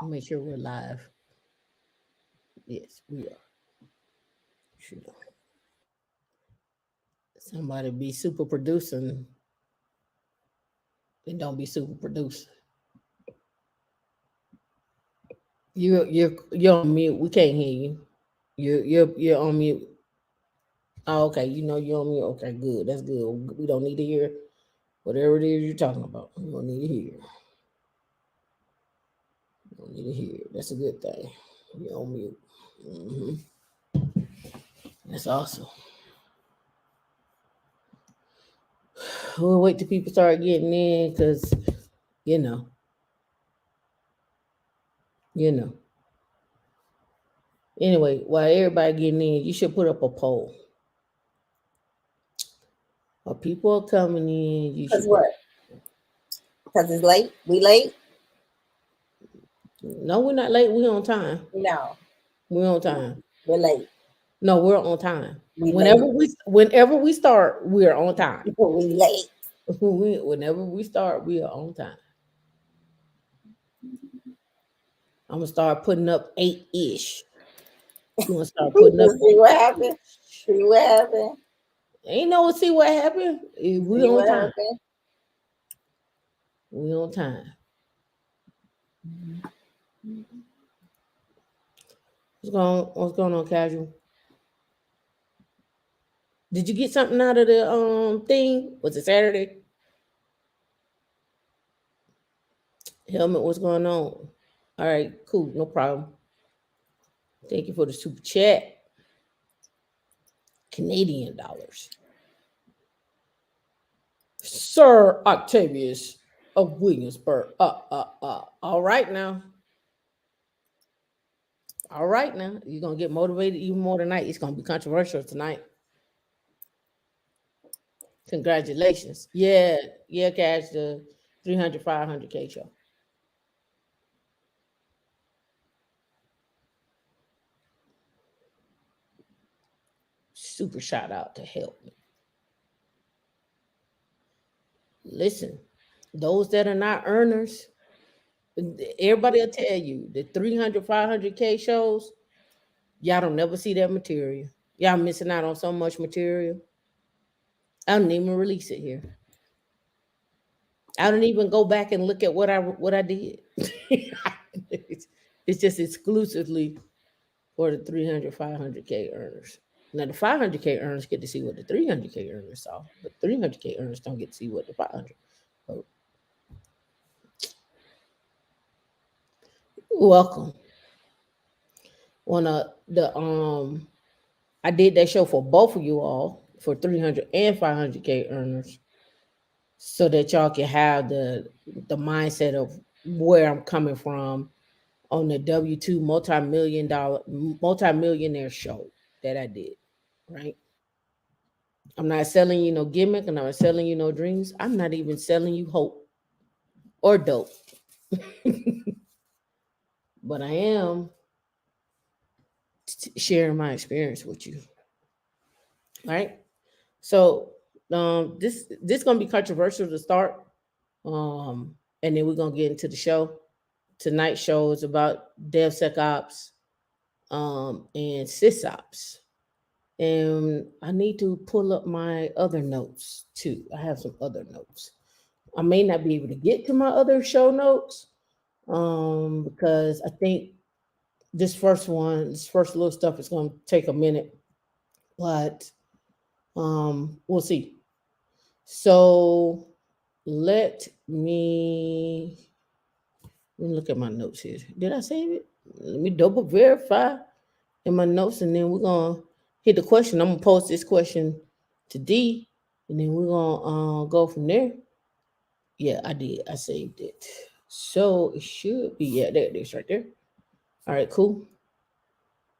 Make sure we're live. Yes, we are. Shoot. Somebody be super producing and don't be super producing. You're on mute. We can't hear you. You're on mute. Oh, okay. You know you're on mute. Okay, good. That's good. We don't need to hear whatever it is you're talking about. We don't need to hear. We don't need to hear. That's a good thing. You're on mute. hmm That's awesome. We'll wait till people start getting in because you know, you know. Anyway, while everybody getting in, you should put up a poll. While people are coming in, you Cause should put. what? Cause it's late. We late? No, we're not late. We're on time. No, We're on time. we're late. No, we're on time. We late. Whenever we start, we're on time. We late. Whenever we start, we are on time. I'm gonna start putting up 8-ish. I'm gonna start putting up See what happened? 8-ish. See what happened? Ain't no see what happened. We See on what time. happened? We on time. What's going on, casual? Did you get something out of the thing? Was it Saturday? Helmet, what's going on? All right, cool, no problem. Thank you for the super chat. Canadian dollars. Sir Octavius of Williamsburg. All right now. All right now. You're gonna get motivated even more tonight. It's gonna be controversial tonight. Congratulations. Yeah, Cash, the 300, 500K show. Super shout out to help me. Listen, those that are not earners, everybody will tell you the 300, 500K shows, y'all don't never see that material. Y'all missing out on so much material. I don't even release it here. I don't even go back and look at what I did. it's just exclusively for the 300, 500K earners. Now the 500K earners get to see what the 300K earners saw, but 300K earners don't get to see what the 500. Oh, welcome. One of the I did that show for both of you all for 300 and 500K earners, so that y'all can have the mindset of where I'm coming from on the W2 multi-millionaire show that I did, right? I'm not selling you no gimmick, and I'm not selling you no dreams. I'm not even selling you hope or dope. But I am sharing my experience with you, right? So this gonna be controversial to start, and then we're gonna get into the show. Tonight's show is about DevSecOps and SysOps. And I need to pull up my other notes too. I have some other notes. I may not be able to get to my other show notes because I think this first little stuff is going to take a minute, but we'll see. So let me look at my notes here. Did I save it? Let me double verify in my notes, and then we're gonna hit the question. I'm gonna post this question to D, and then we're gonna go from there. Yeah, I did. I saved it. So it should be, yeah, there it is right there. All right, cool.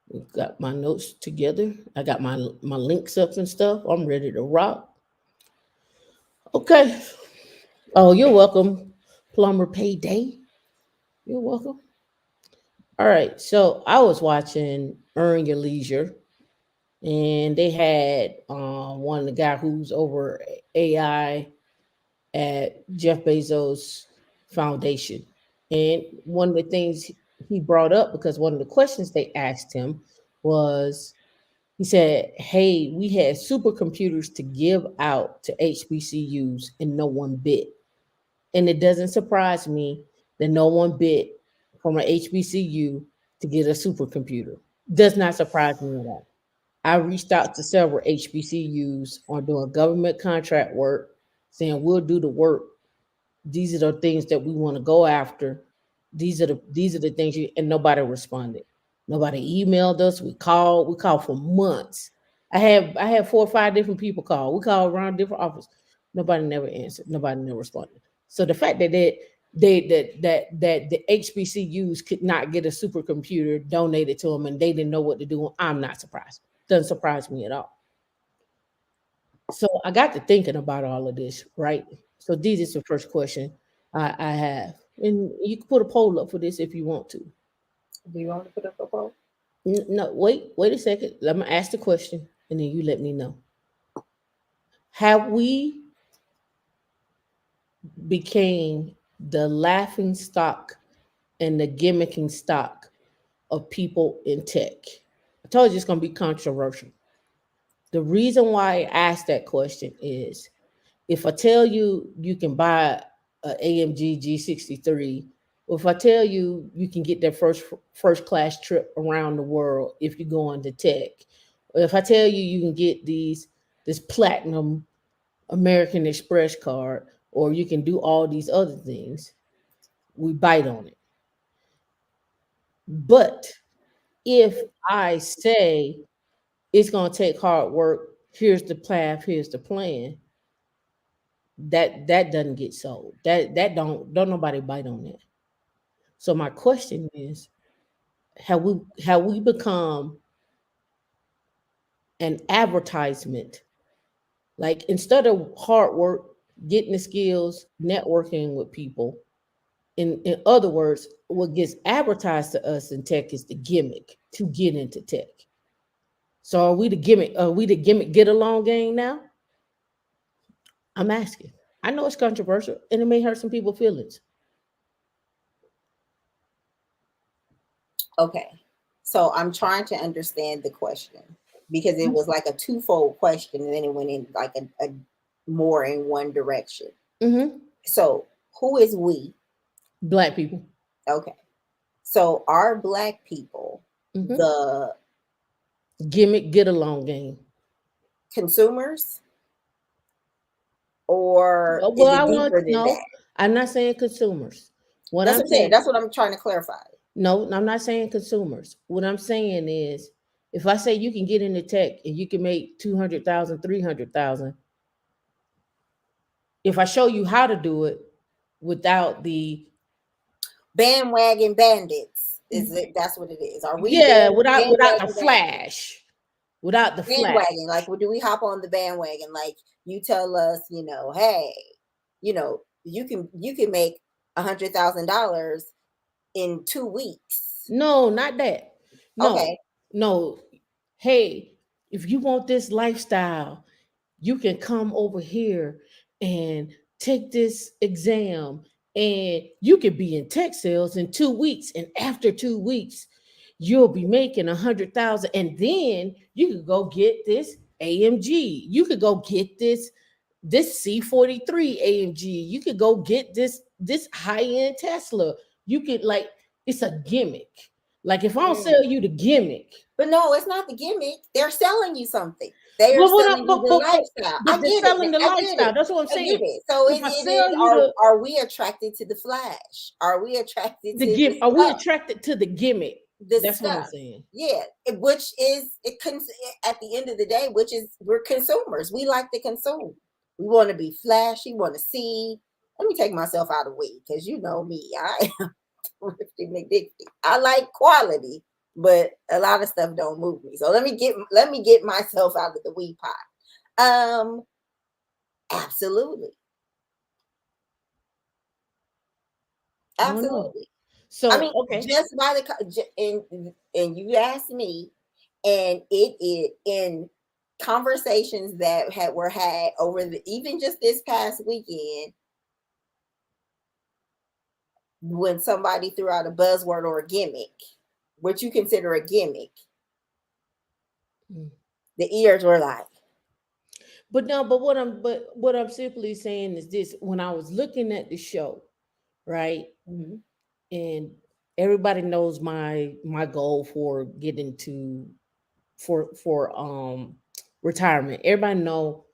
We've got my notes together. I got my links up and stuff. I'm ready to rock. Okay. Oh, you're welcome. Plumber payday. You're welcome. All right. So I was watching Earn Your Leisure, and they had one of the guy who's over AI at Jeff Bezos Foundation. And one of the things he brought up because one of the questions they asked him was, he said, "Hey, we had supercomputers to give out to HBCUs and no one bid." And it doesn't surprise me that no one bid from an HBCU to get a supercomputer. Does not surprise me at all. I reached out to several HBCUs on doing government contract work, saying we'll do the work. These are the things that we want to go after. These are the things you, and nobody responded. Nobody emailed us. We called for months. I had 4 or 5 different people call. We called around different offices. Nobody never answered. Nobody never responded. So the fact that the HBCUs could not get a supercomputer donated to them and they didn't know what to do, I'm not surprised. Doesn't surprise me at all. So I got to thinking about all of this, right? So this is the first question I have. And you can put a poll up for this if you want to. Do you want to put up a poll? No, wait a second. I'm gonna ask the question and then you let me know. Have we became the laughing stock and the gimmicking stock of people in tech? I told you it's gonna be controversial. The reason why I asked that question is, if I tell you you can buy a AMG G63, or if I tell you you can get that first class trip around the world if you go into tech, or if I tell you you can get this platinum American Express card, or you can do all these other things, we bite on it. But if I say it's gonna take hard work, here's the path, here's the plan, that doesn't get sold. That don't nobody bite on that. So my question is, have we become an advertisement? Like instead of hard work, getting the skills, networking with people. In other words, what gets advertised to us in tech is the gimmick to get into tech. So are we the gimmick? Are we the gimmick get along gang now? I'm asking. I know it's controversial and it may hurt some people's feelings. Okay. So I'm trying to understand the question because it was like a twofold question and then it went in like a more in one direction. Mm-hmm. So who is we? Black people. Okay. So are black people Mm-hmm. the Gimmick get along game. consumers or Well, is I it want deeper than no. that? I'm not saying consumers. What That's I'm what I'm saying. saying, That's what I'm trying to clarify. no, I'm not saying consumers. What I'm saying is, if I say you can get into tech and you can make 200,000, 300,000, if I show you how to do it without the, Bandwagon bandits. Is it that's what it is? Are we yeah, without the bandwagon bandits? flash, without the flash. Bandwagon. Like, do we hop on the bandwagon? Like, you tell us, hey, you can make $100,000 in 2 weeks. No, not that. No, Okay, no. Hey, if you want this lifestyle, you can come over here and take this exam and you could be in tech sales in 2 weeks, and after 2 weeks you'll be making 100,000, and then you could go get this AMG, you could go get this C43 AMG, you could go get this high-end Tesla. You could, like, it's a gimmick. Like if I don't Mm. sell you the gimmick. But no, it's not the gimmick. They're selling you something. They are But what selling I, you the lifestyle. but I they're get it. selling the I get lifestyle. it. That's what I'm I get saying. it. So If it I is. sell you Are we attracted to the flash? Are we attracted the to the gimmick, are we stuff? attracted to the gimmick? The That's what I'm stuff. saying. Yeah, which is at the end of the day, which is we're consumers. We like to consume. We want to be flashy. Want to see. Let me take myself out of we because you know me. I am thrifty McDicky. I like quality, but a lot of stuff don't move me. So let me get myself out of the we pot. Absolutely, I don't know. absolutely. I So mean, okay. just by and you asked me, and it is in conversations that were had over the even just this past weekend. when somebody threw out a buzzword or a gimmick, what you consider a gimmick, Mm. the ears were like, But no, but what I'm simply saying is this: when I was looking at the show, right, mhm. and everybody knows my goal for getting to for retirement. Everybody know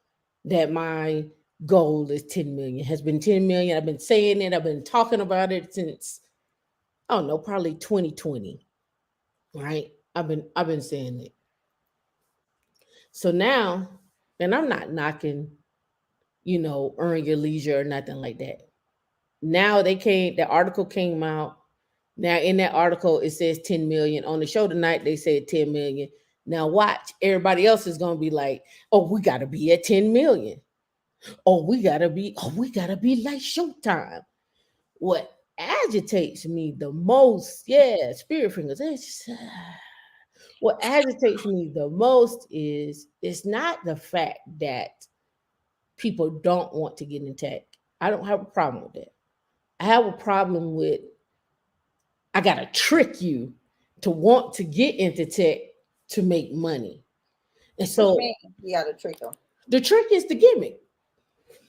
that my goal is 10 million. Has been 10 million. I've been saying it. I've been talking about it since I don't know, probably 2020. Right? I've been saying it. So now, and I'm not knocking, earn your leisure or nothing like that. Now the article came out. Now in that article it says 10 million. On the show tonight they said 10 million. Now watch, everybody else is gonna be like, oh, we gotta be at 10 million. Oh, we gotta be like Showtime. What agitates me the most, yeah, spirit fingers. What agitates me the most is it's not the fact that people don't want to get in tech. I don't have a problem with that. I have a problem with I gotta trick you to want to get into tech to make money. And What you so mean? You got to trick them. the trick is the gimmick.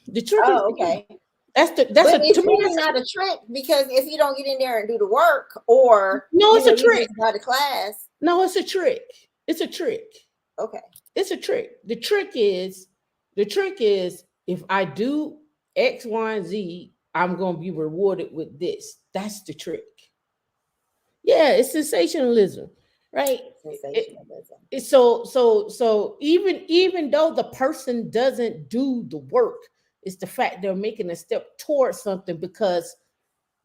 The trick is Oh, the gimmick. okay. That's But a to it's me really that's a, not a trick because if you don't get in there and do the work, or no, it's a you trick. just got a class. No, it's a trick. It's a trick. Okay. It's a trick. The trick is if I do X, Y, and Z, I'm gonna be rewarded with this. That's the trick. Yeah, it's sensationalism, right? It, Sensationalism. so even though the person doesn't do the work, it's the fact they're making a step towards something because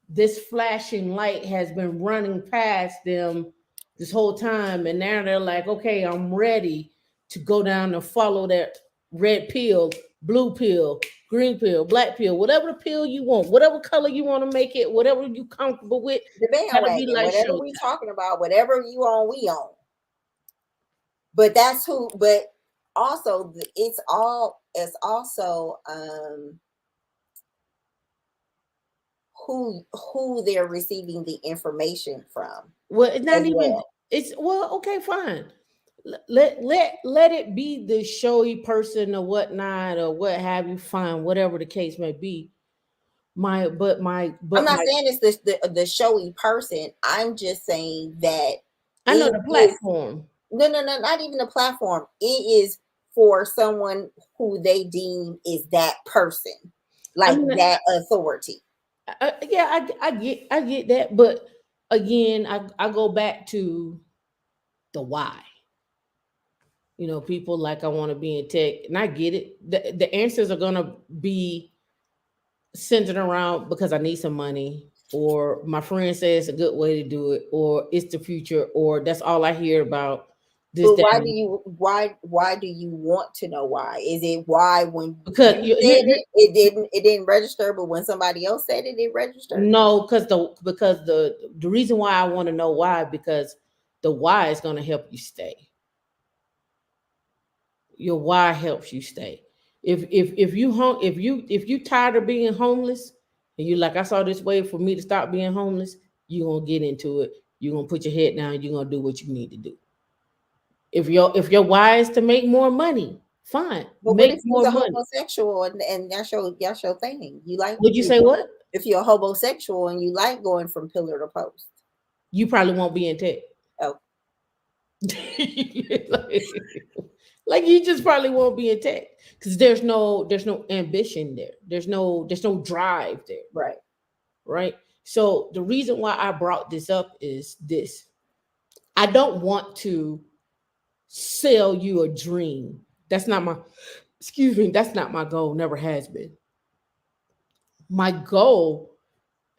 this flashing light has been running past them this whole time, and now they're like, okay, I'm ready to go down and follow that red pill, blue pill, green pill, black pill, whatever the pill you want, whatever color you want to make it, whatever you comfortable with. The Gotta be bandwagon, like whatever Showtime. we talking about, whatever you on, we on. But that's who. But also, it's also who they're receiving the information from Well, it's not as even. well. It's well, okay, fine. Let it be the showy person or whatnot or what have you. Fine, whatever the case may be. My but my I'm but not my saying it's the showy person. I'm just saying that I know it the is platform. no, not even a platform. It is for someone who they deem is that person, I like mean, that authority. yeah, I get that, but again, I go back to the why. People like I want to be in tech, and I get it. The answers are gonna be centered around because I need some money, or my friend says it's a good way to do it, or it's the future, or that's all I hear about. This, But that, why do and you why do you want to know why? Is it why when because you said it didn't register, but when somebody else said it, it registered? no, because the reason why I want to know why, because the why is going to help you stay. Your why helps you stay. If you tired of being homeless and you like, I saw this way for me to stop being homeless, you're gonna get into it. You're gonna put your head down, you're gonna do what you need to do. If your why is to make more money, fine. But what Make if you're more a money. homosexual and that's your thing? You like Would you say what? if you're a homosexual and you like going from pillar to post. You probably won't be in tech. Oh, like you just probably won't be in tech because there's no ambition there. There's no drive there, right. right? So the reason why I brought this up is this: I don't want to sell you a dream. That's not my excuse me. That's not my goal. Never has been. My goal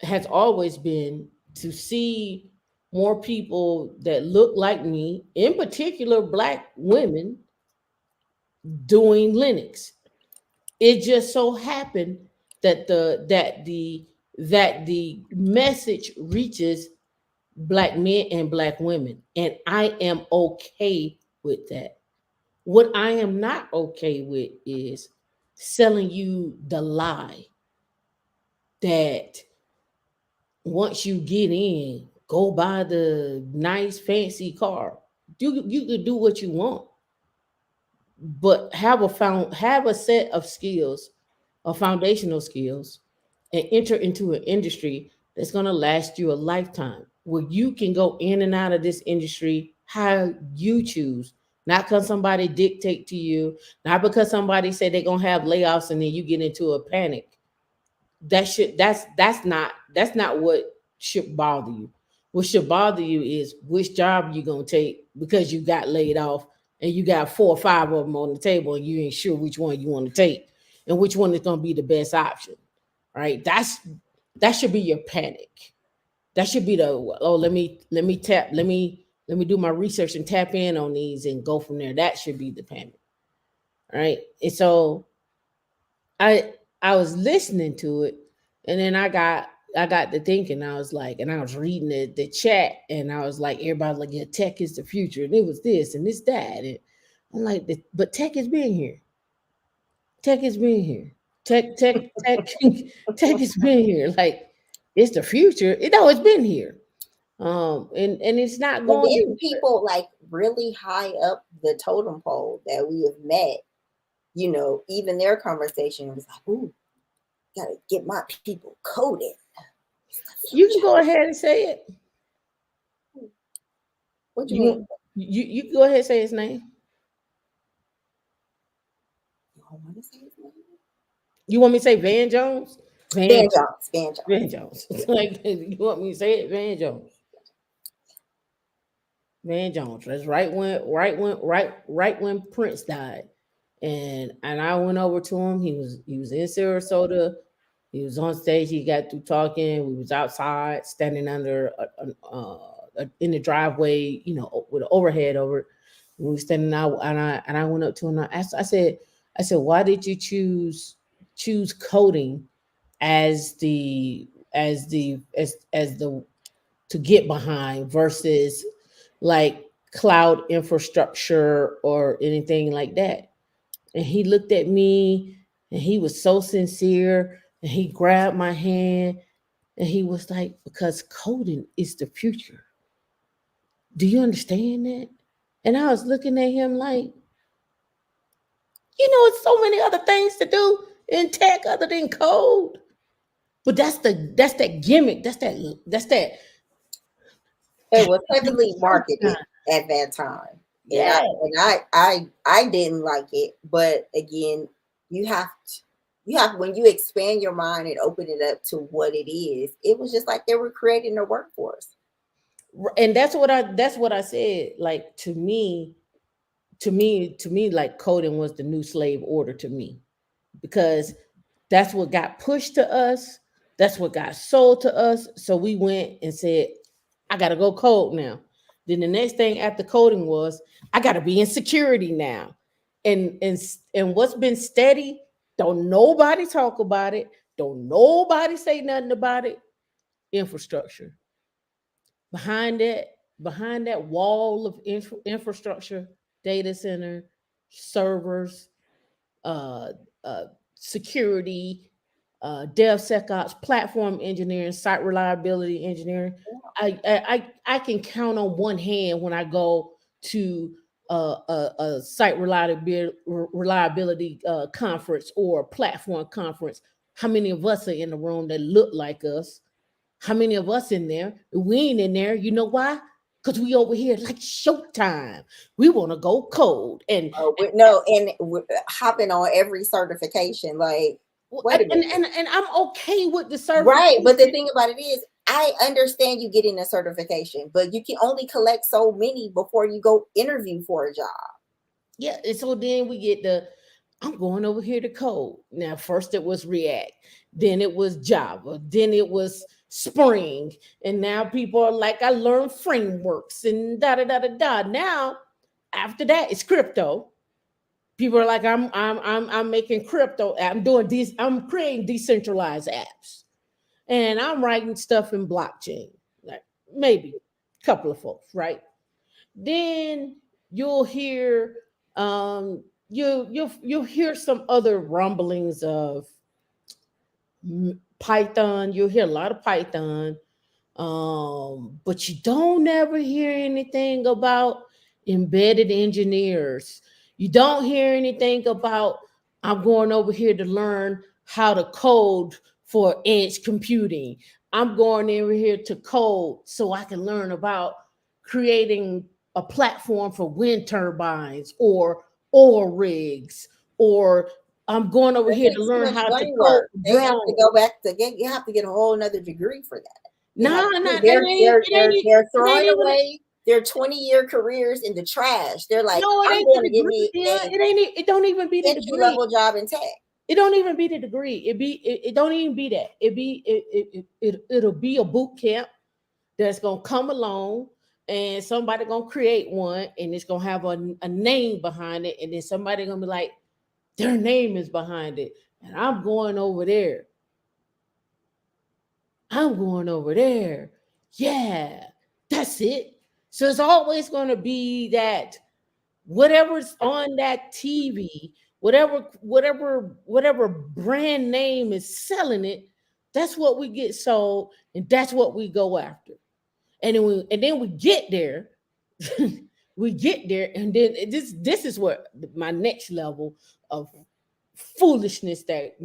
has always been to see more people that look like me, in particular Black women, doing Linux. It just so happened that the message reaches Black men and Black women, and I am okay with that. What I am not okay with is selling you the lie that once you get in, go buy the nice fancy car. You could do what you want, but have a set of skills, or foundational skills, and enter into an industry that's going to last you a lifetime, where you can go in and out of this industry how you choose, not because somebody dictate to you, not because somebody said they're going to have layoffs and then you get into a panic. That's not what should bother you. What should bother you is which job you gonna take because you got laid off and you got 4 or 5 of them on the table and you ain't sure which one you want to take and which one is gonna be the best option. Right? That should be your panic. That should be the, oh, let me do my research and tap in on these and go from there. That should be the panic. Right? And so I I was listening to it, and then I got to thinking. I was like, and I was reading the chat, and I was like, everybody like, yeah, tech is the future, and it was this and this that, and I'm like, but tech has been here. Tech has been here. Tech tech has been here. Like it's the future. It's been here. And it's not And going then anywhere. people like really high up the totem pole that we have met, even their conversation was like, ooh, gotta get my people coded. It's the You can future. go ahead and say it. What do you You mean? want you can go ahead and say his name. You don't want to say his name? You want me to say Van Jones? Van Van Jones. Van Van Jones. Jones. Like you want me to say it? Van Jones. Van Jones. That's right when Prince died. And I went over to him. He was in Sarasota. He was on stage. He got through talking. We was outside, standing under in the driveway, with an overhead over it. We were standing out, and I went up to him. And I asked. I said, why did you choose coding as the to get behind versus like cloud infrastructure or anything like that? And he looked at me and he was so sincere and he grabbed my hand and he was like, because coding is the future. Do you understand that? And I was looking at him like, it's so many other things to do in tech other than code. But that's that gimmick. It was That heavily showtime. marketed at that time. And I Yeah. and I didn't like it. But again, you have to, when you expand your mind and open it up to what it is, it was just like they were creating a workforce. And that's what I said. Like to me, like coding was the new slave order to me, because that's what got pushed to us. That's what got sold to us. So we went and said, I gotta go code now. Then the next thing after coding was, I gotta be in security now. And what's been steady, don't nobody talk about it, don't nobody say nothing about it. Infrastructure. Behind that, behind that wall of infrastructure, data center, servers, uh, uh, security, DevSecOps, platform engineering, site reliability engineering. I can count on one hand when I go to a site reliability conference or platform conference. How many of us are in the room that look like us? How many of us in there? We ain't in there. You know why? Because we over here like showtime. We want to go cold. And No, and hopping on every certification. Like, wait a and, minute. and, and I'm okay with the Right. But the certification. thing about it is, I understand you getting a certification, but you can only collect so many before you go interview for a job. Yeah. And so then we get I'm going over here to code. Now, first it was React, then it was Java, then it was Spring. And now people are like, I learned frameworks and da da da da da. Now, after that, it's crypto. People are like, I'm making crypto. I'm doing these. I'm creating decentralized apps, and I'm writing stuff in blockchain. Like maybe a couple of folks, right? Then you'll hear you'll hear some other rumblings of Python. You'll hear a lot of Python. But you don't ever hear anything about embedded engineers. You don't hear anything about I'm going over here to learn how to code for edge computing. I'm going over here to code so I can learn about creating a platform for wind turbines or oil rigs, or I'm going over That here to takes too learn much how to brain code work. They have to drones. go back to get. You have to get a whole another degree for that. You have No, no, to. it ain't. It ain't. They're It ain't throwing even. away their 20-year careers in the trash. They're like, No, it I'm ain't going the to give degree. me Yeah, a it ain't. It don't even be the entry degree. level job in tech. It don't even be the degree. It don't even be that. It'll be a boot camp that's gonna come along, and somebody gonna create one, and it's gonna have a name behind it, and then somebody gonna be like, their name is behind it, and I'm going over there. I'm going over there. Yeah, that's it. So it's always gonna be that whatever's on that TV, whatever brand name is selling it, that's what we get sold, and that's what we go after. And then we get there, we get there, and then this is what my next level of foolishness that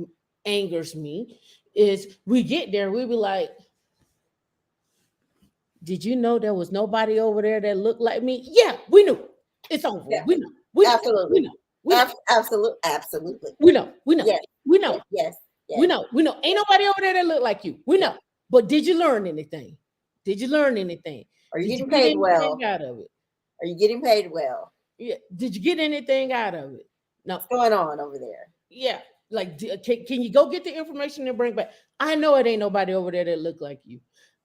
angers me is. We get there, we be like, did you know there was nobody over there that looked like me? Yeah, we knew. It's over. Yeah, We know. We know. We absolutely, know. We know. absolutely. We know. We know. Yes, We know. yes, We yes, know. We know. Ain't yes, nobody over there that look like you. We yes. know. But did you learn anything? Did you learn anything? Are you Did you getting get paid anything well? out of it? Are you getting paid well? Yeah. Did you get anything out of it? No. What's going on over there? Yeah. Like, can you go get the information and bring back? I know it ain't nobody over there that look like you.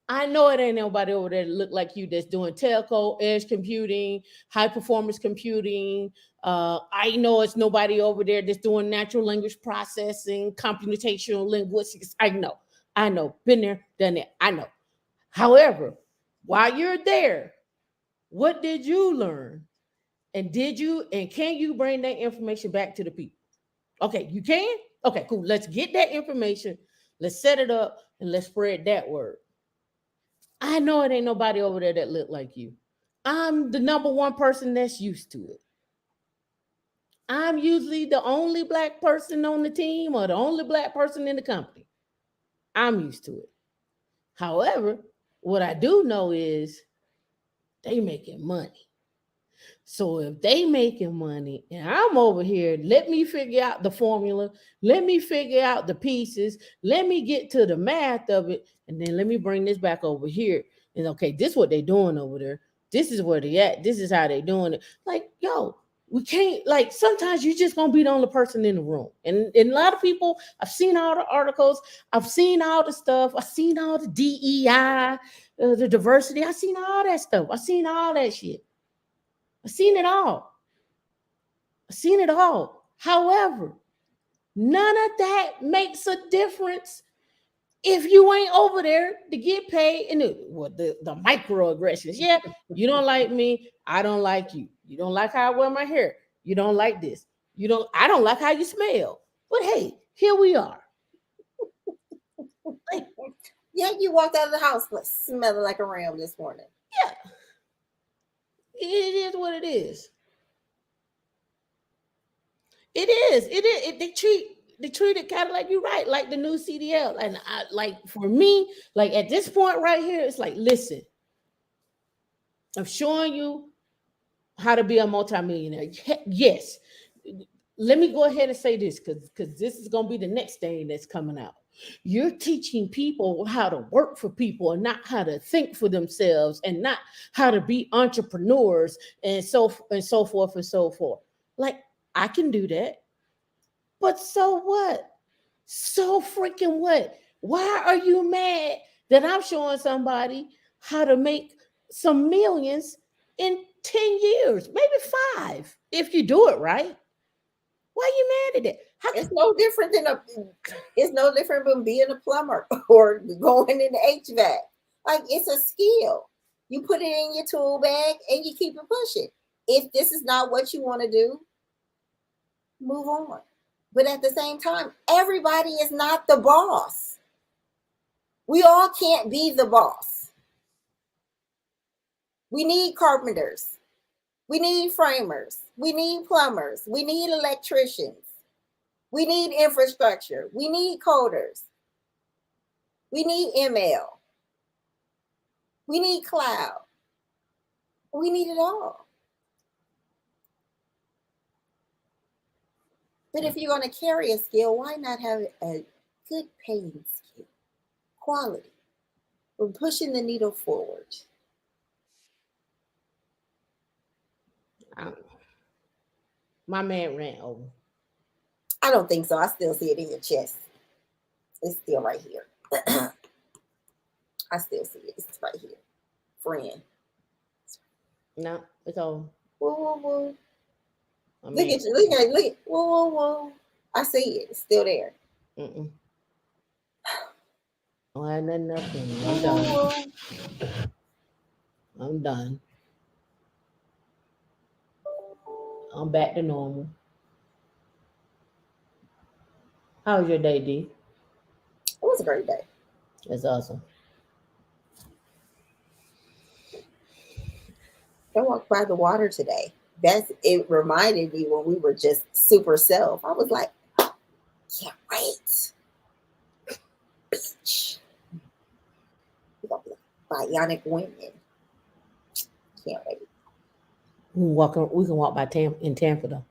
I know it ain't nobody over there that look like you that's doing telco, edge computing, high performance computing. I know it's nobody over there that's doing natural language processing, computational linguistics. I know, been there, done that. I know. However, while you're there, what did you learn? And can you bring that information back to the people? Okay, you can? Okay, cool. Let's get that information. Let's set it up and let's spread that word. I know it ain't nobody over there that look like you. I'm the number one person that's used to it. I'm usually the only black person on the team or the only black person in the company. I'm used to it. However, what I do know is they making money. So if they making money and I'm over here, let me figure out the formula, let me figure out the pieces, let me get to the math of it, and then let me bring this back over here. And okay, this is what they doing over there. This is where they at. This is how they doing it. Like, yo, we can't, like, sometimes you just gonna be the only person in the room. And a lot of people, I've seen all the articles, I've seen all the stuff, I've seen all the DEI, the diversity, I've seen all that stuff. I've seen all that shit. I've seen it all. I've seen it all. However, none of that makes a difference if you ain't over there to get paid. And the microaggressions. Yeah, you don't like me. I don't like you. You don't like how I wear my hair. You don't like this. I don't like how you smell. But hey, here we are. Like, Yeah, you walked out of the house smelling like a ram this morning. yeah, it is what it is. It is. It is. They treat it kind of like you're right, like the new CDL. And like for me, like at this point right here, it's like, listen, I'm showing you how to be a multimillionaire. Yes. Let me go ahead and say this because this is gonna be the next thing that's coming out. You're teaching people how to work for people and not how to think for themselves and not how to be entrepreneurs and so forth and so forth. Like I can do that. But so what? So freaking what? Why are you mad that I'm showing somebody how to make some millions in 10 years, maybe 5, if you do it right? Why are you mad at that? It's no different than it's no different than being a plumber or going in the HVAC. Like it's a skill. You put it in your tool bag and you keep it pushing. If this is not what you want to do, move on. But at the same time, everybody is not the boss. We all can't be the boss. We need carpenters. We need framers. We need plumbers. We need electricians. We need infrastructure. We need coders. We need ML. We need cloud. We need it all. But if you're going to carry a skill, why not have a good paying skill? Quality. We're pushing the needle forward. I My man ran over. I don't think so. I still see it in your chest. It's still right here. I still see it. It's right here. Friend. No, it's over. Woo, woo, woo. My Look man. at you. Look at it. Look at woo, woo, woo. I see it. It's still there. Mm-mm. I had nothing else for me. I'm Woo, woo, done. woo. I'm done. I'm back to normal. How was your day, D? It was a great day. That's awesome. I walked by the water today. That's it reminded me when we were just super self. I was like, can't wait. Beach. We gonna be bionic women. Can't wait. We can walk by in Tampa though.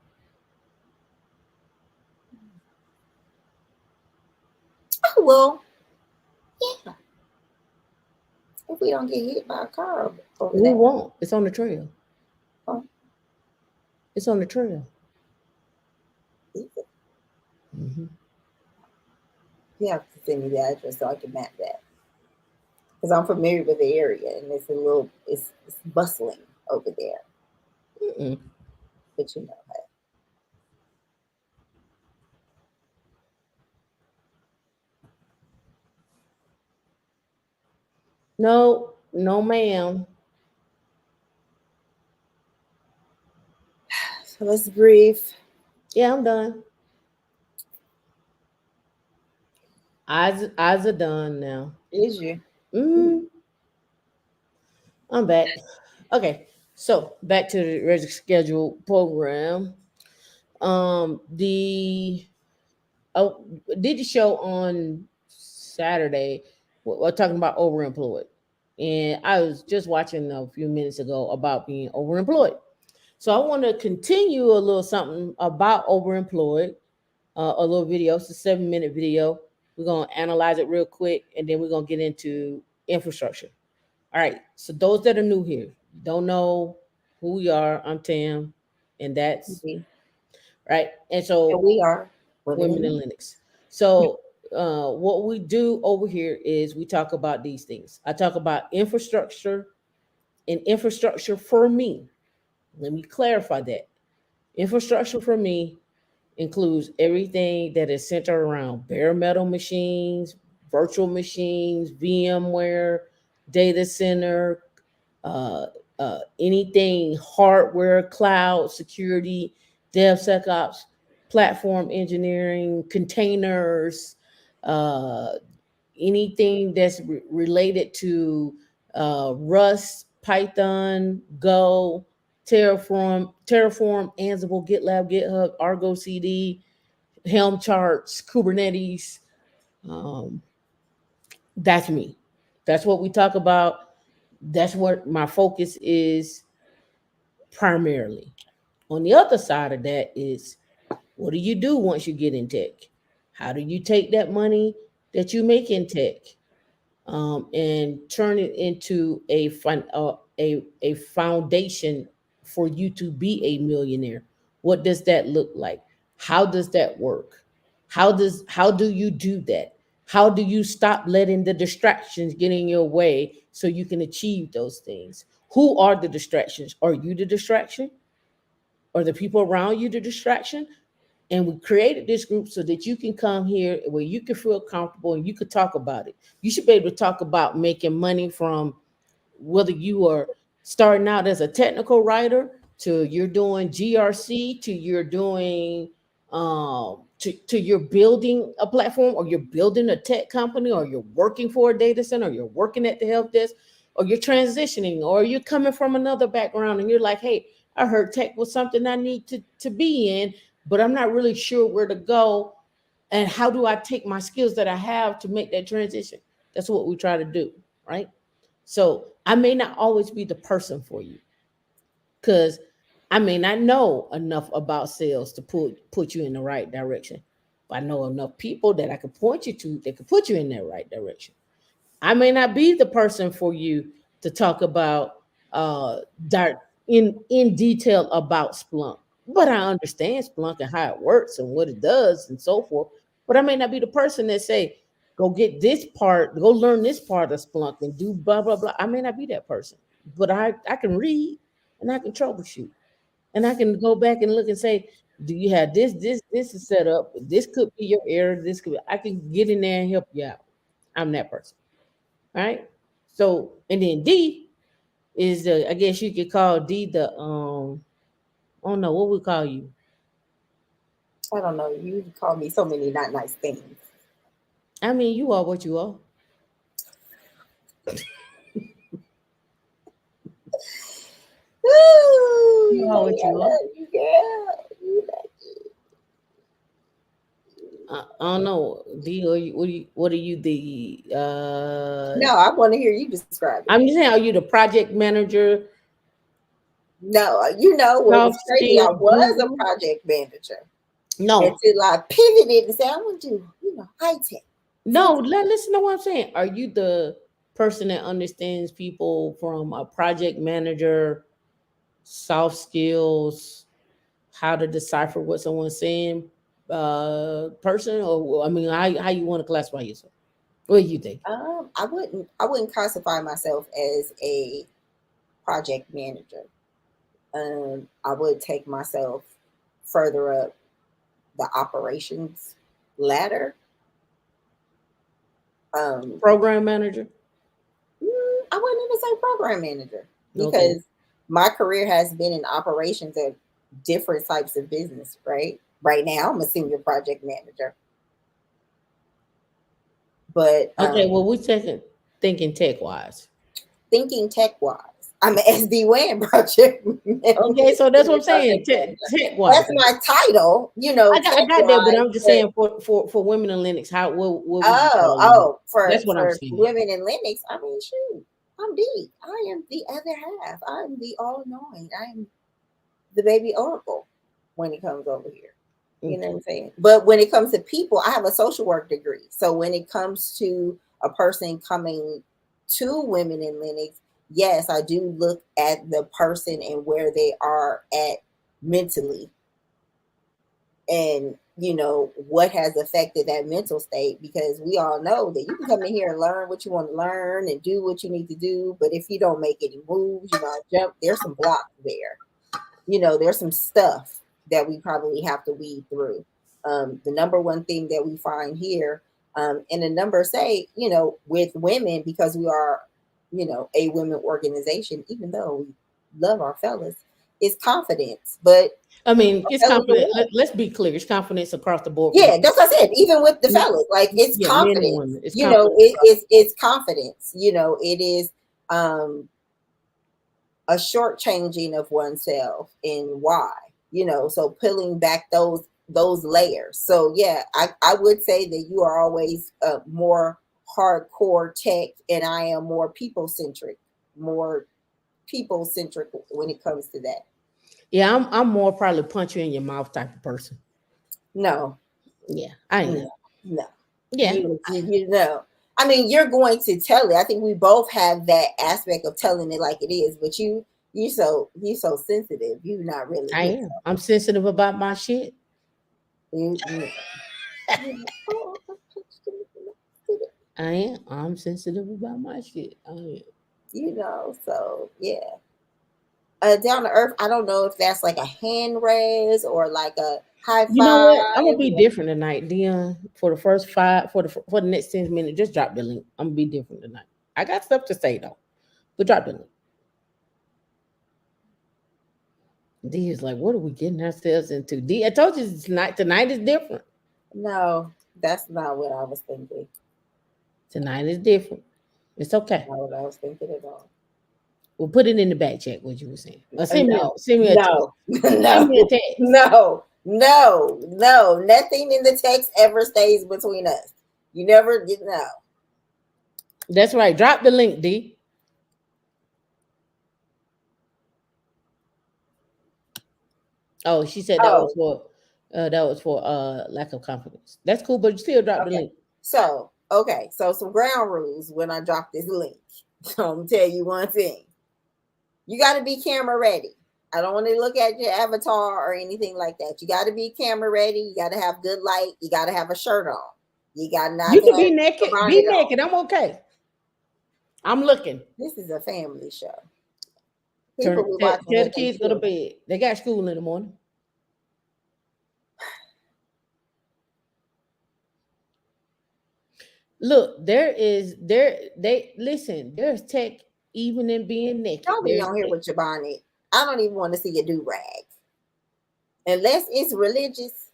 Oh well, yeah. If we don't get hit by a car over We there. won't. It's on the trail. Oh, It's on the trail. you Hmm. have to send me the address so I can map that. Because I'm familiar with the area and it's bustling over there. Mm-mm. But you know, hey. No, no, ma'am. So let's breathe. Yeah, I'm done. Eyes are done now. Is you? Mm, I'm back. Okay, so back to the regular scheduled program. The Oh, did the show on Saturday. We're talking about overemployed, and I was just watching a few minutes ago about being overemployed. So I want to continue a little something about overemployed. A little video. It's a 7 minute video. We're gonna analyze it real quick, and then we're gonna get into infrastructure. All right. So those that are new here, don't know who we are. I'm Tam, and that's Mhm. right. And And so we are women women in in need. Linux. So what we do over here is we talk about these things. I talk about infrastructure and infrastructure for me. Let me clarify that. Infrastructure for me includes everything that is centered around bare metal machines, virtual machines, VMware, data center, uh, anything hardware, cloud, security, DevSecOps, platform engineering, containers, uh, anything that's related to Rust, Python, Go, Terraform, Ansible, GitLab, GitHub, Argo CD, Helm charts, Kubernetes. Um, that's me. That's what we talk about. That's what my focus is primarily. On the other side of that is what do you do once you get in tech? How do you take that money that you make in tech and turn it into a foundation for you to be a millionaire? What does that look like? How does that work? How do you do that? How do you stop letting the distractions get in your way so you can achieve those things? Who are the distractions? Are you the distraction? Are the people around you the distraction? And we created this group so that you can come here where you can feel comfortable and you could talk about it. You should be able to talk about making money from whether you are starting out as a technical writer to you're doing GRC to you're doing to you're building a platform or you're building a tech company or you're working for a data center or you're working at the help desk. or you're transitioning, or you're coming from another background and you're like, hey, I heard tech was something I need to be in, but I'm not really sure where to go. And how do I take my skills that I have to make that transition? That's what we try to do, right? So I may not always be the person for you because I may not know enough about sales to put you in the right direction. But I know enough people that I could point you to that could put you in that right direction. I may not be the person for you to talk about dark in detail about Splunk, but I understand Splunk and how it works and what it does and so forth. But I may not be the person that say, go get this part, go learn this part of Splunk and do blah blah blah. I may not be that person, but I can read and I can troubleshoot and I can go back and look and say, do you have this is set up? This could be your error. This could be, I can get in there and help you out. I'm that person. Right? So and then D is the I guess you could call D the I don't know what we call you. I don't know. You call me so many not nice things. I mean you are what you are. Ooh, You you are know what I you are. love you, girl. You know- I don't know. D what are you the No, I want to hear you describe it. I'm just saying are you the project manager, No, you know what was soft crazy? I skill was a guru? project manager No. until I pivoted and said I want to do, high tech. No, listen to what I'm saying. Are you the person that understands people from a project manager, soft skills, how to decipher what someone's saying, person, or I mean, how you want to classify yourself? What do you think? I wouldn't classify myself as a project manager. I would take myself further up the operations ladder. Um, Program manager. I wouldn't even say program manager Okay. because my career has been in operations of different types of business, right? Right now, I'm a senior project manager, but Okay. Well, we second thinking tech wise. thinking tech wise, I'm an SD-WAN project manager, Okay, so that's what I'm senior saying. project manager. Tech wise. That's my title, I tech got that, but wise, I'm just but saying for women in Linux, how what would you oh, call you? oh, for That's what I'm for saying. women in Linux, I mean, shoot, I'm deep. I am the other half. I'm the all knowing. I am the baby oracle when it comes over here. You know what Okay. I'm saying? But when it comes to people, I have a social work degree. So when it comes to a person coming to women in Linux, yes, I do look at the person and where they are at mentally and what has affected that mental state, because we all know that you can come in here and learn what you want to learn and do what you need to do, but if you don't make any moves, jump, there's some blocks there. There's some stuff that we probably have to weed through. The number one thing that we find here, and the numbers say, with women, because we are, a women organization, even though we love our fellas, is confidence. But I mean, it's fellas are confident. what? Let's be clear. It's confidence across the board for Yeah, that's what I said. Even with the men. fellas, like it's Yeah, men and confidence. women. It's confidence across. It's confidence. It is um a shortchanging of oneself and why. So pulling back those layers. So yeah, I would say that you are always more hardcore tech, and I am more people centric when it comes to that. Yeah, I'm more probably punch you in your mouth type of person. No, Yeah, I am. no, no. Yeah, You know. I mean, you're going to tell it. I think we both have that aspect of telling it like it is, but you so sensitive. You're not really, I am. I'm sensitive about my shit. you, you, oh, I am. I'm sensitive about my shit. I am. so yeah. Down to earth, I don't know if that's like a hand raise or like a high You know what? I'm gonna five. be different tonight, Dion. For the first five, for the next 10 minutes, just drop the link. I'm gonna be different tonight. I got stuff to say though, but drop the link. D is like, what are we getting ourselves into? D, I told you tonight. Tonight is different. No, that's not what I was thinking. Tonight is different. It's okay. Not what I was thinking at all. Well, put it in the back check what you were saying. Or No, send me a text. no, Send me a no, text. no. Nothing in the text ever stays between us. You never get no. That's right. Drop the link, D. Oh, she said Oh, that was for lack of confidence. That's cool, but you still drop the okay. link. So some ground rules when I drop this link. So I'm gonna tell you one thing. You got to be camera ready. I don't want to look at your avatar or anything like that. You got to be camera ready. You got to have good light. You got to have a shirt on. You got to not You can have be a naked. Be bonnet on. naked. I'm okay. I'm looking. This is a family show. Turn People be tell, watching tell the with their kids go to children. bed. They got school in the morning. Look, they listen, there's tech even in being naked. Don't be There's on here tech. with your bonnet. I don't even want to see your do rag unless it's religious.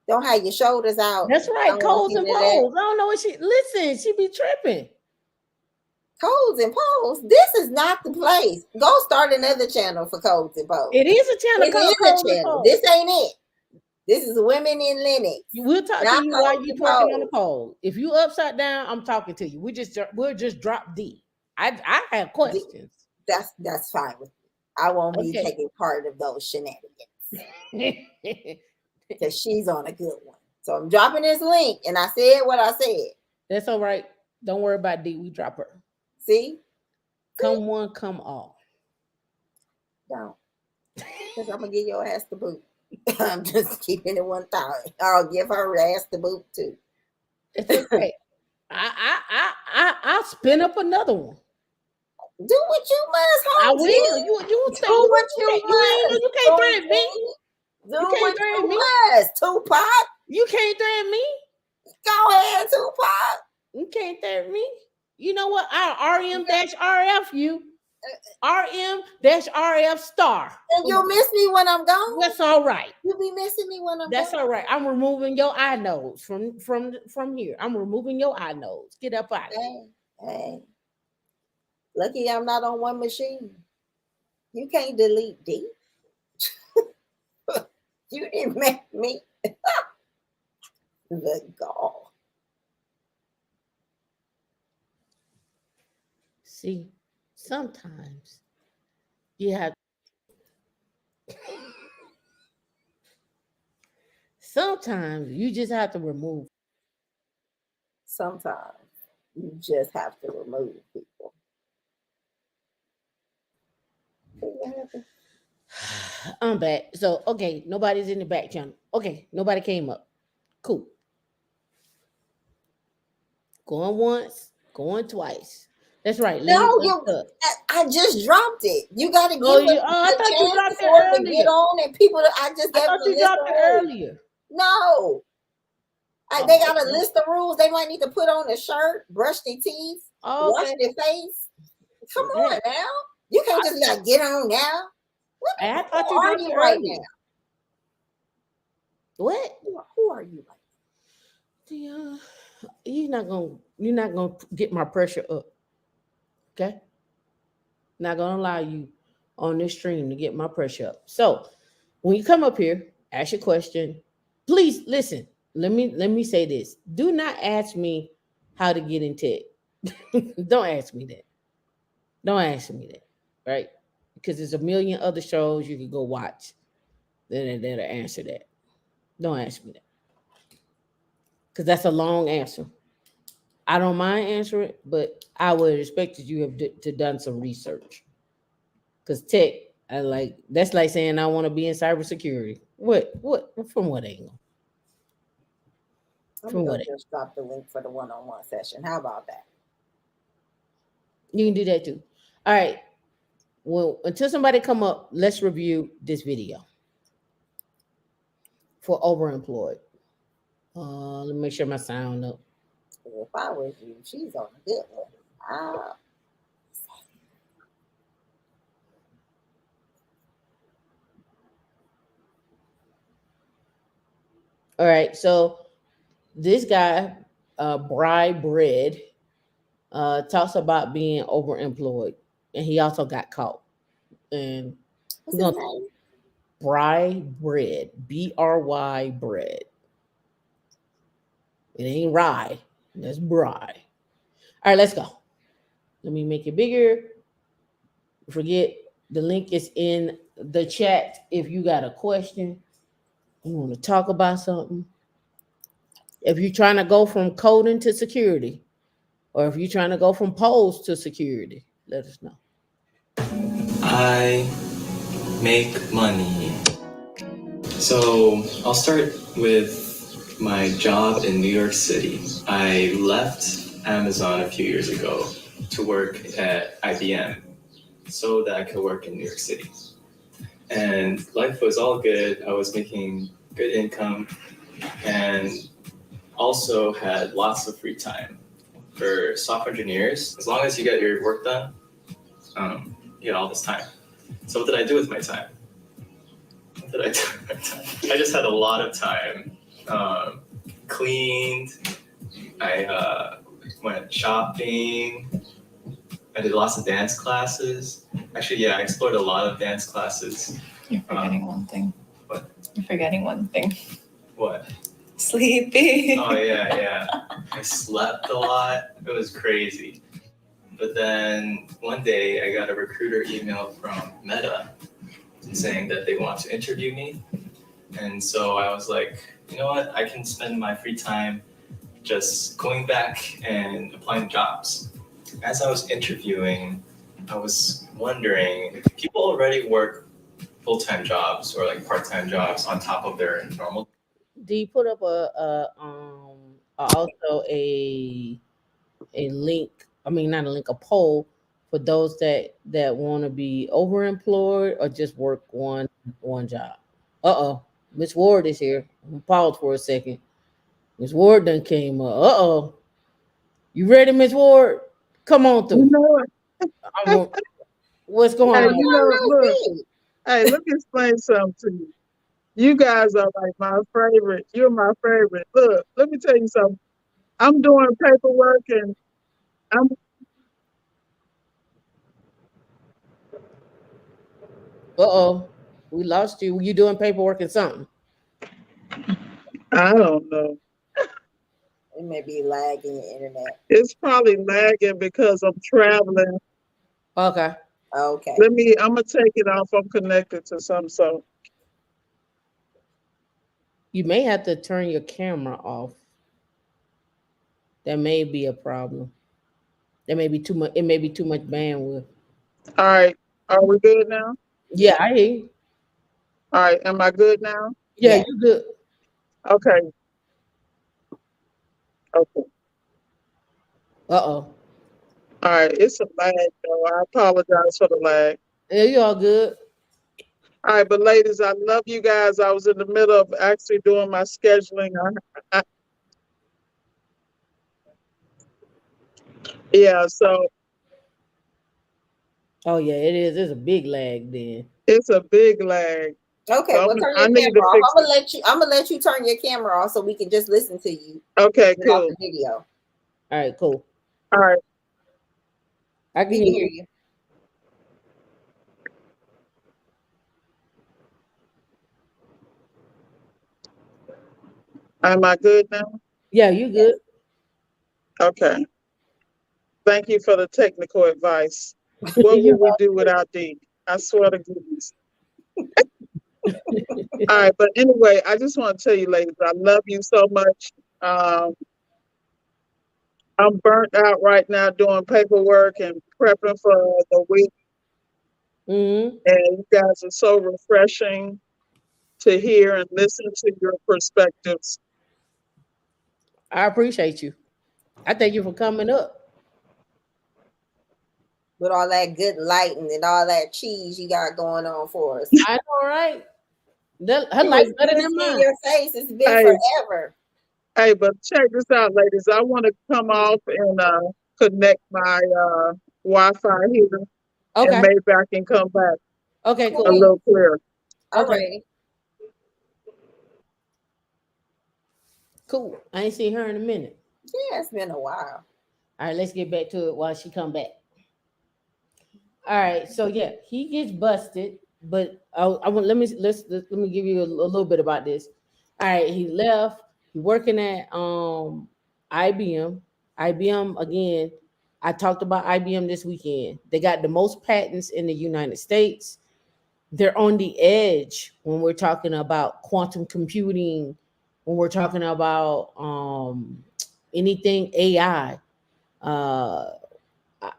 Don't have your shoulders out. That's I right, don't want to codes see and none of that. poles. I don't know what she listen, she be tripping. Codes and poles. This is not the place. Go start another channel for codes and poles. It is a channel It called is Codes a and channel. Poles. This ain't it. This is women in Linux, We'll talk to not you while codes you and twerking on the poles. pole. If you upside down, I'm talking to you. We'll just drop D. I have questions. That's fine with me. I won't be Okay. taking part of those shenanigans because she's on a good one. So I'm dropping this link, and I said what I said. That's all right. Don't worry about D. We drop her. See, Come one, come all. don't, because I'm gonna give your ass the boot. I'm just keeping it 1,000. I'll give her ass the boot too. It's okay. I'll spin up another one. Do what you must, I Home will. Team. Do what you must, You can't Home threaten me. Team. You Do can't what threaten you me. must, Tupac. You can't threaten me. Go ahead, Tupac. You can't threaten me. You know what? I'll RM-RF you. RM-RF star. And you'll miss me when I'm gone. That's all right. You'll be missing me when I'm That's gone. all right. I'm removing your eye nose from here. I'm removing your eye nose. Get up out of here. Hey, lucky I'm not on one machine. You can't delete D. You didn't make me. The gall. See, sometimes you have sometimes you just have to remove. Sometimes you just have to remove people. See what happened? I'm back. So okay, nobody's in the back channel. Okay, nobody came up. Cool. Going once, going twice. That's right. No, Leave us you. up. I just dropped it. You got to give Oh, us I a thought you chance dropped it for it to get earlier. on and people. I just I gave thought them a you list dropped of it rules. earlier. No, Oh, they got a okay. list of rules. They might need to put on a shirt, brush their teeth, Oh, wash okay. their face. Come Yeah. on now. You can't just like get on now. I thought Who you are dropped you it right earlier. now? What? Who are you right Yeah. You're not gonna get my pressure up. Okay. Not gonna allow you on this stream to get my pressure up. So when you come up here, ask your question. Please listen. Let me say this. Do not ask me how to get in tech. Don't ask me that. Don't ask me that. Right? Because there's a million other shows you can go watch that'll answer that. Don't ask me that. Because that's a long answer. I don't mind answering it, but I would expect that you have to done some research. Because tech, I like that's like saying I want to be in cybersecurity. What from what angle? now? I'm From gonna what go angle? just drop the link for the one-on-one session. How about that? You can do that too. All right. Well, until somebody come up, let's review this video for overemployed. Let me make sure my sound up. If I was you, she's on a good one. Ah, All right. So this guy, Bry Bread, talks about being overemployed. and he also got caught. And What's we're his gonna name? Bry bread, Bry bread. It ain't rye. That's Bry. All right, let's go. Let me make it bigger. Forget the link is in the chat. If you got a question, you want to talk about something. If you're trying to go from coding to security, or if you're trying to go from polls to security, let us know. I make money. So I'll start with my job in New York City. I left Amazon a few years ago to work at IBM so that I could work in New York City. And life was all good. I was making good income and also had lots of free time. For software engineers, as long as you get your work done, you get all this time. So what did I do with my time? What did I do with my time? I just had a lot of time. Cleaned. I went shopping. I did lots of dance classes. Actually, yeah, I explored a lot of dance classes. You're forgetting one thing. What? You're forgetting one thing. What? Sleepy. Oh, yeah. I slept a lot. It was crazy. But then one day I got a recruiter email from Meta saying that they want to interview me. And so I was like, you know what? I can spend my free time just going back and applying jobs. As I was interviewing, I was wondering if people already work full-time jobs or like part-time jobs on top of their normal. Do you put up also a link? I mean, not a link, a poll for those that want to be overemployed or just work one job. Uh-oh, Miss Ward is here. I'm gonna pause for a second. Miss Ward done came up. Uh-oh, you ready, Miss Ward? Come on You through. know what? I'm gonna, what's going Hey, on? look. See. Hey, let me explain something to you. You guys are like my favorite. You're my favorite. Look, let me tell you something. I'm doing paperwork and I'm. Uh-oh, we lost you. You doing paperwork and something? I don't know. It may be lagging the internet. It's probably lagging because I'm traveling. Okay. Okay. I'm gonna take it off. I'm connected to some. So, You may have to turn your camera off. That may be a problem. There may be too much. It may be too much bandwidth. all right. Are we good now? Yeah, I hear you. All right. Am I good now? Yeah, Yes. you good. Okay. Okay. Uh oh. All right. It's a lag though. I apologize for the lag. Yeah, you all good. All right, but ladies, I love you guys. I was in the middle of actually doing my scheduling. Yeah, so Oh yeah, it is. It's a big lag then. it's a big lag. Okay. So Well, turn I your need to camera off. fix I'm it. gonna let you. I'm gonna let you turn your camera off so we can just listen to you. Okay, Get off cool. the video. All right, cool. All right. I can We hear can hear you. you. Am I good now? Yeah, you good. Yes. Okay. Thank you for the technical advice. What You would we do without D? I swear to goodness. All right, but anyway, I just want to tell you, ladies, I love you so much. Um, I'm burnt out right now doing paperwork and prepping for the week, mm-hmm. and you guys are so refreshing to hear and listen to your perspectives. I appreciate you. I thank you for coming up. With all that good lighting and all that cheese you got going on for us. I know, right? Her You life was better good than seeing mine. your face. It's been Hey, forever. hey, but check this out, ladies. I want to come off and connect my Wi-Fi here, and Okay. maybe I can come back Okay. a Cool. Okay. little clearer. All Okay. righty. Cool. I ain't seen her in a minute. Yeah, it's been a while. All right, let's get back to it while she come back. All right, so yeah, he gets busted, but I want let me give you a little bit about this. All right, he left. He working at IBM. IBM again. I talked about IBM this weekend. They got the most patents in the United States. They're on the edge when we're talking about quantum computing, when we're talking about anything AI. Uh,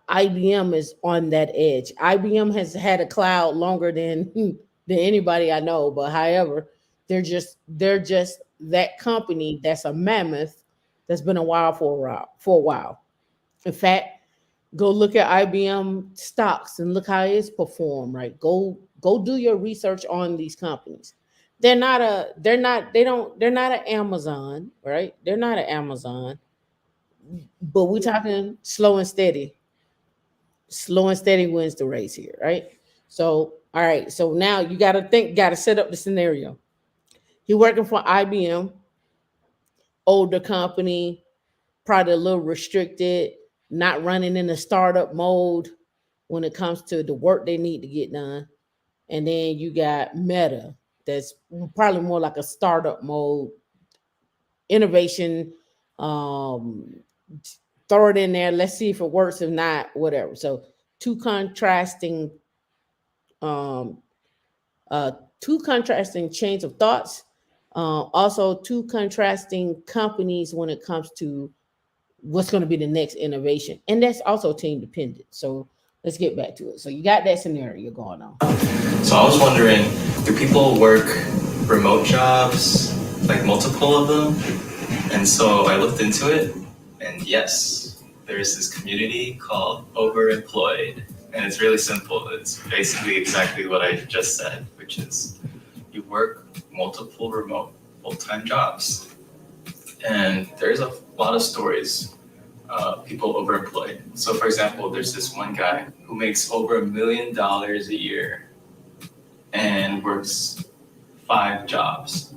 IBM is on that edge. IBM has had a cloud longer than than anybody I know, but however, they're just that company that's a mammoth that's been a while for a while. In fact, go look at IBM stocks and look how it's performed. Right, go do your research on these companies. They're not an Amazon, right? They're not an Amazon, but we're talking slow and steady wins the race here, right? So, all right. So now you got to set up the scenario. He working for IBM, older company, probably a little restricted, not running in the startup mode when it comes to the work they need to get done. And then you got Meta, that's probably more like a startup mode, innovation. Um, Throw it in there. Let's see if it works. If not, whatever. So two contrasting um, uh, two contrasting chains of thoughts. Also, two contrasting companies when it comes to what's going to be the next innovation, and that's also team dependent. So let's get back to it. So you got that scenario going on. So I was wondering, do people work remote jobs, like multiple of them? And so I looked into it, and yes, there's this community called Overemployed. And it's really simple. It's basically exactly what I just said, which is you work multiple remote full-time jobs. And there's a lot of stories, people overemployed. So for example, there's this one guy who makes over $1 million a year and works 5 jobs.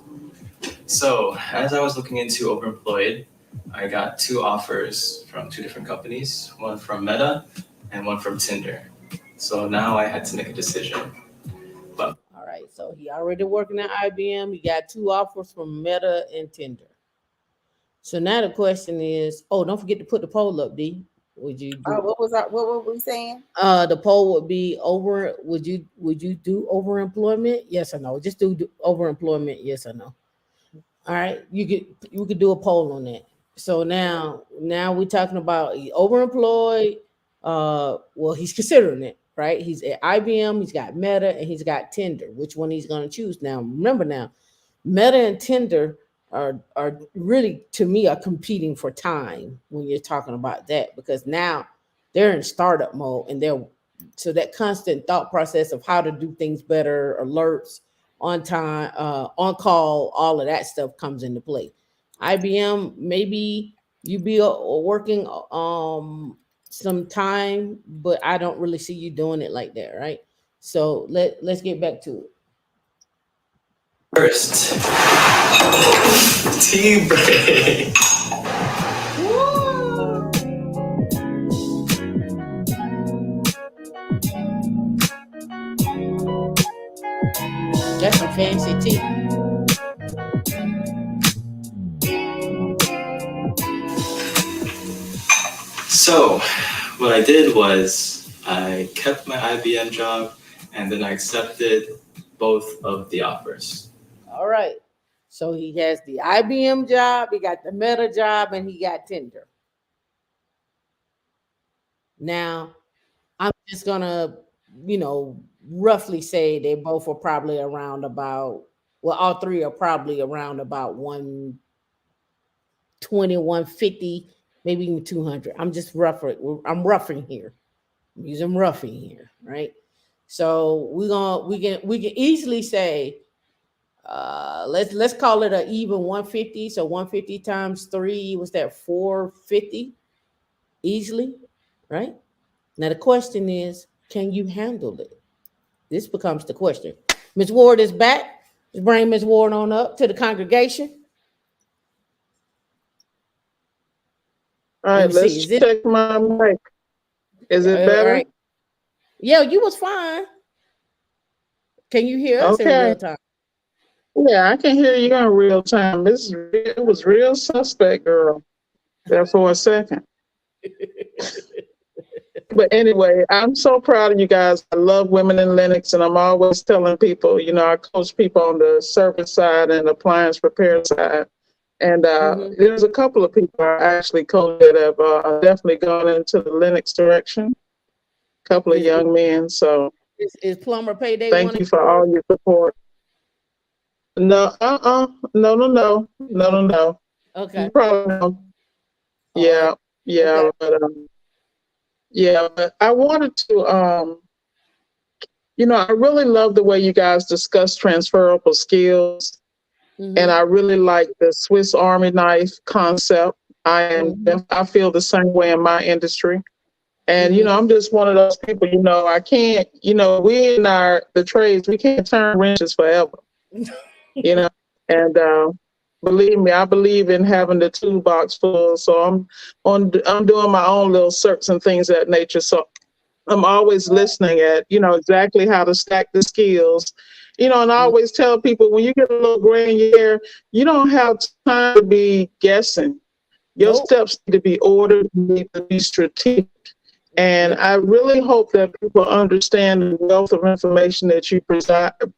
So as I was looking into overemployed, I got 2 offers from 2 different companies, one from Meta and one from Tinder. So now I had to make a decision. But All right. So he already working at IBM. He got 2 offers from Meta and Tinder. So now the question is, oh, don't forget to put the poll up, D. Would you do What were we saying? the poll would be over, would you do overemployment? Yes or no? Just do overemployment, yes or no. All right, you could do a poll on that. So now we're talking about overemployed. Well, he's considering it, right? He's at IBM, he's got Meta, and he's got Tinder. Which one he's going to choose? Now, remember now, Meta and Tinder are really, to me, are competing for time when you're talking about that, because now they're in startup mode, and they're so that constant thought process of how to do things better, alerts, on time, on call, all of that stuff comes into play. IBM, maybe you be working some time, but I don't really see you doing it like that, right? So let's get back to it. first, tea break. That's some fancy tea. So what I did was I kept my IBM job and then I accepted both of the offers. All right. So he has the IBM job, he got the Meta job, and he got Tinder. Now, I'm just gonna, roughly say they both are probably around about, well, all 3 are probably around about 120, 150, maybe even 200. I'm roughing here. I'm using roughing here, right? So we can easily say, let's call it a even 150. So 150 times 3 was that 450 easily, right? Now the question is, can you handle it? This becomes the question. Ms. Ward is back. Let's bring Ms. Ward on up to the congregation. All Let right, me see. let's Is it check my mic. Is it all better? right? Yeah, you was fine. Can you hear us in Okay. real time? Yeah, I can hear you in real time. It was real suspect, girl, there for a second. But anyway, I'm so proud of you guys. I love women in Linux, and I'm always telling people, I coach people on the service side and appliance repair side. And Mhm. there's a couple of people I actually coach that have definitely gone into the Linux direction. A couple of Is, young men. So is plumber payday one thank of you for yours? all your support. No, no, no, no, no, Oh, no, no. okay. You probably know. Oh, Yeah, yeah, okay. but I wanted to I really love the way you guys discuss transferable skills, and Mm-hmm. I really like the Swiss Army knife concept. Mm-hmm. I feel the same way in my industry. And Mm-hmm. I'm just one of those people, I can't, we in the trades, we can't turn wrenches forever, you know. And believe me, I believe in having the toolbox full. So I'm doing my own little certs and things of that nature. So I'm always listening at, exactly how to stack the skills. And I always tell people when you get a little gray in your hair, you don't have time to be guessing. Your Nope. steps need to be ordered, you need to be strategic. And Yep. I really hope that people understand the wealth of information that you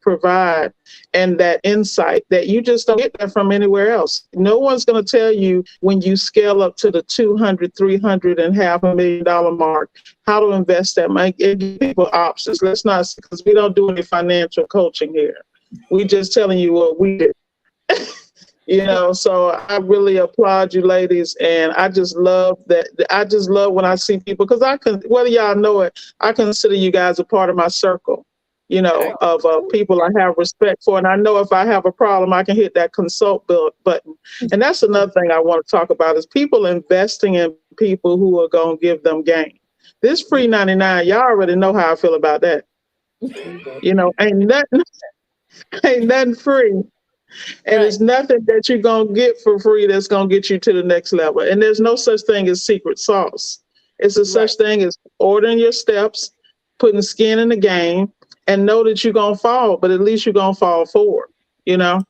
provide and that insight that you just don't get that from anywhere else. No one's going to tell you when you scale up to the 200, 300 and $500,000 mark, how to invest that money and give people options. Let's not, because we don't do any financial coaching here. We just telling you what we did. So I really applaud you ladies, and I just love that. I just love when I see people, because whether y'all know it, I consider you guys a part of my circle, I, of people I have respect for. And I know if I have a problem, I can hit that consult button. And that's another thing I want to talk about is people investing in people who are going to give them gain. This free 99, y'all already know how I feel about that. Ain't nothing, ain't nothing free. And right. it's nothing that you're going to get for free that's going to get you to the next level. And there's no such thing as secret sauce. It's a Right. such thing as ordering your steps, putting skin in the game, and know that you're going to fall, but at least you're going to fall forward, you know?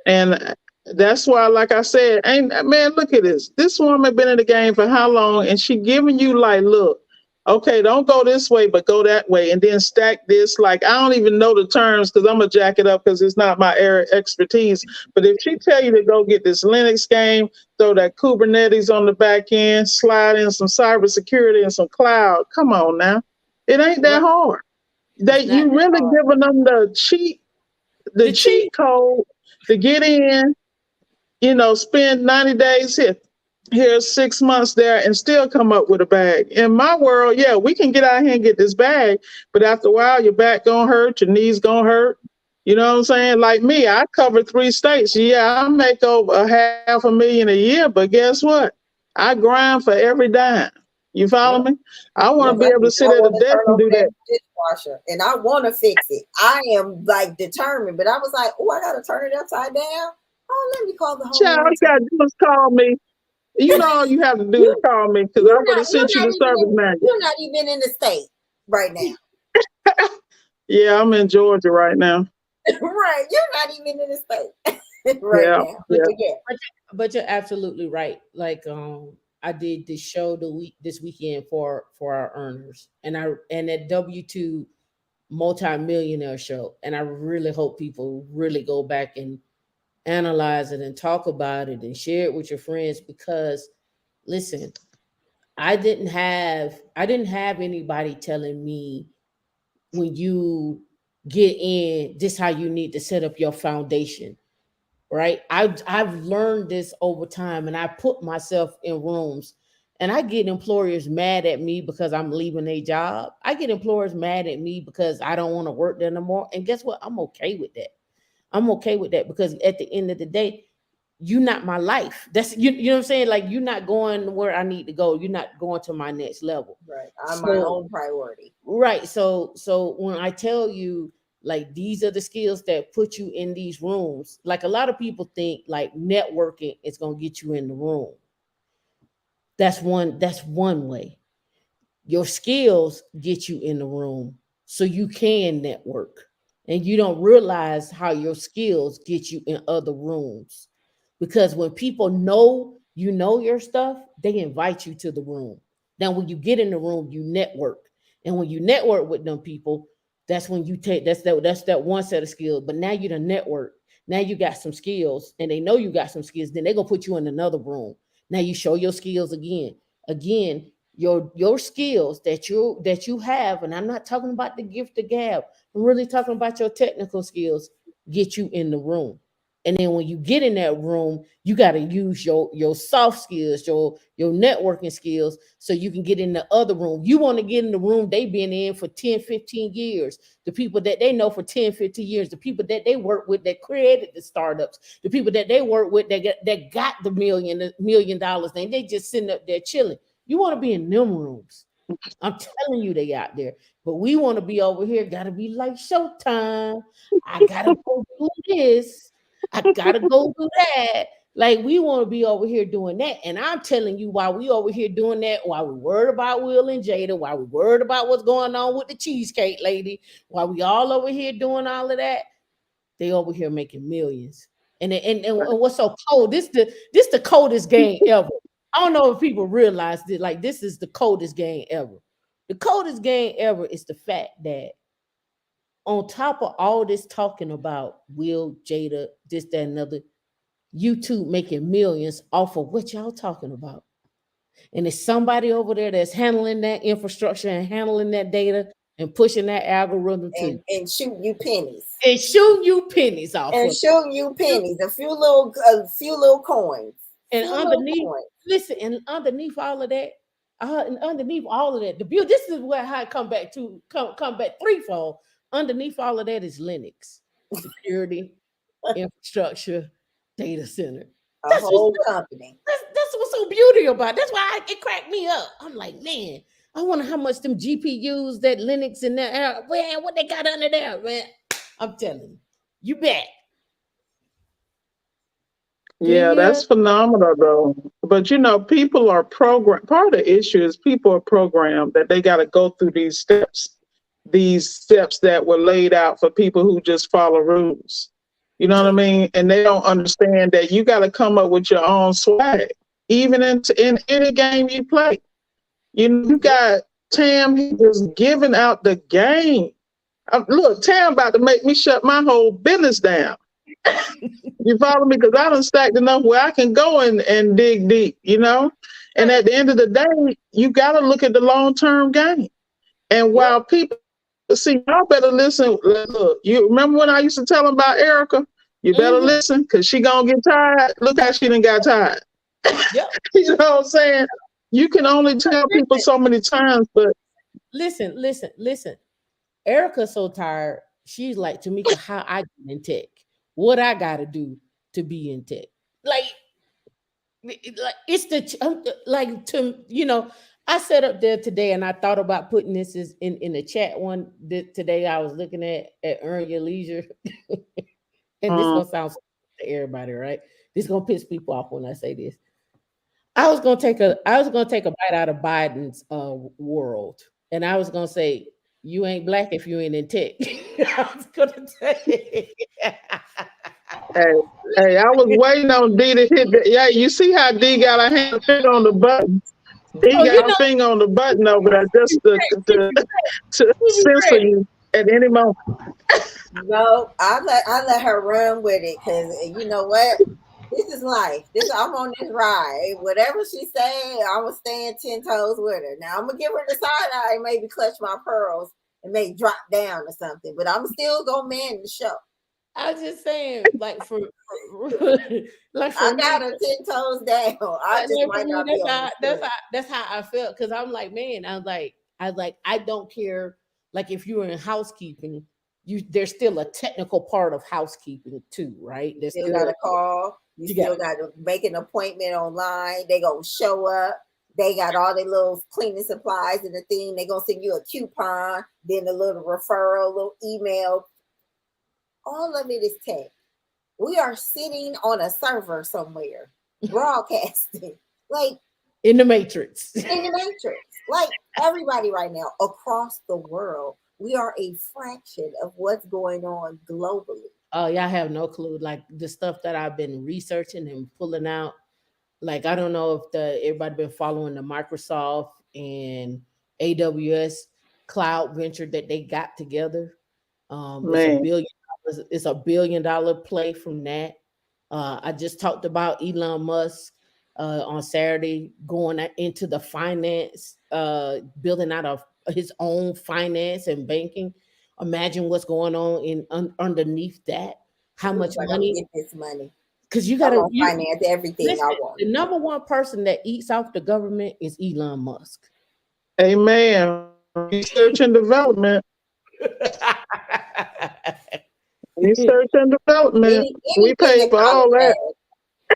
And that's why, like I said, ain't man, look at this. This woman been in the game for how long? And she giving you like, look, okay, don't go this way, but go that way, and then stack this. Like I don't even know the terms because I'm gonna jack it up because it's not my area expertise. But if she tell you to go get this Linux game, throw that Kubernetes on the back end, slide in some cybersecurity and some cloud, come on now, it ain't that Right. hard. It's not You that really hard. giving them the The cheat. cheat code to get in, spend 90 days here 6 months there and still come up with a bag. In my world, yeah, we can get out here and get this bag, but after a while, your back gonna hurt, your knees gonna hurt. You know what I'm saying? Like me, I cover 3 states. Yeah, I make over $500,000 a year, but guess what? I grind for every dime. You follow Yep. me? I want to Yes, be I able do to sit not at a want to desk turn and over do that that. dishwasher, and I want to fix it. I am like determined, but I was like, oh, I got to turn it upside down. Oh, let me call the home Child, all you warranty. gotta do is call me. All you have to do is You, call me because I would have you're sent you not the even service in, manual. you're not even in the state right now. Yeah, I'm in Georgia right now. Right, you're not even in the state right Yeah, now. But yeah. yeah, But you're absolutely right. Like I did this show this weekend for our earners, and that W2 multi-millionaire show, and I really hope people really go back and analyze it and talk about it and share it with your friends, because listen, I didn't have anybody telling me when you get in, this how you need to set up your foundation, right? I've learned this over time, and I put myself in rooms, and I get employers mad at me because I'm leaving a job. I get employers mad at me because I don't want to work there no more. And guess what? I'm okay with that. I'm okay with that because at the end of the day, you're not my life. That's you know what I'm saying? Like you're not going where I need to go. You're not going to my next level. right. I'm my So own priority. right. So when I tell you like these are the skills that put you in these rooms, like a lot of people think like networking is gonna get you in the room. That's one way. Your skills get you in the room so you can network. And you don't realize how your skills get you in other rooms. Because when people know you know your stuff, they invite you to the room. Now, when you get in the room, you network. And when you network with them people, that's when you take that's that one set of skills. But now you done network. Now you got some skills and they know you got some skills. Then they're gonna put you in another room. Now you show your skills again. Again, your skills that you have, and I'm not talking about the gift of gab. I'm really talking about your technical skills get you in the room. And then when you get in that room, you got to use your soft skills, your networking skills, so you can get in the other room. You want to get in the room they've been in for 10, 15 years, the people that they know for 10, 15 years, the people that they work with that created the startups, the people that they work with that got the $1 million and they just sitting up there chilling. You want to be in them rooms. I'm telling you, they out there. But we want to be over here, gotta be like Showtime. I gotta go do this. I gotta go do that. Like we want to be over here doing that. And I'm telling you, while we over here doing that, while we worried about Will and Jada, while we worried about what's going on with the cheesecake lady, while we all over here doing all of that, they over here making millions. And what's so cold? This the coldest game ever. I don't know if people realize that like this is the coldest game ever. The coldest game ever is the fact that on top of all this talking about Will, Jada, this, that, and another, YouTube making millions off of what y'all talking about. And it's somebody over there that's handling that infrastructure and handling that data and pushing that algorithm too. And shooting you pennies. And shooting you pennies off And of it. shooting you pennies, a few little coins. And Few little underneath, coins. listen, and underneath all of that, the beauty. This is where how I come back threefold. Underneath all of that is Linux, security, infrastructure, data center. A That's whole what's company. that's what's so beauty about it. That's why it cracked me up. I'm like, man, I wonder how much them GPUs that Linux and that man, what they got under there, man. I'm telling you, you bet. Yeah, Yeah. that's phenomenal though. But people are programmed. Part of the issue is people are programmed that they got to go through these steps that were laid out for people who just follow rules. You know what I mean? And they don't understand that you got to come up with your own swag, even in any game you play. You got Tam just giving out the game. Look, Tam about to make me shut my whole business down. You follow me? Because I done stacked enough where I can go and dig deep, And at the end of the day, you got to look at the long-term game. And while people see, y'all better listen. Look, you remember when I used to tell them about Erica? You better listen because she going to get tired. Look how she done got tired. Yep. You know what I'm saying? You can only tell people so many times, but listen. Erica's so tired. She's like, Tamika, how I get in tech? What I gotta do to be in tech? Like it's like I sat up there today and I thought about putting this in the chat one today. I was looking at Earn Your Leisure, and this gonna sound to everybody, right? This gonna piss people off when I say this. I was gonna take a bite out of Biden's world, and I was gonna say, you ain't black if you ain't in tech. I was gonna say. Hey, I was waiting on D to hit the. Yeah, you see how D got a hand finger on the button. D got a finger on the button over there just to censor you at any moment. No, I let her run with it because you know what? This is life. I'm on this ride. Whatever she say, I'm gonna stand 10 toes with her. Now I'm gonna give her the side eye, maybe clutch my pearls and maybe drop down or something. But I'm still gonna man the show. I was just saying, like for I got her 10 toes down. I just might not be on that's how I felt because I'm like, man, I was like, I don't care. Like if you're in housekeeping, there's still a technical part of housekeeping too, right? There's still got to call. You still got to make an appointment online. They gonna show up. They got all their little cleaning supplies and the thing. They gonna send you a coupon, then a little referral, little email. All of it is tech. We are sitting on a server somewhere, broadcasting, like in the Matrix. In the Matrix. Like everybody right now across the world, we are a fraction of what's going on globally. Oh, y'all have no clue. Like the stuff that I've been researching and pulling out. Like I don't know if the everybody been following the Microsoft and AWS cloud venture that they got together. It's a Man, billion. It's $1 billion play from that. I just talked about Elon Musk on Saturday going into the finance, building out of his own finance and banking. Imagine what's going on underneath that. How Where much am I gonna money? get this money? Because I'm gonna finance everything I listen. want. The number one person that eats off the government is Elon Musk. amen. Research and development. Research and development. We Anything pay a for all college that. has.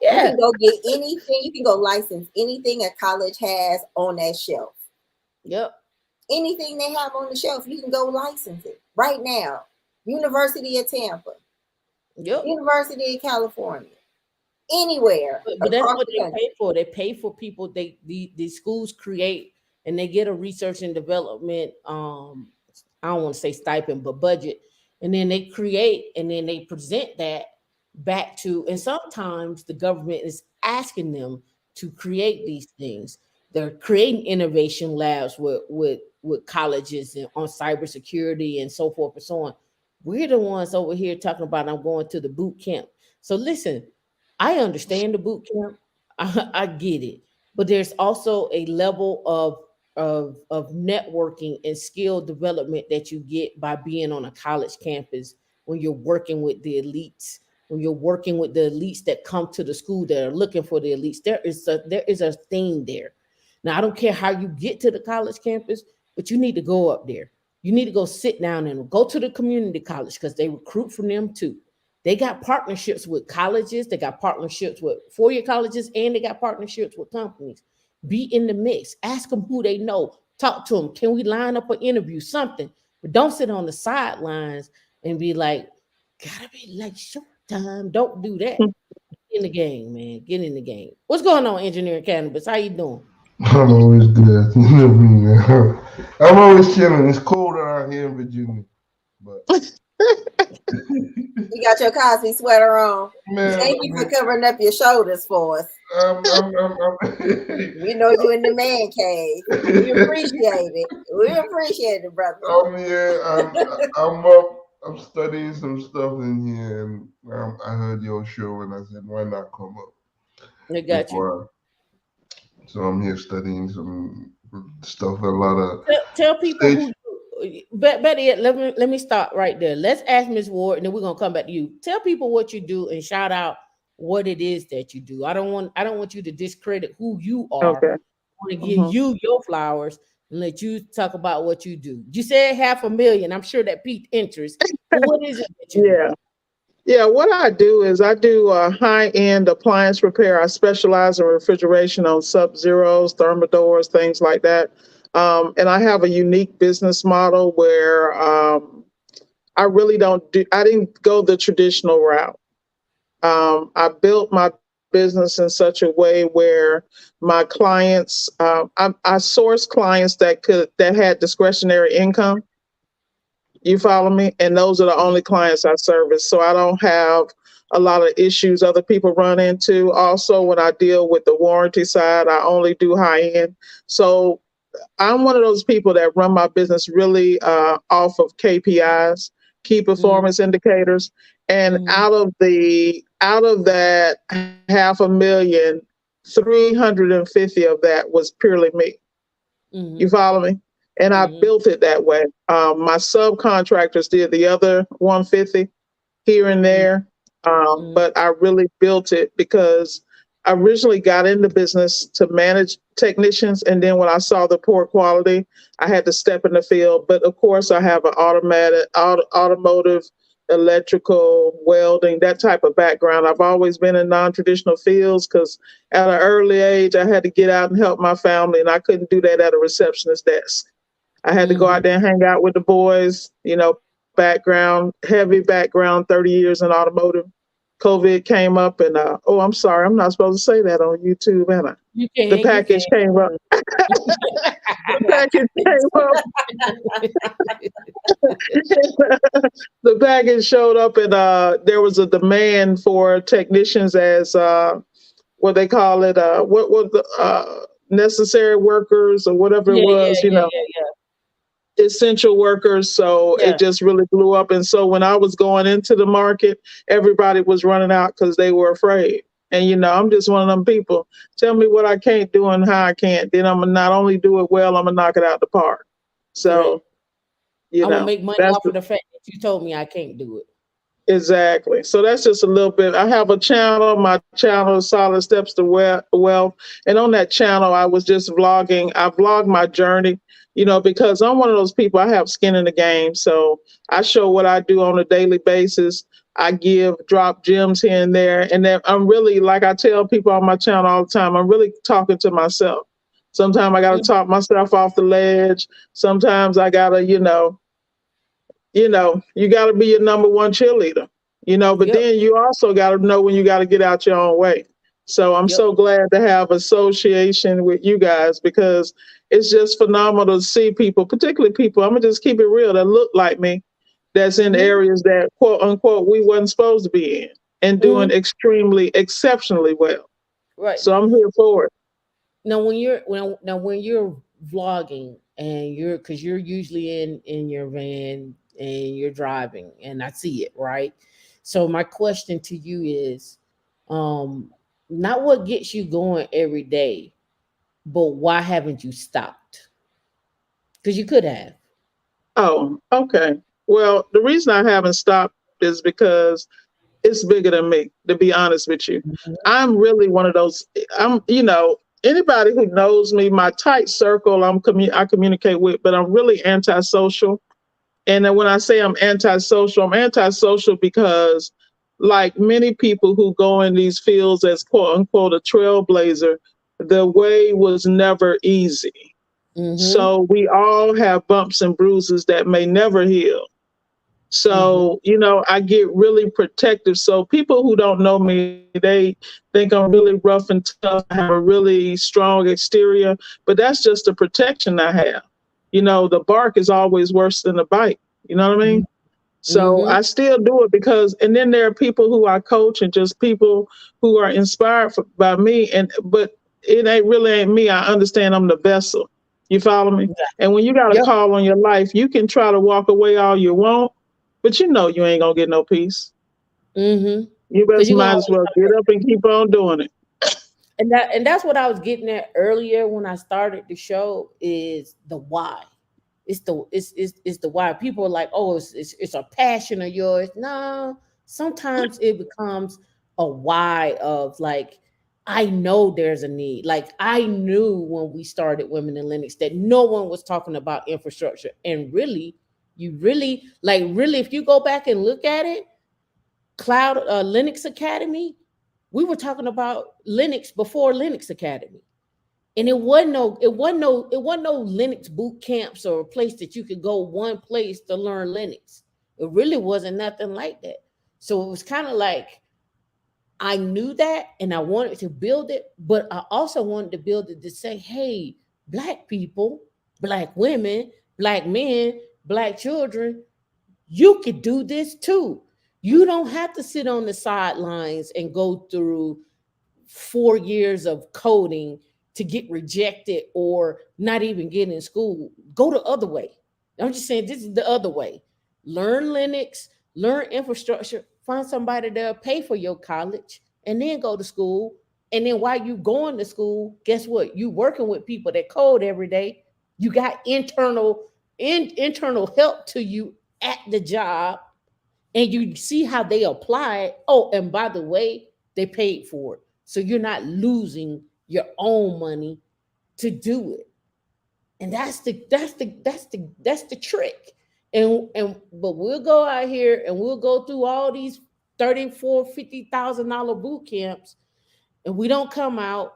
You Yeah. can go get anything, you can go license anything a college has on that shelf. Yep. Anything they have on the shelf, you can go license it right now. University of Tampa, Yep. University of California, anywhere But that's across what the they country. pay for. They pay for people. These schools create and they get a research and development. I don't want to say stipend, but budget, and then they create and then they present that back to. And sometimes the government is asking them to create these things. They're creating innovation labs with colleges and on cybersecurity and so forth and so on. We're the ones over here talking about I'm going to the boot camp. So listen, I understand the boot camp. I get it, but there's also a level of networking and skill development that you get by being on a college campus when you're working with the elites. When you're working with the elites that come to the school that are looking for the elites, there is a thing there. Now I don't care how you get to the college campus, but you need to go up there. You need to go sit down and go to the community college because they recruit from them too. They got partnerships with colleges, they got partnerships with four-year colleges, and they got partnerships with companies. Be in the mix. Ask them who they know. Talk to them. Can we line up an interview? Something. But don't sit on the sidelines and be like, gotta be like short time. Don't do that. Get in the game, man. Get in the game. What's going on, engineering cannabis? How you doing? I'm always good. You know me, man. I'm always chilling. It's cold out here in Virginia, but You got your Cosby sweater on. man, Thank you for covering up your shoulders for us. We know you in the man cave. We appreciate it. We appreciate it, brother. yeah, I'm up. I'm studying some stuff in here, and I heard your show, and I said, why not come up They got you. before? So I'm here studying some stuff. A lot of Tell people stage. who. Better yet, let me stop right there. Let's ask Miss Ward, and then we're gonna come back to you. Tell people what you do and shout out what it is that you do. I don't want you to discredit who you are. Okay. I want to give Mhm. you your flowers and let you talk about what you do. You said 500,000. I'm sure that piqued interest. But what is it that you do? Yeah. Yeah, what I do is I do high-end appliance repair. I specialize in refrigeration on Sub-Zeros, Thermadors, things like that. And I have a unique business model where I really I didn't go the traditional route. I built my business in such a way where my clients, I source clients that had discretionary income. You follow me? And those are the only clients I service. So I don't have a lot of issues other people run into. Also, when I deal with the warranty side, I only do high end. So I'm one of those people that run my business really off of KPIs, key Mm, performance indicators, and mm, out of that 500,000, 350 of that was purely me. You mm, follow me? And I mm, built it that way. My subcontractors did the other 150 here and mm, there. mm, But I really built it because I originally got into business to manage technicians. And then when I saw the poor quality, I had to step in the field. But of course, I have an automotive, electrical, welding, that type of background. I've always been in non-traditional fields because at an early age, I had to get out and help my family. And I couldn't do that at a receptionist desk. I had to go mhm, out there and hang out with the boys, background, heavy background, 30 years in automotive. COVID came up, and oh, I'm sorry, I'm not supposed to say that on YouTube, am I? You The can, you package came up. The package came up. The package showed up, and there was a demand for technicians as what they call it, what was the necessary workers or whatever it yeah, yeah, was, yeah, yeah, essential workers. So yeah. it just really blew up. And so when I was going into the market, everybody was running out because they were afraid. And I'm just one of them people. Tell me what I can't do and how I can't. Then I'm gonna not only do it well, I'm gonna knock it out the park. Right. So I'm gonna make money that's off of the fact that you told me I can't do it. exactly. So that's just a little bit. I have a channel. My channel is Solid Steps to Wealth. And on that channel, I was just vlogging. I vlog my journey, because I'm one of those people, I have skin in the game. So I show what I do on a daily basis. I drop gems here and there. And then I'm really, like I tell people on my channel all the time, I'm really talking to myself. Sometimes I got to Mhm. talk myself off the ledge. Sometimes I got to, you got to be your number one cheerleader, but Yep, then you also got to know when you got to get out your own way. So I'm yep. so glad to have association with you guys because it's just phenomenal to see people, particularly people, I'm going to just keep it real, that look like me, that's in Hmm. areas that quote unquote we wasn't supposed to be in and doing Hmm. exceptionally well. Right. So I'm here for it. Now when you're vlogging and because you're usually in your van and you're driving and I see it, right? So my question to you is um not what gets you going every day, but why haven't you stopped? Because you could have. Oh, okay. Well, the reason I haven't stopped is because it's bigger than me, to be honest with you. Mhm. I'm really one of those, anybody who knows me, my tight circle I communicate with, but I'm really antisocial. And then when I say I'm antisocial because like many people who go in these fields as quote unquote a trailblazer, the way was never easy. Mhm. So we all have bumps and bruises that may never heal. Mhm. So, I get really protective. So people who don't know me, they think I'm really rough and tough. I have a really strong exterior, but that's just the protection I have. The bark is always worse than the bite. You know what I mean? So Mhm. I still do it and then there are people who I coach and just people who are inspired by me. But it ain't me. I understand I'm the vessel. You follow me? Yeah. And when you got a Yep. call on your life, you can try to walk away all you want, but you ain't gonna get no peace. Mhm. You Because best you're gonna might as always well get up and keep on doing it. and that's what I was getting at earlier when I started the show is the why. It's the why. People are like, oh, it's a passion of yours. No, sometimes it becomes a why of like, I know there's a need. Like I knew when we started Women in Linux that no one was talking about infrastructure. And really, you really like really, if you go back and look at it, Cloud Linux Academy, we were talking about Linux before Linux Academy. And it wasn't no Linux boot camps or a place that you could go one place to learn Linux. It really wasn't nothing like that. So it was kind of like I knew that and I wanted to build it, but I also wanted to build it to say, hey, black people, black women, black men, black children, you could do this too. You don't have to sit on the sidelines and go through 4 years of coding to get rejected or not even get in school. Go the other way. I'm just saying this is the other way. Learn Linux, learn infrastructure, find somebody that'll pay for your college, and then go to school. And then while you going to school, guess what? You working with people that code every day. You got internal help to you at the job, and you see how they apply it. Oh, and by the way, they paid for it. So you're not losing your own money to do it. And that's the trick. And but we'll go out here and we'll go through all these 34, $50,000 boot camps, and we don't come out.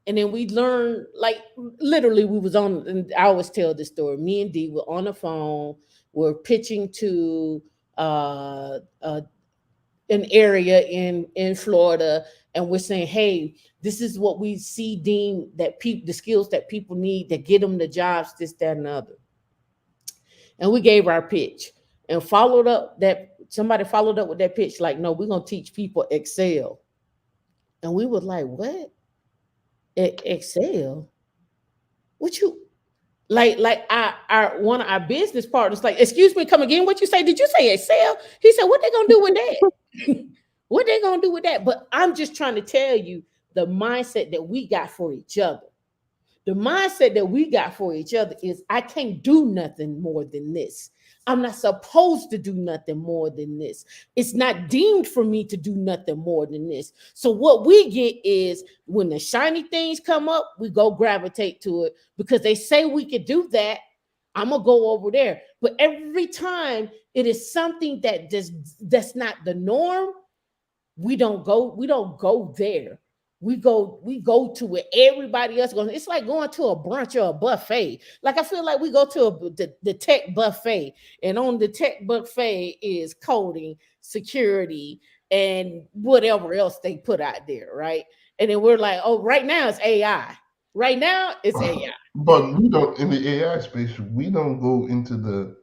And then we learn, like literally, we was on. And I always tell this story. Me and Dee were on the phone. We're pitching to uh, uh, an area in Florida, and we're saying, hey, this is what we see deem that people, the skills that people need to get them the jobs, this, that, and the other. And we gave our pitch and followed up that somebody followed up with that pitch, like, no, we're gonna teach people Excel. And we were like, what? Excel? What you like our one of our business partners, like, excuse me, come again, what you say? Did you say Excel? He said, what they gonna do with that? What they gonna do with that? But I'm just trying to tell you the mindset that we got for each other. The mindset that we got for each other is, I can't do nothing more than this. I'm not supposed to do nothing more than this. It's not deemed for me to do nothing more than this. So what we get is, when the shiny things come up, we go gravitate to it because they say we could do that. I'm gonna go over there. But every time it is something that's not the norm, we don't go there. We go to where everybody else goes. It's like going to a brunch or a buffet. Like, I feel like we go to the tech buffet, and on the tech buffet is coding, security, and whatever else they put out there, right? And then we're like, oh, right now it's AI. Right now it's AI. But we don't, in the AI space, we don't go into the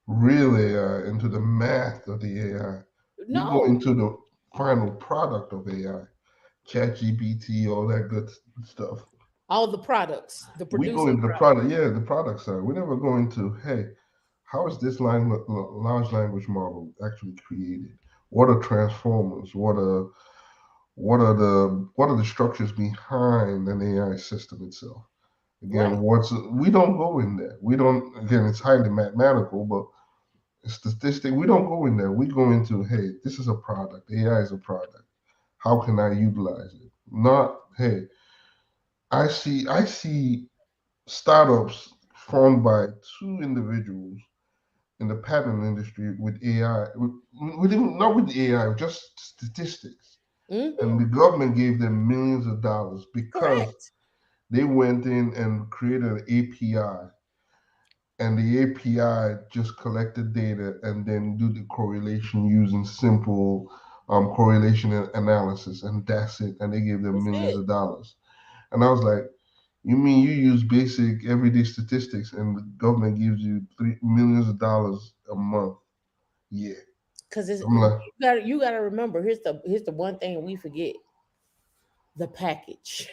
real AI, into the math of the AI. We go No, into the final product of AI, ChatGPT, all that good stuff. all the products, the We go producing into the products. product, yeah, the product side. We never go into, hey, how is this large language model actually created? What are transformers? What are the structures behind an AI system itself? Right. Again, we don't go in there. We don't. Again, it's highly mathematical, but it's statistic. We don't go in there. We go into, hey, this is a product. AI is a product. How can I utilize it? Not, hey, I see startups formed by two individuals in the patent industry with AI, not with AI, just statistics. And Hmm. the government gave them millions of dollars because Correct. they went in and created an API, and the API just collected data and then do the correlation using simple correlation analysis, and that's it. And they gave them That's millions it. of dollars. And I was like, you mean you use basic everyday statistics and the government gives you $3 million a month? Yeah. Because it's I'm like, you gotta remember, here's the one thing we forget: the package.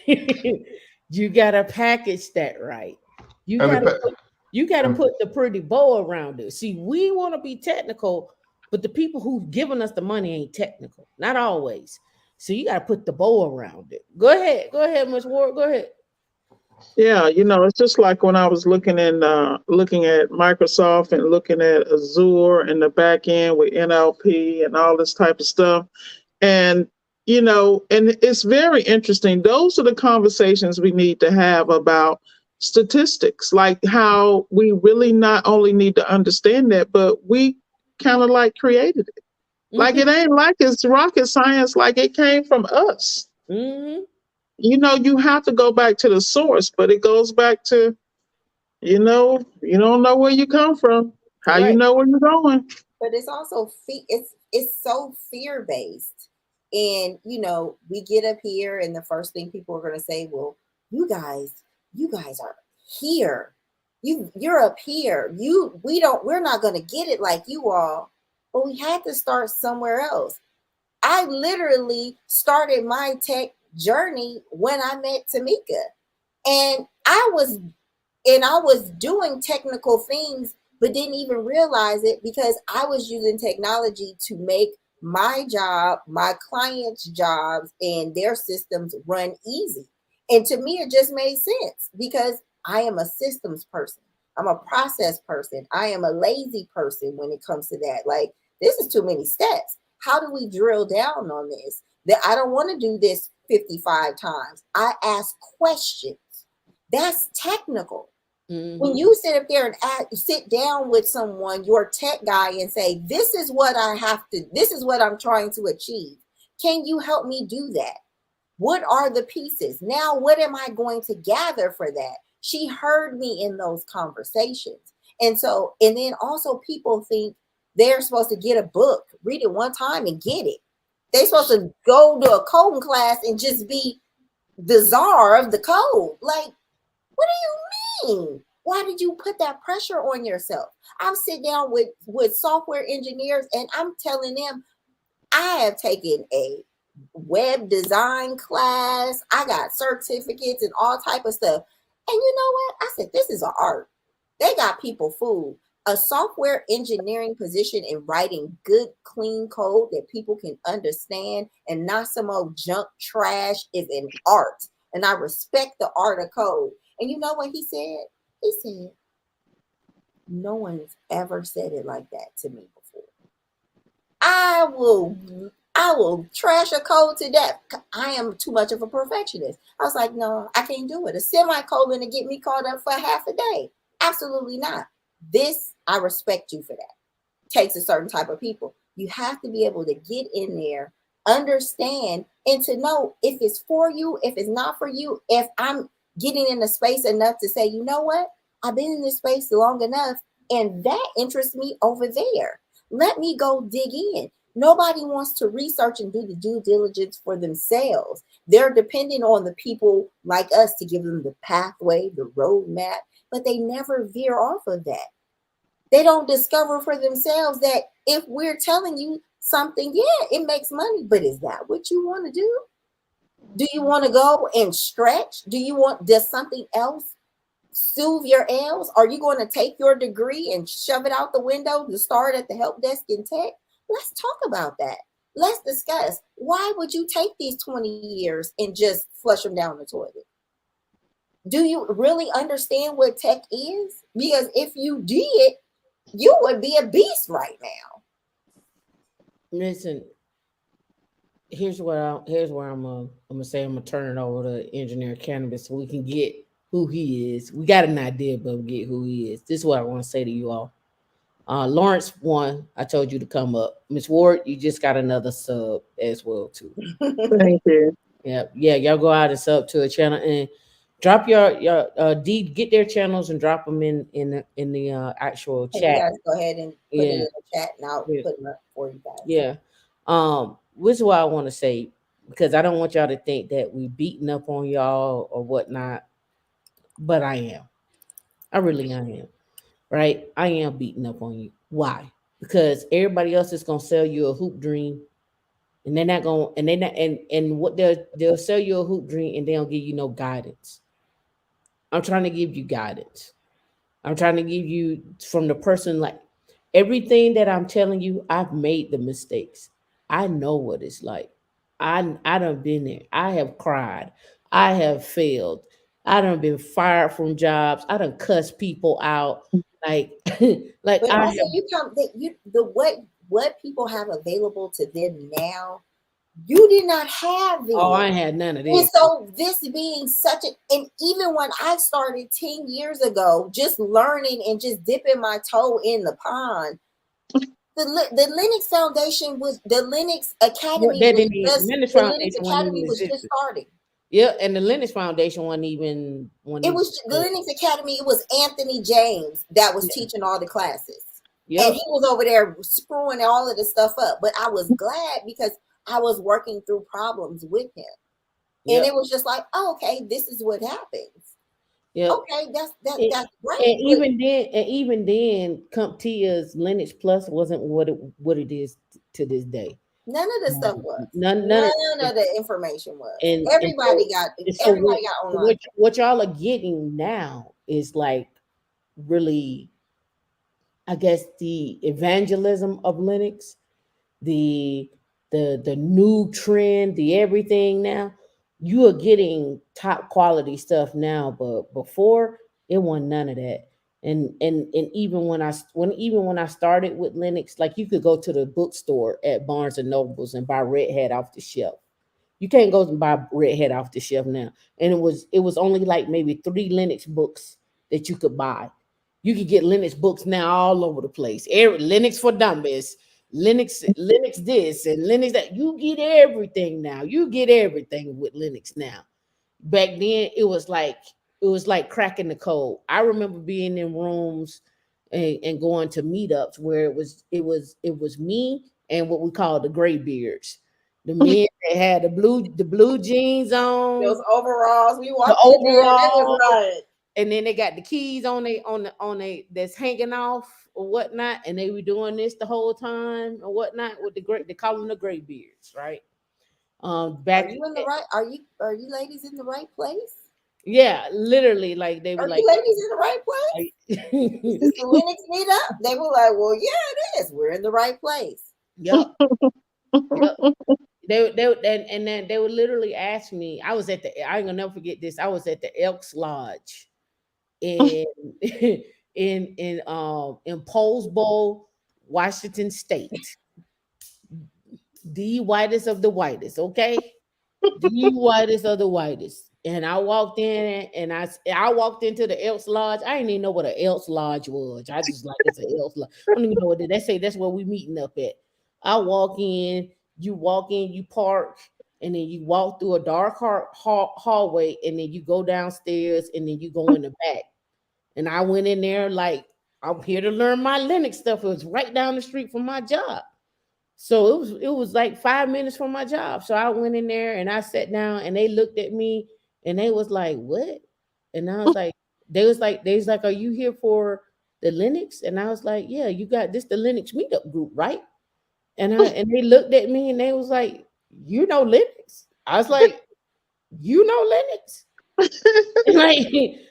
You gotta package that right. You and, gotta the, put you gotta and put the pretty bow around it. See, we want to be technical, but the people who've given us the money ain't technical. Not always. So you gotta put the bow around it. Go ahead. Go ahead, Miss Ward. Go ahead. Yeah, it's just like when I was looking at Microsoft and looking at Azure and the back end with NLP and all this type of stuff. And and it's very interesting. Those are the conversations we need to have about statistics, like how we really not only need to understand that, but we kind of like created it. Like, it Mm-hmm. ain't like it's rocket science, like it came from us. Mm-hmm. You have to go back to the source, but it goes back to, you don't know where you come from. How you Right. know where you're going? But it's also it's so fear based. And we get up here and the first thing people are going to say, well, you guys are here. You're up here. We're not going to get it like you all. But we had to start somewhere else. I literally started my tech journey when I met Tamika. And I was doing technical things, but didn't even realize it because I was using technology to make my job, my clients' jobs, and their systems run easy. And to me, it just made sense because I am a systems person. I'm a process person. I am a lazy person when it comes to that. Like, this is too many steps. How do we drill down on this? That I don't want to do this 55 times. I ask questions. That's technical. When Mm-hmm. you sit up there and sit down with someone, your tech guy, and say, this is what this is what I'm trying to achieve. Can you help me do that? What are the pieces? Now, what am I going to gather for that? She heard me in those conversations. And then also people think they're supposed to get a book, read it one time and get it. They supposed to go to a coding class and just be the czar of the code. Like, what do you mean? Why did you put that pressure on yourself? I'm sitting down with software engineers and I'm telling them I have taken a web design class. I got certificates and all type of stuff. And you know what? I said, this is an art. They got people fooled. A software engineering position in writing good, clean code that people can understand and not some old junk trash is an art. And I respect the art of code. And you know what he said? He said, no one's ever said it like that to me before. I will trash a code to death. I am too much of a perfectionist. I was like, no, I can't do it. A semicolon to get me caught up for half a day. Absolutely not. This, I respect you for that. Takes a certain type of people. You have to be able to get in there, understand, and to know if it's for you, if it's not for you, if I'm getting in the space enough to say, you know what? I've been in this space long enough, and that interests me over there. Let me go dig in. Nobody wants to research and do the due diligence for themselves. They're dependent on the people like us to give them the pathway, the roadmap, but they never veer off of that. They don't discover for themselves that if we're telling you something, yeah, it makes money, but is that what you want to do? Do you want to go and stretch? Does something else soothe your ails? Are you going to take your degree and shove it out the window to start at the help desk in tech? Let's talk about that. Let's discuss, why would you take these 20 years and just flush them down the toilet? Do you really understand what tech is? Because if you did, you would be a beast right now. Listen, here's where I'm gonna say I'm gonna turn it over to Engineer Cannabis so we can get who he is. We got an idea, but we get who he is. This is what I want to say to you all. Lawrence won. I told you to come up. Miss Ward, you just got another sub as well too. Thank you. Yeah. Y'all go out and sub to a channel and drop your get their channels and drop them in the actual Can you chat. guys go ahead and put it in Yeah, the chat and I'll yeah, put them up for you guys. yeah. Which is what I want to say because I don't want y'all to think that we beating up on y'all or whatnot, but I am. I really am. Right? I am beating up on you. Why? Because everybody else is gonna sell you a hoop dream, and they're not gonna, and they not, and what they'll sell you a hoop dream, and they don't give you no guidance. I'm trying to give you guidance. I'm trying to give you from the person like everything that I'm telling you, I've made the mistakes. I know what it's like. I done been there. I have cried. I have failed. I done been fired from jobs. I done cussed people out. Like like But I also have you come that you the what people have available to them now, you did not have oh then. I ain't had none of And this. so this being such a, and even when I started 10 years ago, just learning and just dipping my toe in the pond, the Linux Foundation was, the Linux What Academy that was didn't even just, Linux the Linux Foundation wasn't Academy even was just existed. starting. Yeah, and the Linux Foundation wasn't It even was the Linux Academy. It was Anthony James that was yeah. teaching all the classes. And Yep. he was over there screwing all of the stuff up. But I was glad because I was working through problems with him. And Yep. it was just like, oh, okay, this is what happens. Yep. Okay, And, that's and great. But even then, CompTIA's Linux Plus wasn't what it is to this day. none of the stuff was. None of None of the information was. and so Everybody got online. what y'all are getting now is like really, I guess, the evangelism of Linux, the the new trend, the everything now. You are getting top quality stuff now, but before it wasn't none of that. And even when I started with Linux, like you could go to the bookstore at Barnes and Nobles and buy Red Hat off the shelf. You can't go and buy Red Hat off the shelf now. And it was only like maybe 3 Linux books that you could buy. You could get Linux books now all over the place. Linux for Dummies, Linux this and Linux that. You get everything now. You get everything with Linux now. Back then it was like cracking the code. I remember being in rooms and going to meetups where it was me and what we call the gray beards. The men that had the blue jeans on, Those overalls. We the walked in there and they was overall, like, and then they got the keys on they that's hanging off or whatnot, and they were doing this the whole time or whatnot with the great, they call them the gray beards, right? are Back, you in the right? Are you ladies in the right place? yeah, literally, like they were Are you like, ladies in the right place? Is this the Linux meetup? They were like, well, yeah, it is. We're in the right place. yep, yep. And then they would literally ask me. I was at I ain't gonna never forget this. I was at the Elks Lodge in in Poulsbo, Washington State, the whitest of the whitest. Okay, the whitest of the whitest. And I walked in and I walked into the Elks Lodge. I didn't even know what an Elks Lodge was. I just like it's an Elks Lodge. I don't even know what they say. That's where we meeting up at. I walk in, you park, and then you walk through a dark hallway, and then you go downstairs, and then you go in the back. And I went in there like I'm here to learn my Linux stuff. It was right down the street from my job. So it was like 5 minutes from my job. So I went in there and I sat down and they looked at me and they was like, "What?" And I was like, "Are you here for the Linux?" And I was like, "Yeah, you got this the Linux meetup group, right?" And they looked at me and they was like, "You know Linux?" I was like, "You know Linux?"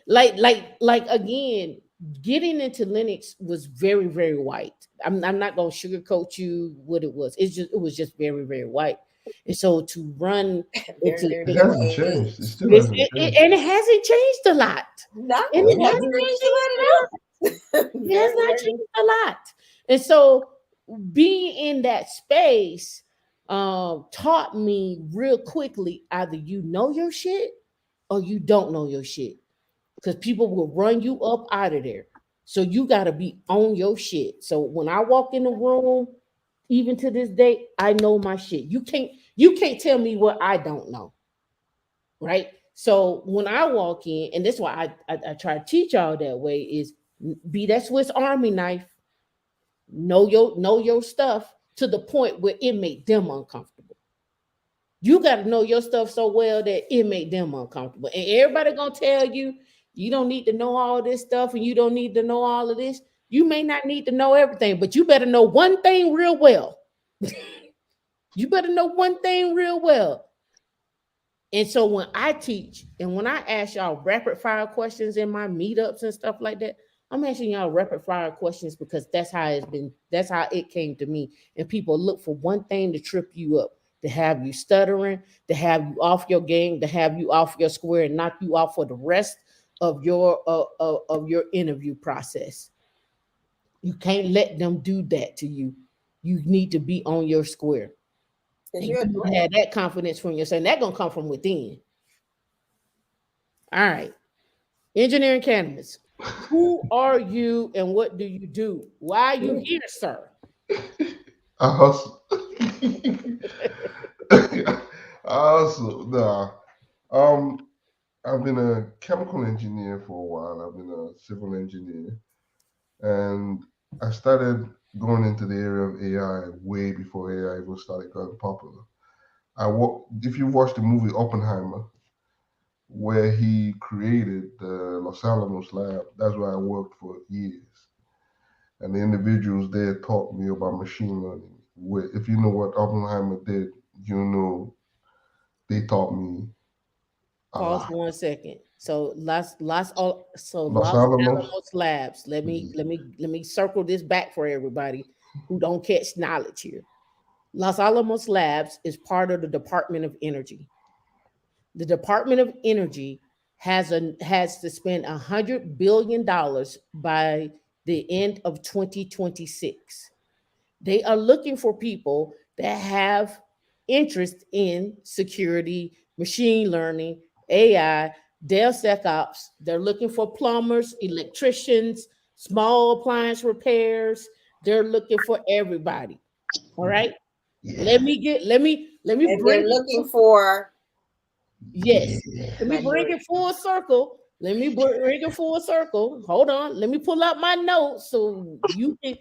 like like again, getting into Linux was very very white. I'm not gonna sugarcoat you what it was. It was just very very white. And so to run Very, into very It new hasn't age. changed. It still hasn't changed. and it hasn't changed a lot. No, And it it hasn't hasn't changed changed a a lot. lot at all. It has Very, not very. changed a lot. And so being in that space taught me real quickly either you know your shit or you don't know your shit, because people will run you up out of there. So you got to be on your shit. So when I walk in the room, even to this day, I know my shit. You can't tell me what I don't know, right? So when I walk in, and that's why I try to teach y'all that way is be that Swiss Army knife, know your stuff to the point where it make them uncomfortable. You got to know your stuff so well that it make them uncomfortable. And everybody gonna tell you you don't need to know all this stuff and you don't need to know all of this. You may not need to know everything, but you better know one thing real well. You better know one thing real well. And so when I teach and when I ask y'all rapid fire questions in my meetups and stuff like that, I'm asking y'all rapid fire questions because that's how it came to me. And people look for one thing to trip you up, to have you stuttering, to have you off your game, to have you off your square and knock you off for the rest of your interview process. You can't let them do that to you. You need to be on your square. Because And you're a you need to threat. have that confidence from yourself. And that's gonna come from within. All right. Engineering cannabis. Who are you and what do you do? Why are you here, sir? I hustle. I hustle. Nah. Um, I've been a chemical engineer for a while. I've been a civil engineer, and I started going into the area of AI way before AI even started going popular. If you watch the movie Oppenheimer, where he created the Los Alamos lab, that's where I worked for years. And the individuals there taught me about machine learning. If you know what Oppenheimer did, you know they taught me a Pause lot. for 1 second. So Los Los Alamos, Alamos Labs. Let me circle this back for everybody who don't catch knowledge here. Los Alamos Labs is part of the Department of Energy. The Department of Energy has to spend $100 billion by the end of 2026. They are looking for people that have interest in security, machine learning, AI, DevSecOps. They're looking for plumbers, electricians, small appliance repairs. They're looking for everybody. All right. yeah, Let me And bring they're it. looking for Yes. Let me bring minority. it full circle. Let me bring it full circle. Hold on. Let me pull out my notes so you can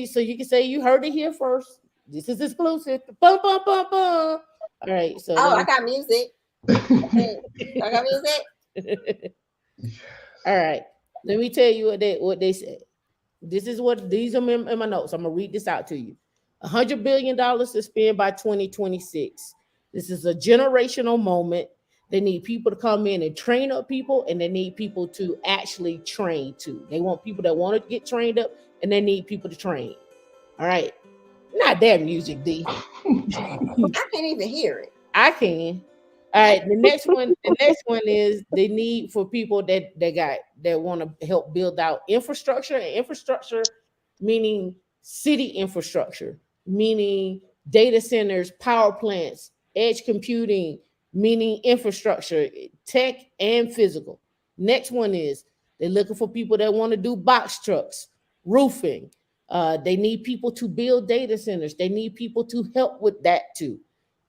say you heard it here first. This is exclusive. Bum, bum, bum, bum. All right, so Oh, let I got music. I got music. me. All right, let me tell you what they said. This is what these are in my notes. I'm gonna read this out to you. $100 billion to spend by 2026. This is a generational moment. They need people to come in and train up people, and they need people to actually train too. They want people that want to get trained up, and they need people to train. All right, not that music, D. I can't even hear it. I can. All right. The next one is the need for people that want to help build out infrastructure and infrastructure, meaning city infrastructure, meaning data centers, power plants, edge computing, meaning infrastructure, tech and physical. Next one is they're looking for people that want to do box trucks, roofing. They need people to build data centers. They need people to help with that too.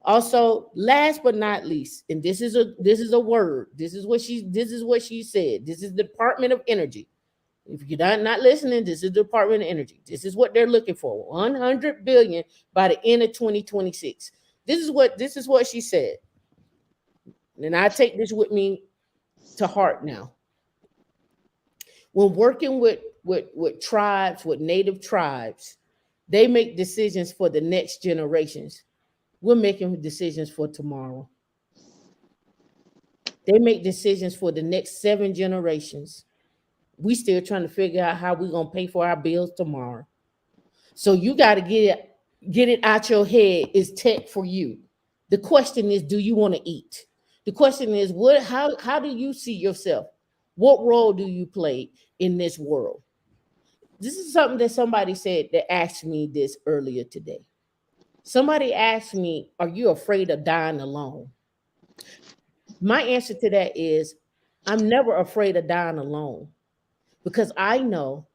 Also, last but not least, and this is a word. This is what she said. This is the Department of Energy. If you're not listening, this is the Department of Energy. This is what they're looking for. 100 billion by the end of 2026. This is what she said. And I take this with me to heart now. When working with tribes, with native tribes, they make decisions for the next generations. We're making decisions for tomorrow. They make decisions for the next 7 generations. We still trying to figure out how we're gonna pay for our bills tomorrow. So you got to get it out your head. Is tech for you? The question is, do you want to eat? The question is, how do you see yourself? What role do you play in this world? This is something that somebody said that asked me this earlier today. Somebody asked me, "Are you afraid of dying alone?" My answer to that is, I'm never afraid of dying alone because I know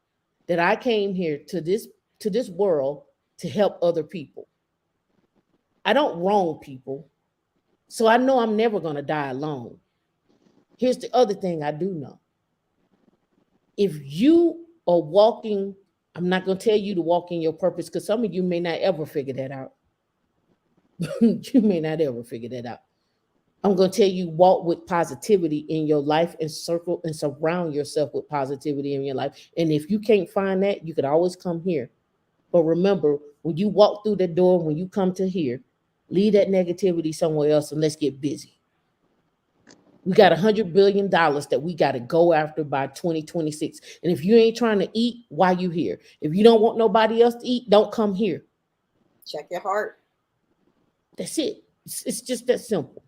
that I came here to this world to help other people. I don't wrong people, so I know I'm never going to die alone. Here's the other thing I do know. If you are walking, I'm not going to tell you to walk in your purpose because some of you may not ever figure that out. You may not ever figure that out. I'm going to tell you, walk with positivity in your life and circle and surround yourself with positivity in your life. And if you can't find that, you could always come here. But remember, when you walk through the door, when you come to here, leave that negativity somewhere else and let's get busy. We got $100 billion that we got to go after by 2026. And if you ain't trying to eat, why you here? If you don't want nobody else to eat, don't come here. Check your heart. That's it. It's just that simple.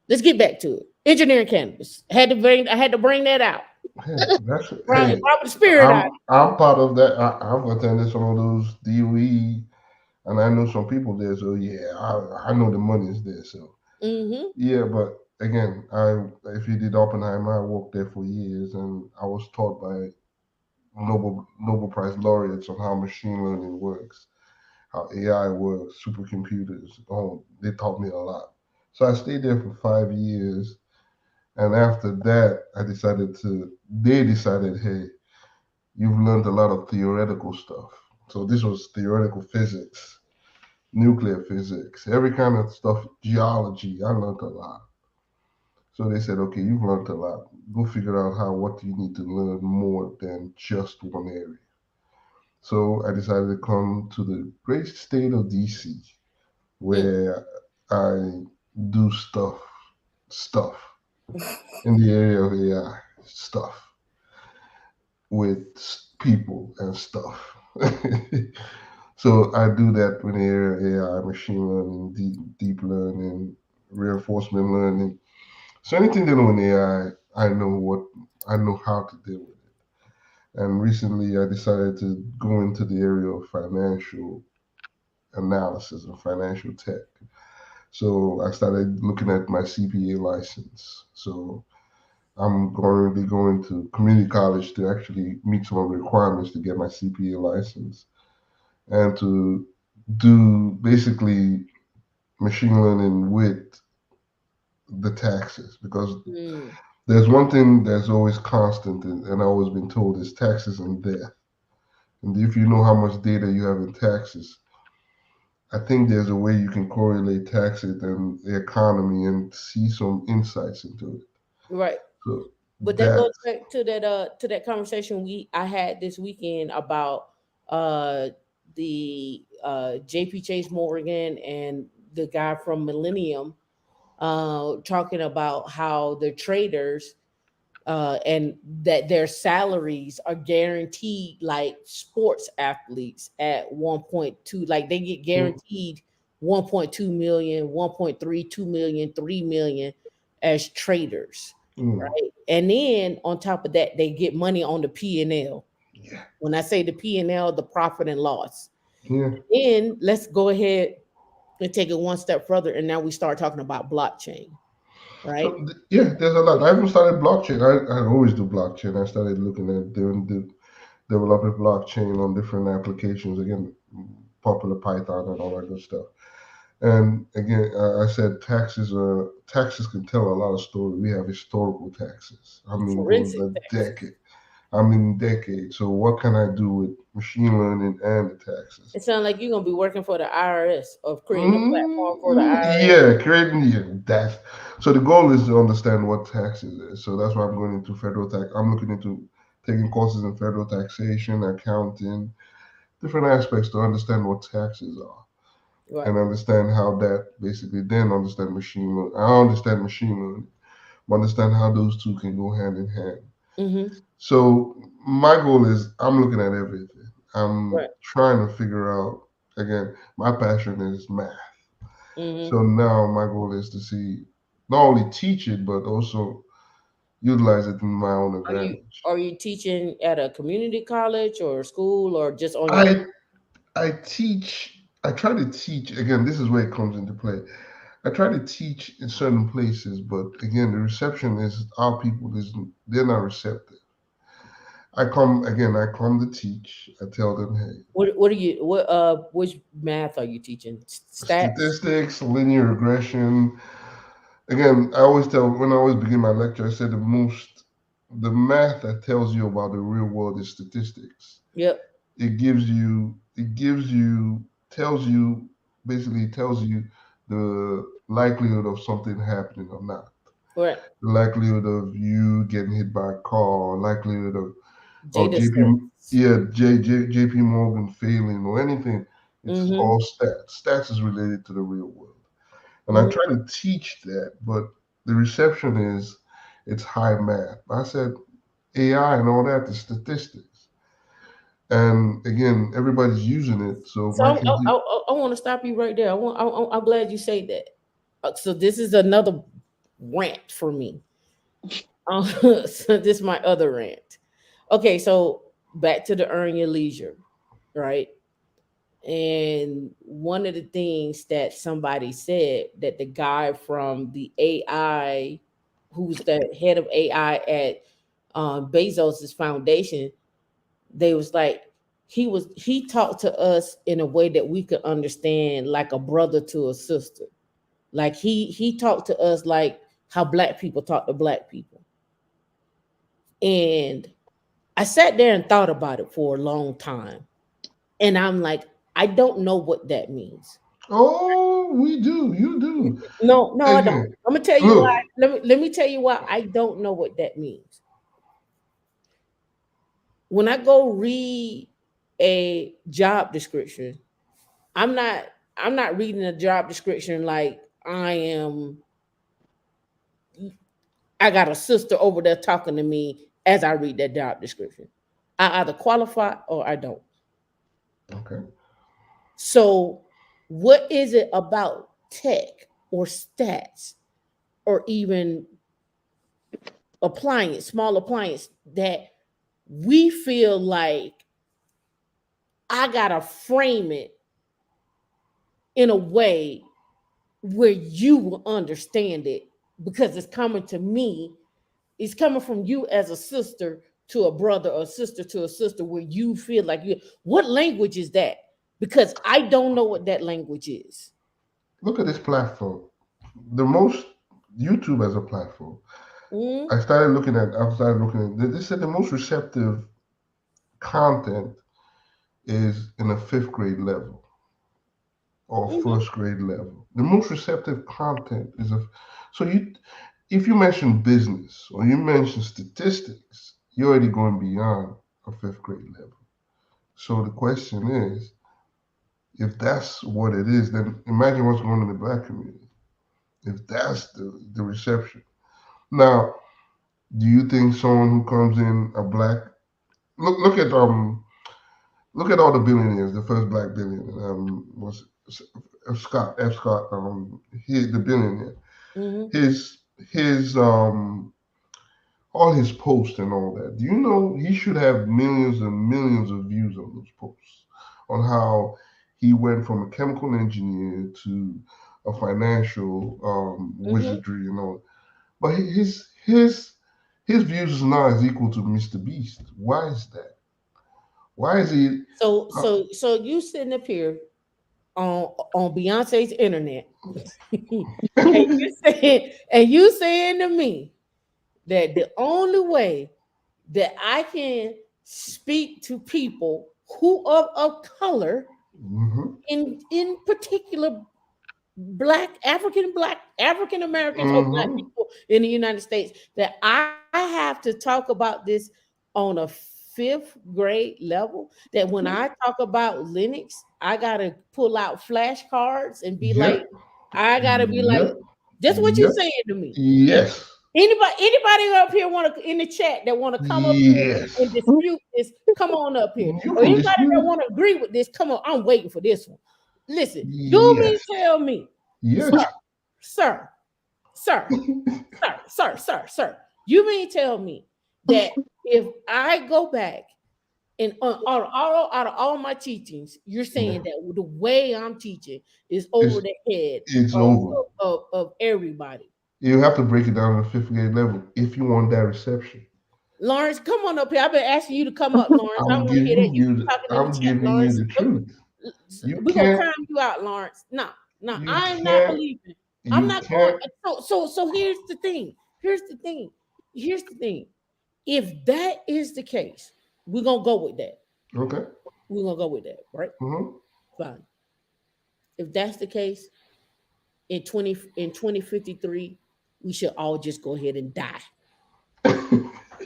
Let's get back to it. Engineering cannabis. I had to bring that out. Hey, that's Brought hey. the spirit out. I'm part of that. I've attended some of those DOE, and I know some people there. So yeah, I know the money is there. So Mm-hmm. yeah, but again, if you did Oppenheimer, I worked there for years, and I was taught by Nobel Prize laureates on how machine learning works, how AI works, supercomputers. Oh, they taught me a lot. So I stayed there for 5 years, and after that, they decided, hey, you've learned a lot of theoretical stuff. So this was theoretical physics, nuclear physics, every kind of stuff, geology. I learned a lot. So they said, okay, you've learned a lot. Go figure out what you need to learn more than just one area. So I decided to come to the great state of DC, where I do stuff in the area of AI, stuff with people and stuff. So I do that with the area of AI, machine learning, deep learning, reinforcement learning. So anything dealing with AI, I know how to deal with it. And recently I decided to go into the area of financial analysis and financial tech. So I started looking at my CPA license. So I'm going to be going to community college to actually meet some of the requirements to get my CPA license and to do basically machine learning with the taxes, because Mm. there's one thing that's always constant, and I've always been told, is taxes and death. And if you know how much data you have in taxes, I think there's a way you can correlate taxes and the economy and see some insights into it. Right. So But that that goes back to that conversation I had this weekend about the JP Chase Morgan and the guy from Millennium talking about how the traders and that their salaries are guaranteed like sports athletes at 1.2, like they get mm, guaranteed 1.2 million, 1.3, 2 million, 3 million as traders, mm, right? And then on top of that, they get money on the P&L. yeah, When I say the P&L, the profit and loss. yeah. Then let's go ahead and take it one step further, and now we start talking about blockchain, right? So yeah, there's a lot. I even started blockchain. I always do blockchain. I started looking at doing the developing blockchain on different applications. Again, popular Python and all that good stuff. And again, I said taxes can tell a lot of stories. We have historical taxes. I mean, going Forensic a tax. decade. I mean, decades. So what can I do with machine learning and the taxes? It sounds like you're gonna be working for the IRS or creating a platform for the IRS. Yeah, creating that. So the goal is to understand what taxes is. So that's why I'm going into federal tax. I'm looking into taking courses in federal taxation, accounting, different aspects to understand what taxes are Right. and understand how that basically then understand machine learning. I understand machine learning, but understand how those two can go hand in hand. Mm-hmm. So my goal is I'm looking at everything. I'm Right. trying to figure out again, my passion is math. Mm-hmm. So now my goal is to see not only teach it but also utilize it in my own Are you advantage. are you teaching at a community college or school or just on your own? I I teach I try to teach again, this is where it comes into play. I try to teach in certain places, but again the reception is our people is they're not receptive. I come to teach. I tell them, hey, What are you which math are you teaching? Stats? statistics, linear regression. Again, I always tell when I always begin my lecture, I said the math that tells you about the real world is statistics. Yep. It tells you basically tells you the likelihood of something happening or not. Right. The likelihood of you getting hit by a car, likelihood of or Jada JP sets. yeah, JP Morgan failing or anything. It's Mm-hmm. all stats. Stats is related to the real world. And I Mm-hmm. try to teach that, but the reception is it's high math. I said AI and all that, the statistics. And again, everybody's using it. So So why can't you? I want to stop you right there. I'm glad you say that. So this is another rant for me. So this is my other rant. Okay, so back to the earn your leisure, right? And one of the things that somebody said that the guy from the AI, who's the head of AI at Bezos's foundation, they was like he talked to us in a way that we could understand, like a brother to a sister. Like he talked to us like how black people talk to black people. And I sat there and thought about it for a long time. And I'm like, I don't know what that means. Oh, we do. You do. No, no, I don't. Again, I'm gonna tell you why. look. Let me tell you why I don't know what that means. When I go read a job description, I'm not I'm not reading a job description like I got a sister over there talking to me as I read that job description. I either qualify or I don't. Okay. So what is it about tech or stats or even appliance, small appliance that we feel like I gotta frame it in a way where you will understand it because it's coming to me, it's coming from you as a sister to a brother or sister to a sister where you feel like you what language is that? Because I don't know what that language is. Look at this platform. The most YouTube as a platform. Mm, I started looking at this said the most receptive content is in a fifth grade level. or Mhm. first grade level. The most receptive content is a so you if you mention business or you mention statistics, you're already going beyond a fifth grade level. So the question is, if that's what it is, then imagine what's going on in the black community. If that's the reception. Now, do you think someone who comes in a black look at all the billionaires, the first black billionaire was Scott F. Scott, he the billionaire. Mhm. His all his posts and all that. Do you know he should have millions and millions of views on those posts on how he went from a chemical engineer to a financial Mhm. wizardry and all. But his views is not as equal to Mr. Beast. Why is that? Why is he? Uh, So you sitting up here on Beyonce's internet, and you saying to me that the only way that I can speak to people who are of color, mhm, in particular black African Americans or black mhm, people in the United States, that I have to talk about this on a fifth grade level, that when I talk about Linux, I gotta pull out flashcards and be like, yep, I gotta be like, yep, that's what you yep, saying to me. yes, Anybody up here want to in the chat that want to come up here and yes. dispute this? Come on up here. You Or can anybody that dispute it. want to agree with this? Come on. I'm waiting for this one. Listen, you mean Yes, tell me, sir, yes. sir, sir, sir. You mean tell me that if I go back and out of all my teachings, you're saying that the way I'm teaching is It's over the head it's of over. everybody. You have to break it down to the fifth grade level if you want that reception. Lawrence, come on up here. I've been asking you to come up, Lawrence. I I'm want to hear that. giving You you keep the talking in the I'm chat, giving you Lawrence. the truth. You We're gonna can't calm you out, Lawrence. No, no, you I'm not can't believing. I'm you not going. can't So here's the thing. Here's the thing. Here's the thing. If that is the case, we're gonna go with that. okay. We're gonna go with that, right? Mm-hmm. Fine. If that's the case, in 2053, we should all just go ahead and die.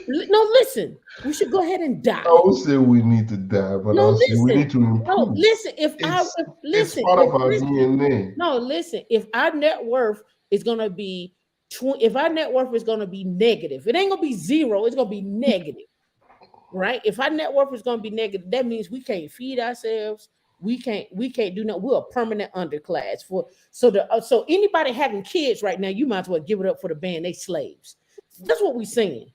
No, listen. We should go ahead and I die. would say we need to die, but No, I'll say we listen. need to No, improve. listen. It's part of our Listen. DNA. No, listen. If our net worth is gonna be if our net worth is gonna be negative, it ain't gonna be zero. It's gonna be negative, right? If our net worth is gonna be negative, that means we can't feed ourselves. We can't do nothing. We're a permanent underclass for so anybody having kids right now, you might as well give it up for the band. They slaves. That's what we saying.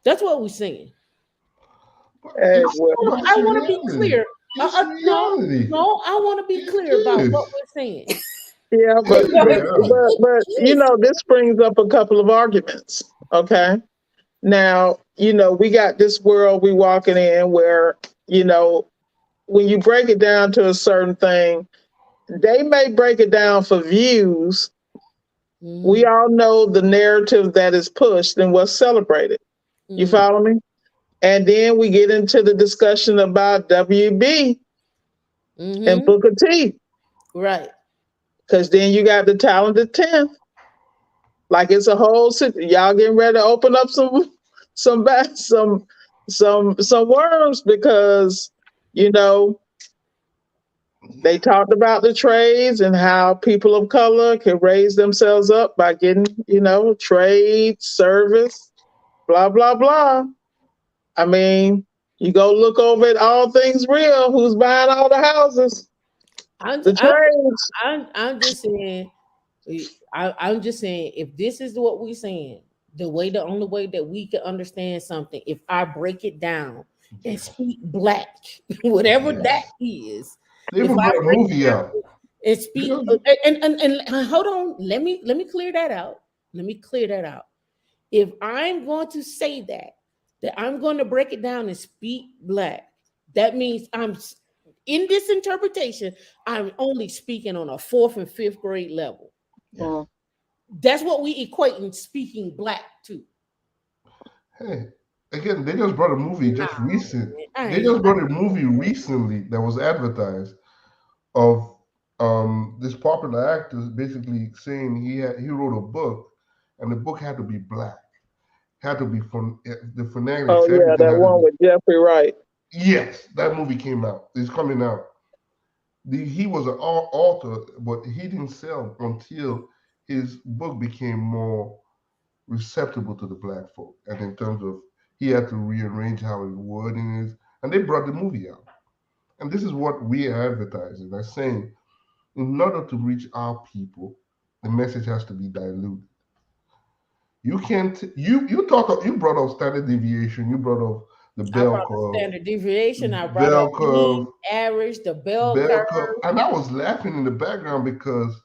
That's what we saying. It's Well, but I it's want to be reality. clear. It's No, reality. no, I want to be It clear about what is. we're saying. yeah, It but is but reality. but but you He's know, this brings up a couple of arguments. Okay, now we got this world we walking in where when you break it down to a certain thing, they may break it down for views. We Mhm, all know the narrative that is pushed and what's celebrated. You mhm, follow me? And then we get into the discussion about WB and mhm. Booker T, Right. because then you got the talented 10th. Like it's a whole y'all getting ready to open up some some worms because you know they talked about the trades and how people of color can raise themselves up by getting trade service, blah blah blah. I mean, you go look over at All Things Real, who's buying all the houses, I'm, the I'm, trades. I'm just saying. I'm just saying. If this is what we're saying, the only way that we can understand something, if I break it down and Yes. speak black, whatever that Yes. is, They if even I brought a break it movie out. down and speak, Because and hold on, let me clear that out. Let me clear that out. If I'm going to say that I'm going to break it down and speak black, that means in this interpretation, I'm only speaking on a fourth and fifth grade level. yeah. Mm. That's what we equate in speaking black to. Hey, again, they just brought a movie Nah, just recent. I They ain't. just brought a movie recently that was advertised of this popular actor basically saying he wrote a book, and the book had to be black, had to be from the Oh phonetics, yeah, everything that had to one be. with Jeffrey Wright. Yes, that movie came out. It's coming out. He was an author, but he didn't sell until his book became more receptible to the black folk. And in terms of, he had to rearrange how his wording is, and they brought the movie out. And this is what we are advertising. They're saying, in order to reach our people, the message has to be diluted. You can't. You brought up standard deviation. You brought up the I bell brought the curve, standard deviation. I brought bell up mean curve, average, the bell bell curve. curve, and I was laughing in the background because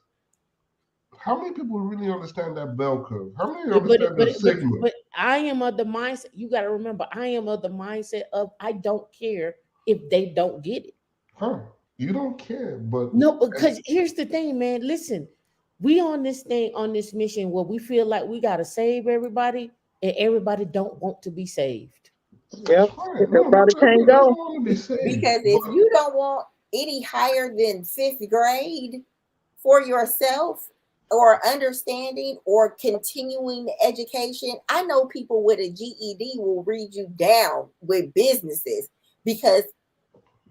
how many people really understand that bell curve? How many Yeah, understand the sigma? but I am of the mindset. You got to remember, I am of the mindset of I don't care if they don't get it. Huh? You don't care, but No, because here's the thing, man. Listen, we on this thing on this mission where we feel like we got to save everybody, and everybody don't want to be saved. that's Yep. fine. No, Everybody can't everybody doesn't go. want to be saved. Because if But you don't want any higher than fifth grade for yourself, or understanding or continuing education, I know people with a GED will read you down with businesses because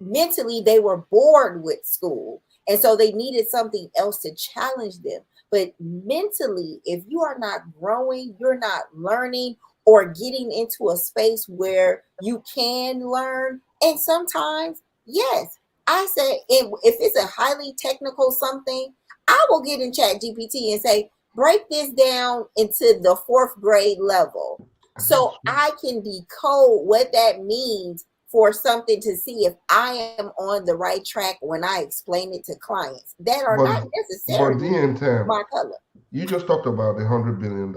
mentally they were bored with school, and so they needed something else to challenge them. But mentally, if you are not growing, you're not learning or getting into a space where you can learn. And sometimes, yes, I say if it's a highly technical something, I will get in chat GPT and say, break this down into the fourth grade level so that's I can decode what that means for something to see if I am on the right track when I explain it to clients that are not but D necessarily and Tam, my color. you just talked about $100 billion.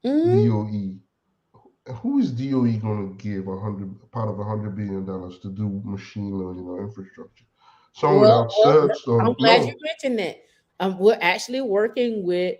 Mhm. DOE. Who is DOE going to give part of $100 billion to do machine learning or infrastructure? Some without certs I'm or glad you no? mentioned that. We're actually working with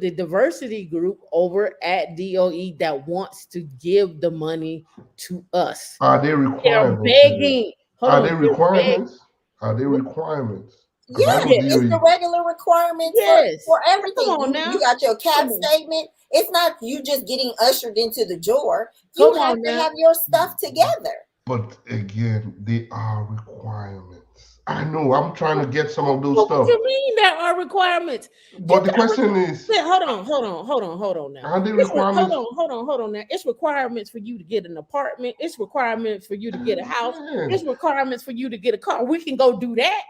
the diversity group over at DOE that wants to give the money to us. Are there They're requirements in it? begging. Hold Are on, there they're begging. requirements? Are there requirements? Because I know Yes, it's Yes, the DOE. regular requirements yes. for Come everything. on You now. got your Come cap on. statement. It's not you just getting ushered into the door. You Come have on to now. have your stuff together. But again, they are requirements. I know. I'm trying to get some of those But what stuff. you mean there are requirements? You But the got question is, hold on now. are there requirements? Hold on now. It's requirements for you to get an apartment. It's requirements for you to get a house. Man, It's requirements for you to get a car. We can go do that.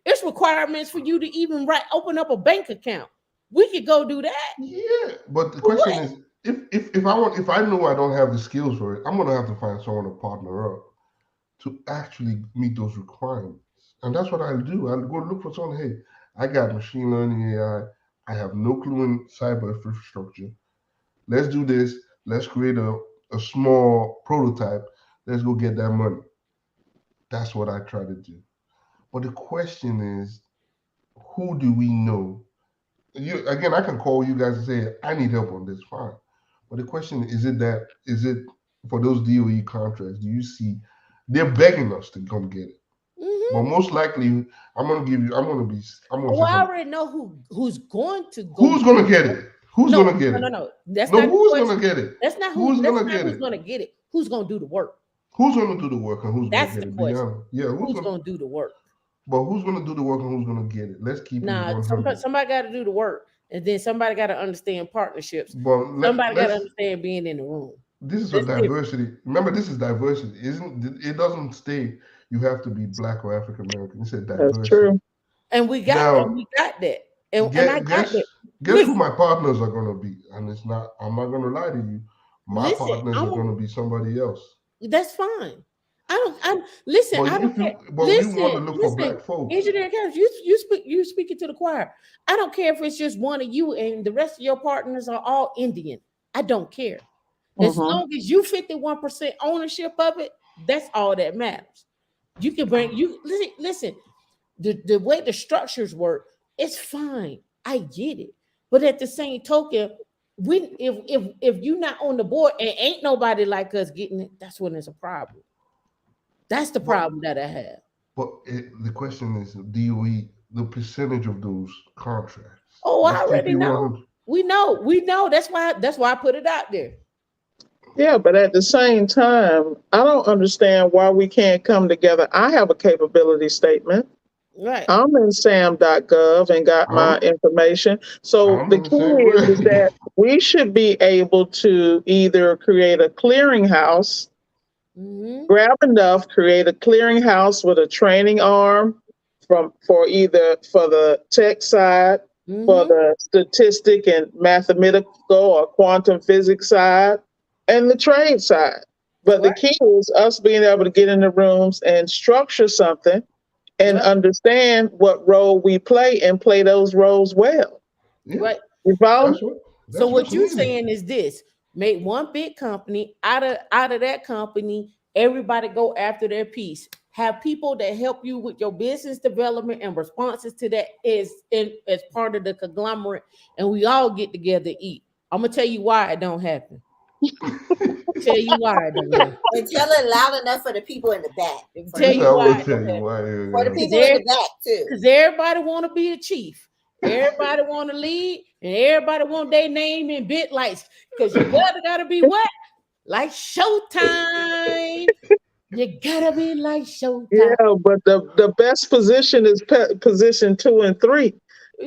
It's requirements for you to even open up a bank account. We could go do that. yeah. But the For question what? is, if I know I don't have the skills for it, I'm gonna have to find someone to partner up to actually meet those requirements. And that's what I'll do. I'll go look for someone. Hey, I got machine learning AI. I have no clue in cyber infrastructure. Let's do this. Let's create a small prototype. Let's go get that money. That's what I try to do. But the question is, who do we know? You again, I can call you guys and say, I need help on this, fine. But the question is it for those DOE contracts, do you see they're begging us to come get it? But Mm-hmm. most likely, I'm gonna Well, say I something. already know who's going to go Who's get gonna get it. it? Who's No, gonna get no, it? no, no. That's No, not the who's gonna question. get it? That's not who. Who's That's gonna not get who's it? going to get it. Who's going to do the work? Who's gonna do the work and who's gonna That's get the it? Be question. honest. Yeah, Who's going to do the work? but who's gonna do the work and who's gonna get it? Let's keep it Nah, 100. somebody got to do the work, and then somebody got to understand partnerships. But Somebody got to let's understand being in the room. this is a That's different. diversity. Remember, this is diversity. Isn't it? Doesn't state you have to be black or African American. It said That's diversity. true. And Now, we got that, and I get got guess that. guess who Listen, my partners are gonna be, and it's not. I'm not gonna lie to you. My listen. partners are gonna be somebody else. That's fine. I don't. I'm listen. I don't care. But we want to look for Listen. black folks. Engineer Cash, you speaking to the choir. I don't care if it's just one of you and the rest of your partners are all Indian. I don't care. As Mm-hmm. long as you 51% ownership of it, that's all that matters. You can bring you listen. The way the structures work, it's fine. I get it. But at the same token, when if you're not on the board and ain't nobody like us getting it, that's when it's a problem. That's the But problem that I have. But the question is, DOE, the percentage of those contracts. Oh, I Let's take already you know. 100. We know. That's why I put it out there. Yeah, but at the same time, I don't understand why we can't come together. I have a capability statement. Right. I'm in sam.gov and got my I'm, information. So I'm the in the key same is way. that we should be able to either create a clearinghouse, Mm-hmm. grab enough, create a clearinghouse with a training arm for the tech side, for Mm-hmm. the statistic and mathematical or quantum physics side, and the trade side. But the Right. key is us being able to get in the rooms and structure something and Right. understand what role we play and play those roles well. Yeah, Right. You follow that's me? what So that's what what's you needed. saying is this: make one big company out of that company. Everybody go after their piece. Have people that help you with your business development and responses to that as part of the conglomerate, and we all get together and eat. I'm gonna tell you why it don't happen. Tell you why it don't happen. And tell it loud enough for the people in the back. For the Tell I'm you people why gonna it tell don't you happen. why. for the Cause people in the back too. everybody want to be a chief. Everybody want to lead, and everybody want their name in bit lights. Cause you gotta be what? Like Showtime. You gotta be like Showtime. Yeah, but the best position is position 2 and 3.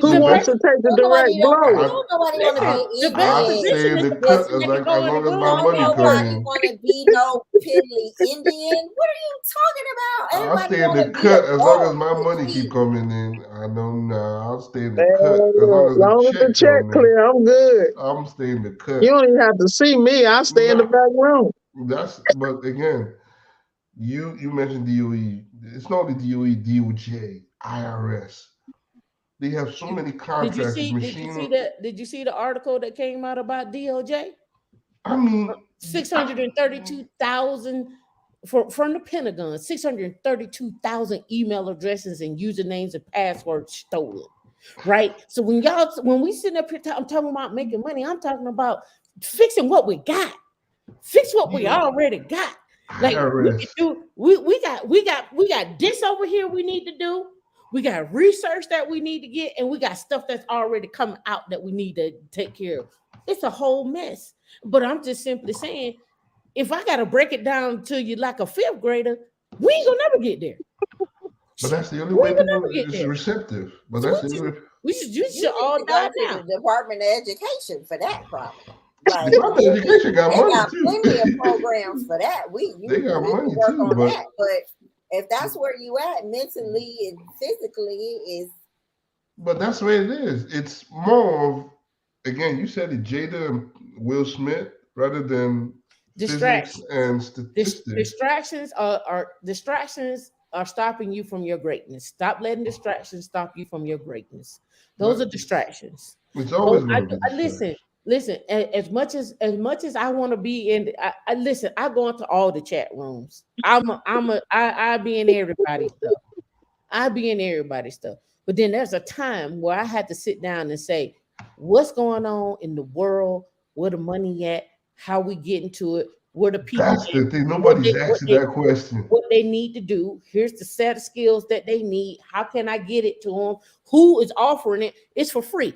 Who The The wants best, to best. take the Don't nobody direct blow? I don't nobody want to be listen, I the best I ignorant. stay position in is the the cut person as that can like as go in the long as my room and Don't money tell come her, nobody in. want to be no piddly Indian. What are you talking about? I'll Everybody stay in want the to be a cut as long as boss, my the money keep chief. coming in. I know now. I'll stay in the cut Man, as long look, as the long as the check check come in. clear, I'm good. I'm staying in the You cut. don't even have to see me. I stay in the Nah, back room. but again, you mentioned DOE. It's not only DOE, DOJ, IRS. They have so many did you contractors, see did you see machine. the did you see the article that came out about DOJ? I mean, I, 632,000 from the Pentagon, 632,000 email addresses and usernames and passwords stolen. Right. So when we sit up here, I'm talking about making money. I'm talking about fixing what we got. Fix what we you already got. Like we can IRS. do. We got this over here. We need to do. We got research that we need to get, and we got stuff that's already coming out that we need to take care of. It's a whole mess. But I'm just simply saying, if I gotta break it down to you like a fifth grader, we ain't gonna never get there. But that's the only We way ain't gonna people never get is there. receptive. But So that's the only way. you You should need all to go die to now. the Department of Education for that problem. Like Department of Education got they money got too. plenty of programs for that. They You got need to money work too. on But that. But if that's where you at mentally and physically is that's the way it is. It's more of, again, you said it, Jada and Will Smith rather than physics Distractions. and statistics. Distractions are stopping you from your greatness. Stop letting distractions stop you from your greatness. Those are But distractions. it's Those, always going to be listen, distractions. listen. As much as I want to be in, I listen. I go into all the chat rooms. I be in everybody's stuff. I be in everybody's stuff. But then there's a time where I had to sit down and say, what's going on in the world? Where the money at? How we get into it? Where the people That's the at? thing. What Nobody's they what asking they that question. what they need to do. Here's the set of skills that they need. How can I get it to them? Who is offering it? It's for free.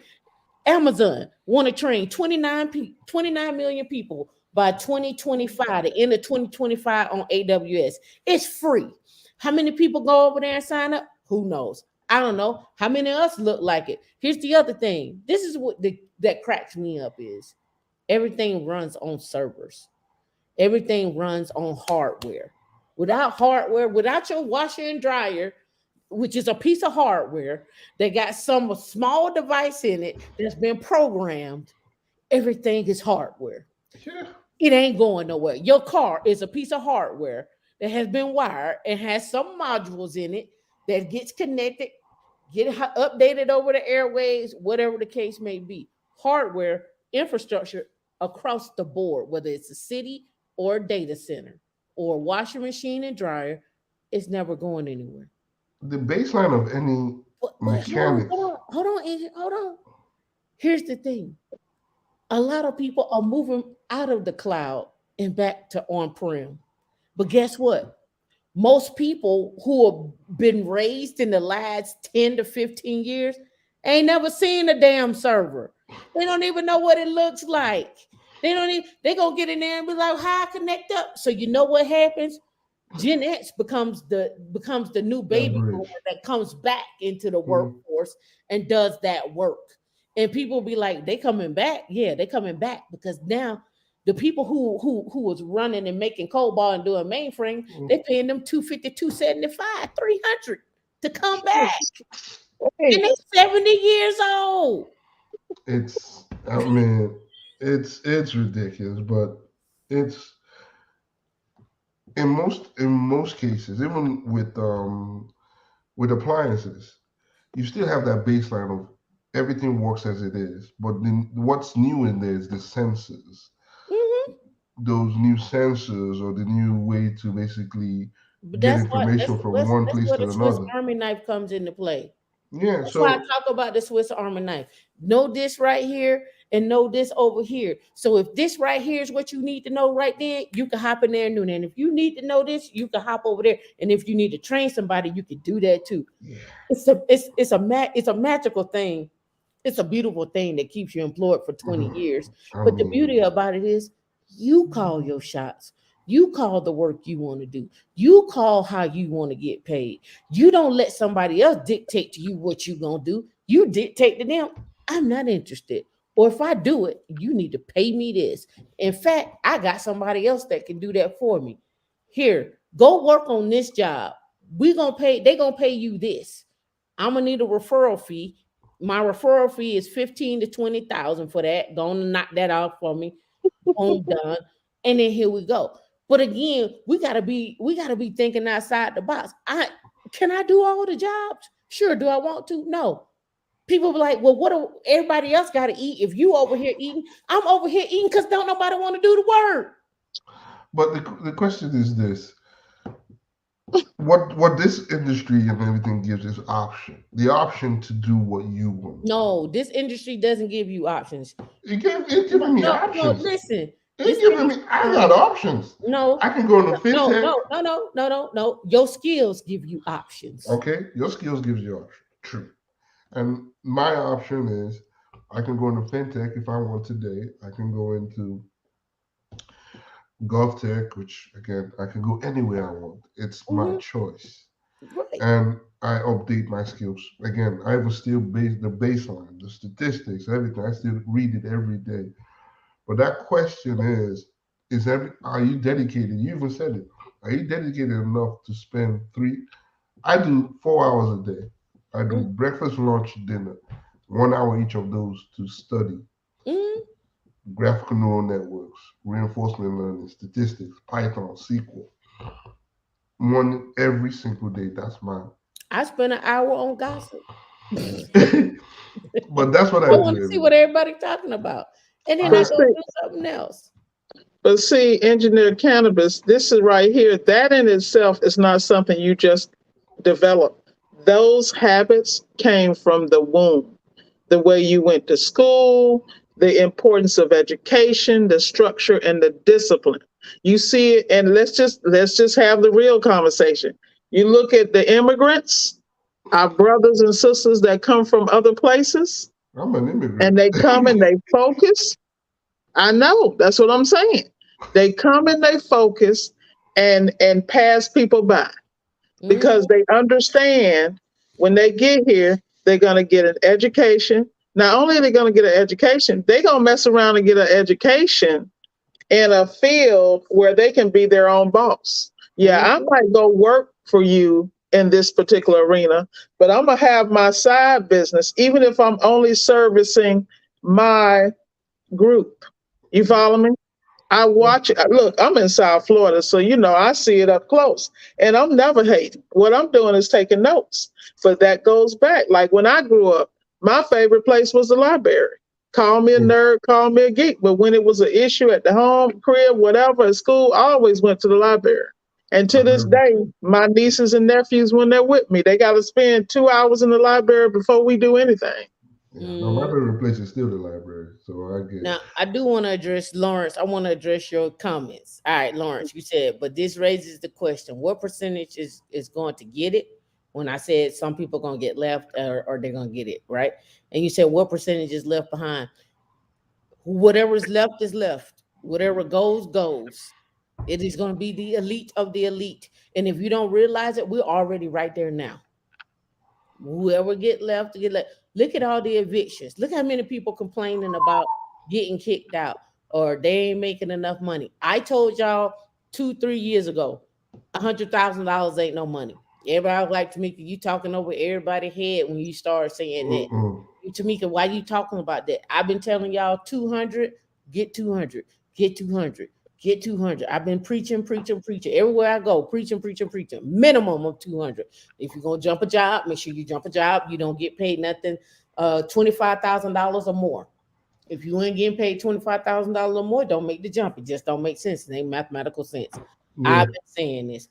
Amazon want to train 29 million people by 2025, the end of 2025 on AWS. It's free. How many people go over there and sign up? Who knows? I don't know. How many of us look like it? Here's the other thing. This is what that cracks me up is everything runs on servers. Everything runs on hardware. Without hardware, without your washer and dryer, which is a piece of hardware that got some small device in it that's been programmed, everything is hardware. Yeah. It ain't going nowhere. Your car is a piece of hardware that has been wired and has some modules in it that gets connected, get updated over the airways, whatever the case may be. Hardware infrastructure across the board, whether it's a city or a data center or a washing machine and dryer, it's never going anywhere. The baseline of any But mechanics. hold on. Here's the thing: a lot of people are moving out of the cloud and back to on-prem. But guess what? most people who have been raised in the last 10 to 15 years ain't never seen a damn server. They don't even know what it looks like. They don't even, they gonna get in there and be like, how I connect up. So you know what happens? Gen X becomes the new That baby bridge. boomer that comes back into the Mhm. workforce and does that work. And people be like, they coming back. Yeah, they coming back because now the people who was running and making COBOL and doing mainframe, they paying them 250, 275, 300 to come back. And Hey, they 70 years old. It's, I mean, it's ridiculous, but it's in most cases, even with appliances, you still have that baseline of everything works as it is. But then what's new in there is the sensors. Mhm. Those new sensors or the new way to basically But get that's what information from one that's place where to the Swiss another. Army knife comes into play. Yeah, That's why I so talk about the Swiss Army knife. Know this right here and know this over here. So if this right here is what you need to know right there, you can hop in there and do that. And if you need to know this, you can hop over there. And if you need to train somebody, you can do that too. yeah, It's a magical thing. It's a beautiful thing that keeps you employed for 20 mhm. years. I But the beauty mean, about it is you call your shots. You call the work you want to do. You call how you want to get paid. You don't let somebody else dictate to you what you're going to do. You dictate to them, I'm not interested. Or if I do it, you need to pay me this. In fact, I got somebody else that can do that for me. Here, go work on this job. They're gonna pay you this. I'm gonna need a referral fee. My referral fee is 15 to 20,000 for that. Gonna knock that off for me. Boom, done. And then here we go. But again, we gotta be thinking outside the box. I do all the jobs? Sure. Do I want to? No. People be like, well, what do everybody else gotta eat? If you over here eating, I'm over here eating because don't nobody want to do the work. but the question is this: what this industry and everything gives is option, the option to do what you want. No, this industry doesn't give you options. It's No, giving me no, no, options. listen. It's This giving me. industry, I got options. no, I can go into no, fintech. no, no, no, no, no, no. Your skills give you options. Okay, your skills gives you option. True. And my option is I can go into fintech if I want today. I can go into GovTech, which again I can go anywhere I want. It's my Mhm. choice. Right. And I update my skills. Again, I will still base the baseline, the statistics, everything. I still read it every day. But that question is are you dedicated? You even said it. Are you dedicated enough to spend I do 4 hours a day. I do Mm, breakfast, lunch, dinner, 1 hour each of those to study mm. graphical neural networks, reinforcement learning, statistics, Python, SQL. One every single day. That's mine. I spent an hour on gossip. But that's what I I want do to see every what day. everybody's talking about. And then I, I but go see, do something else. but see, engineered cannabis, this is right here. That in itself is not something you just develop. Those habits came from the womb. The way you went to school, the importance of education, the structure and the discipline. You see it, and let's just have the real conversation. You look at the immigrants, our brothers and sisters that come from other places, I'm an immigrant. and they come and they focus. I know, that's what I'm saying. They come and they focus and pass people by Mhm, because they understand when they get here, they're going to get an education. Not only are they going to get an education, they're going to mess around and get an education in a field where they can be their own boss. Yeah, I mhm, might go work for you in this particular arena, but I'm going to have my side business, even if I'm only servicing my group. You follow me? I watch it. Look, I'm in South Florida, so I see it up close. And I'm never hating. What I'm doing is taking notes. But that goes back. Like when I grew up, my favorite place was the library. Call me a nerd, call me a geek. But when it was an issue at the home, crib, whatever, at school, I always went to the library. And to this day, my nieces and nephews, when they're with me, they got to spend 2 hours in the library before we do anything. Yeah. No, my Mm. favorite place is still the library. So I get. Now, I do want to address Lawrence. I want to address your comments. All right, Lawrence, you said, but this raises the question: what percentage is going to get it? When I said some people going to get left, or they're going to get it, right? And you said what percentage is left behind? Whatever is left is left. Whatever goes goes. It is going to be the elite of the elite. And if you don't realize it, we're already right there now. Whoever get left, get left. Look at all the evictions. Look how many people complaining about getting kicked out or they ain't making enough money. I told y'all 2, 3 years ago, $100,000 ain't no money. Everybody was like, Tamika, you talking over everybody's head when you start saying that. Mm-mm. Tamika, why you talking about that? I've been telling y'all 200, get 200, get 200, get 200. I've been preaching. Everywhere I go, preaching. Minimum of 200. If you're going to jump a job, make sure you jump a job. You don't get paid nothing, $25,000 or more. If you ain't getting paid $25,000 or more, don't make the jump. It just don't make sense. It ain't mathematical sense. Yeah. I've been saying this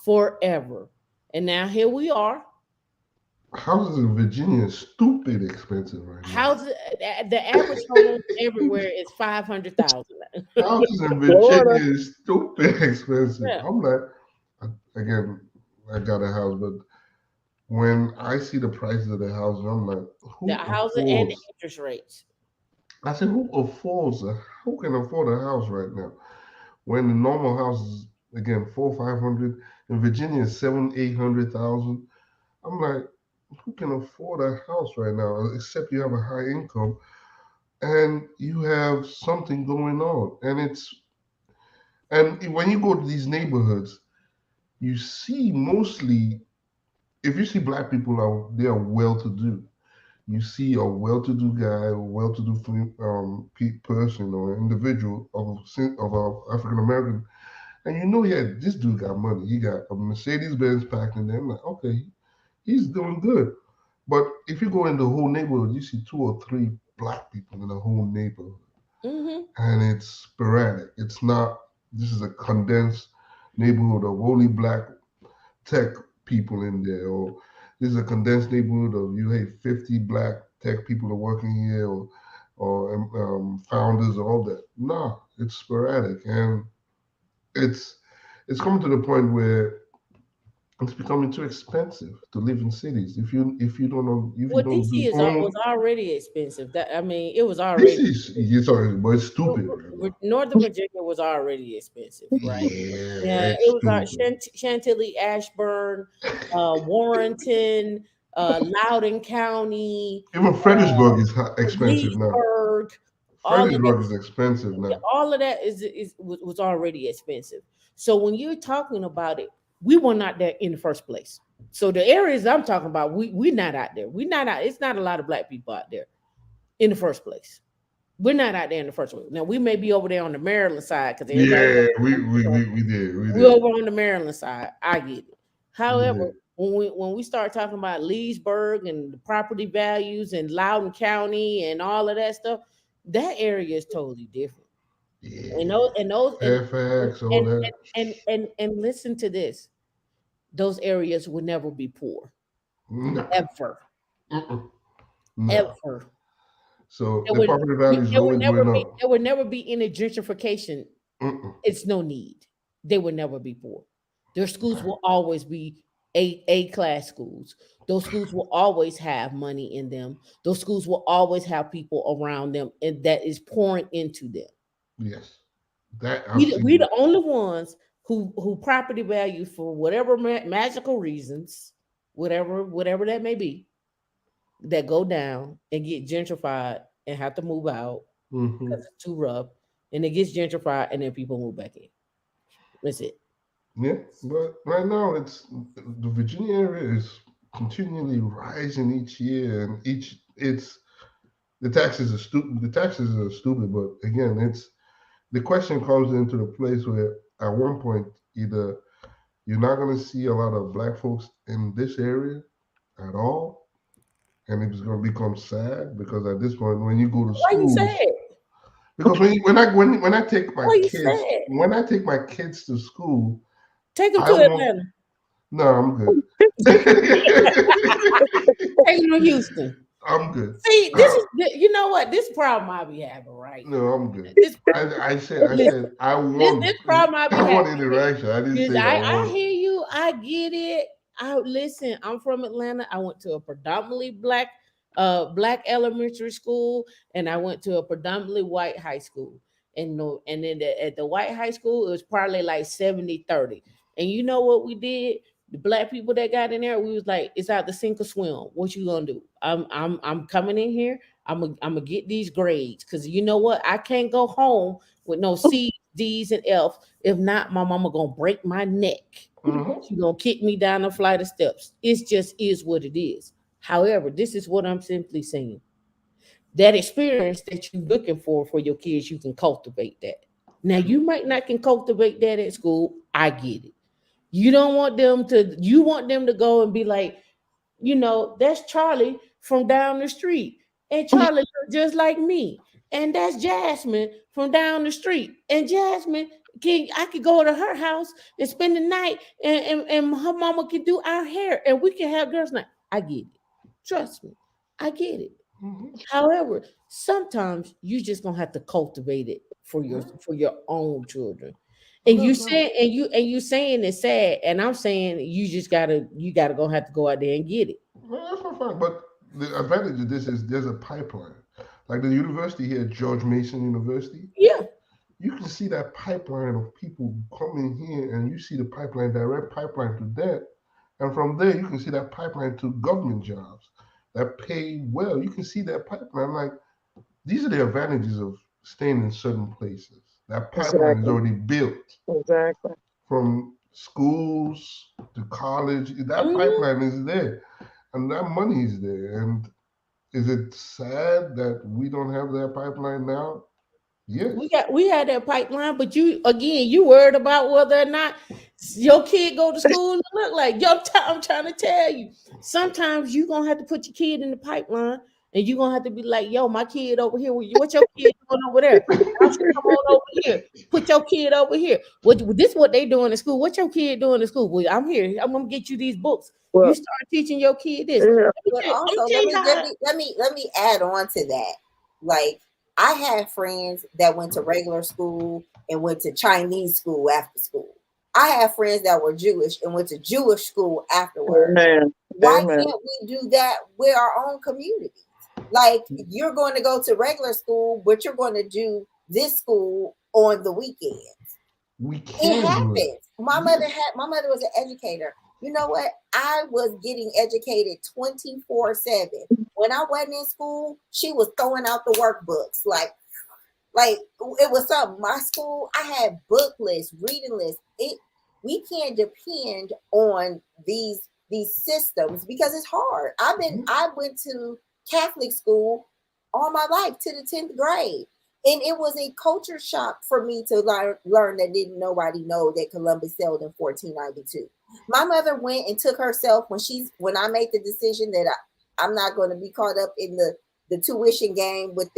forever. And now here we are. Houses in Virginia is stupid expensive right now. Houses, the average home everywhere is 500,000. Houses in Florida. Virginia is stupid expensive. Yeah. I'm like, again, I got a house, but when I see the prices of the houses, I'm like, who The housing and the affords? interest rates. I said, who can afford a house right now? When the normal house is again 400, 500, in Virginia is 700, 800,000. I'm like, who can afford a house right now? Except you have a high income and you have something going on. And when you go to these neighborhoods, you see mostly, if you see black people out, they are well to do. You see a well-to-do guy, a well-to-do person or individual of African American, and you know, yeah, this dude got money. He got a Mercedes Benz packed in there. I'm like, okay, he's doing good. But if you go in the whole neighborhood, you see 2 or 3 black people in the whole neighborhood, Mm-hmm. and it's sporadic. It's not. This is a condensed neighborhood of only black tech people in there, or this is a condensed neighborhood of you hey 50 black tech people are working here, or founders, all that. No, it's sporadic, and it's it's coming to the point where it's becoming too expensive to live in cities. If you don't know if you Well, don't DC do was own already expensive. That I mean, it was this already is you sorry, but it's stupid right now. Northern Virginia was already expensive, right? Yeah, Yeah, it it's was stupid. Chantilly, Ashburn, Warrenton, Loudoun County, Even Fredericksburg is expensive now. Leesburg. All of Fredericksburg that, is expensive yeah, now. all of that was already expensive. So when you're talking about it, we were not there in the first place. So the areas I'm talking about, we're not out there. We're not out. It's not a lot of black people out there in the first place. We're not out there in the first place. Now we may be over there on the Maryland side because everybody, Yeah, we did. We we're did. over on the Maryland side. I get it. We However, did. when we start talking about Leesburg and the property values and Loudoun County and all of that stuff, that area is totally different. And Yeah. those Fairfax, all that. and listen to this. Those areas will never be poor. No. Ever. Mm-mm. No. Ever. So the property value is always going up. There would never be any gentrification. Mm-mm. It's no need. They will never be poor. Their schools will always be A class schools. Those schools will always have money in them. Those schools will always have people around them and that is pouring into them. Yes. That I've We seen. the only ones who property value for whatever magical reasons, whatever that may be, that go down and get gentrified and have to move out Hmm. because it's too rough, and it gets gentrified and then people move back in. That's it. Yeah, but right now the Virginia area is continually rising each year, and it's the taxes are stupid. The taxes are stupid, but again, it's the question comes into the place where at one point either you're not going to see a lot of black folks in this area at all, and it's going to become sad because at this point, when you go to Why you schools, sad? because when I take my Why you kids sad? when I take my kids to school, Take them I to want Atlanta. no, I'm good. Take them to Houston. I'm good. See, this is you know what? This problem I be having, right? No, I'm good. This I said I want this problem I be I want having. interaction. I didn't Yes, say I I want. hear you. I get it. I listen. I'm from Atlanta. I went to a predominantly black elementary school, and I went to a predominantly white high school. And no, and then at the white high school, it was probably like 70-30. And you know what we did? The black people that got in there, we was like, it's out to sink or swim. What you gonna do? I'm coming in here. I'm gonna get these grades because you know what? I can't go home with no C's, D's, and F. If not, my mama gonna break my neck. Mhm. She gonna kick me down the flight of steps. It just is what it is. However, this is what I'm simply saying. That experience that you're looking for your kids, you can cultivate that. Now you might not can cultivate that at school. I get it. You don't want them to, you want them to go and be like, that's Charlie from down the street. And Charlie look just like me. And that's Jasmine from down the street. And Jasmine, I could go to her house and spend the night and her mama could do our hair and we can have girls' night. I get it. Trust me. I get it. Mhm. However, sometimes you just gonna have to cultivate it Mhm. for your own children. And No, you no. saying and you saying it's sad, and I'm saying you gotta go have to go out there and get it. No, that's not fine. But the advantage of this is there's a pipeline. Like the university here, George Mason University, Yeah, you can see that pipeline of people coming here, and you see the pipeline, direct pipeline to that. And from there, you can see that pipeline to government jobs that pay well. You can see that pipeline. Like, these are the advantages of staying in certain places. That pipeline is Exactly. already built Exactly. from schools to college. That mhm. pipeline is there, and that money is there. And is it sad that we don't have that pipeline now? Yes. We had that pipeline, but you worried about whether or not your kid go to school and look like yo. I'm trying to tell you. Sometimes you gonna have to put your kid in the pipeline, and you gonna have to be like, yo, my kid over here. What your kid doing over there? Why don't you come on over here? Put your kid over here. This what they doing in school? What your kid doing in school? Well, I'm here. I'm gonna get you these books. You Well, start teaching your kid this. yeah. But I'm gonna also, tell let you me let how. me let me let me add on to that. Like, I had friends that went to regular school and went to Chinese school after school. I have friends that were Jewish and went to Jewish school afterwards. Amen. Why Amen. can't we do that with our own communities? Like, you're going to go to regular school, but you're going to do this school on the weekend. We It can do it. happens. My mother was an educator. You know what? I was getting educated 24/7. When I wasn't in school, she was throwing out the workbooks. Like it was something. My school, I had book lists, reading lists. We can't depend on these systems because it's hard. I went to Catholic school all my life to the 10th grade. And it was a culture shock for me to learn that didn't nobody know that Columbus sailed in 1492. My mother went and took herself when I made the decision that I'm not going to be caught up in the tuition game with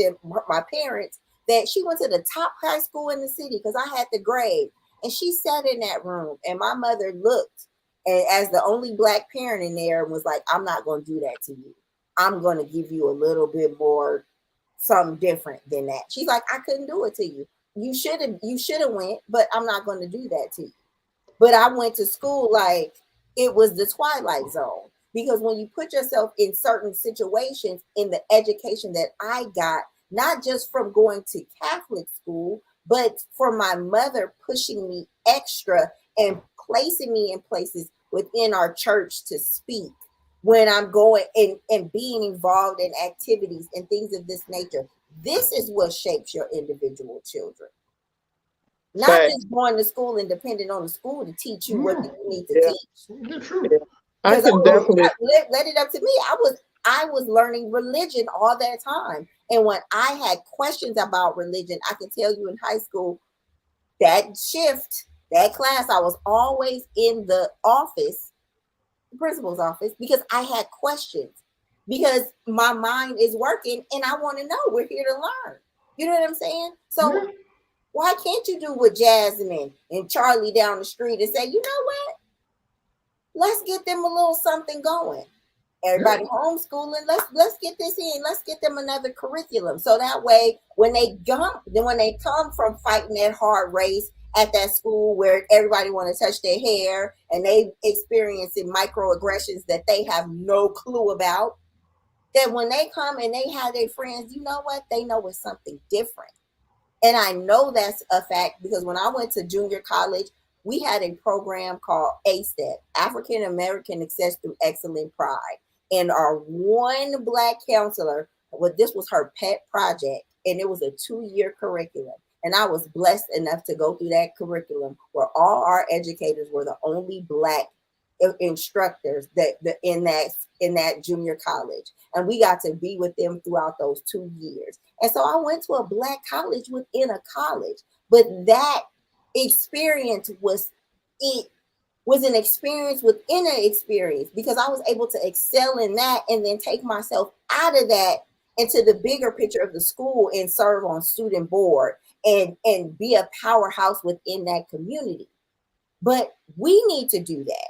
my parents, that she went to the top high school in the city because I had the grade. And she sat in that room, and my mother looked and as the only black parent in there and was like, I'm not going to do that to you. I'm going to give you a little bit more, something different than that. She's like, I couldn't do it to you. You should have went, but I'm not going to do that to you. But I went to school like it was the twilight zone, because when you put yourself in certain situations, in the education that I got, not just from going to Catholic school, but for my mother pushing me extra and placing me in places within our church to speak when I'm going and being involved in activities and things of this nature. This is what shapes your individual children. Not Fact. just going to school and depending on the school to teach you what No, you need to Yeah. teach. yeah, true. Yeah. I Because can definitely. let it up to me. I was learning religion all that time. And when I had questions about religion, I can tell you in high school, that shift, that class, I was always in the office, the principal's office, because I had questions. Because my mind is working and I want to know. We're here to learn. You know what I'm saying? So Yeah. why can't you do what Jasmine and Charlie down the street and say, you know what? Let's get them a little something going. Everybody homeschooling. Let's get this in. Let's get them another curriculum. So that way when they come from fighting that hard race at that school where everybody want to touch their hair and they experiencing microaggressions that they have no clue about, that when they come and they have their friends, you know what? They know it's something different. And I know that's a fact because when I went to junior college, we had a program called ASTEP, African American Success Through Excellent Pride. And our one black counselor, well, this was her pet project, and it was a 2-year curriculum. And I was blessed enough to go through that curriculum where all our educators were the only black instructors in that junior college, and we got to be with them throughout those 2 years. And so I went to a black college within a college, but that experience was an experience within an experience because I was able to excel in that and then take myself out of that into the bigger picture of the school and serve on student board and be a powerhouse within that community. But we need to do that.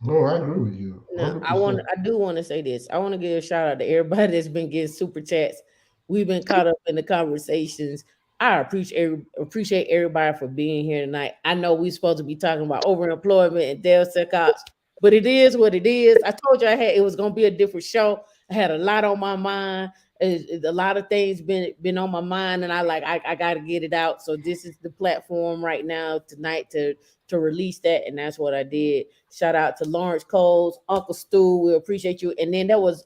No, I agree with you. Now, 100%. I do want to say this. I want to give a shout out to everybody that's been getting super chats. We've been caught up in the conversations. I appreciate everybody for being here tonight. I know we're supposed to be talking about overemployment and DevSecOps, but it is what it is. I told you it was going to be a different show. I had a lot on my mind. A lot of things been on my mind, and I got to get it out. So this is the platform right now tonight to release that, and that's what I did. Shout out to Lawrence Coles, Uncle Stu. We appreciate you. And then there's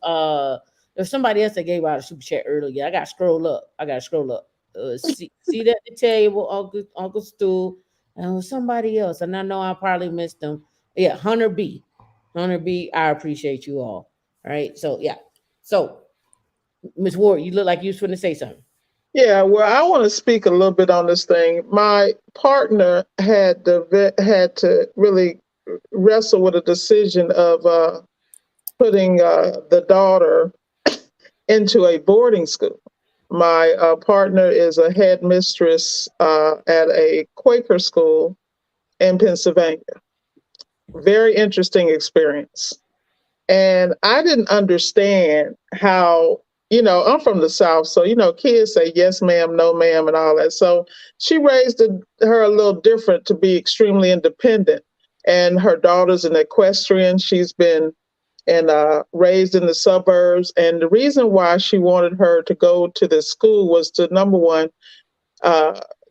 somebody else that gave out a super chat earlier. I got to scroll up. See that at the table, Uncle Stu, and somebody else. And I know I probably missed them. Yeah, Hunter B. I appreciate you all. All right. So yeah. So Miss Ward, you look like you was going to say something. Yeah, well, I want to speak a little bit on this thing. My partner had to really wrestle with a decision of putting the daughter into a boarding school. My partner is a headmistress at a Quaker school in Pennsylvania. Very interesting experience. And I didn't understand how, I'm from the South. So, kids say yes, ma'am, no, ma'am, and all that. So she raised her a little different to be extremely independent. And her daughter's an equestrian. She's been raised in the suburbs. And the reason why she wanted her to go to this school was to, number one,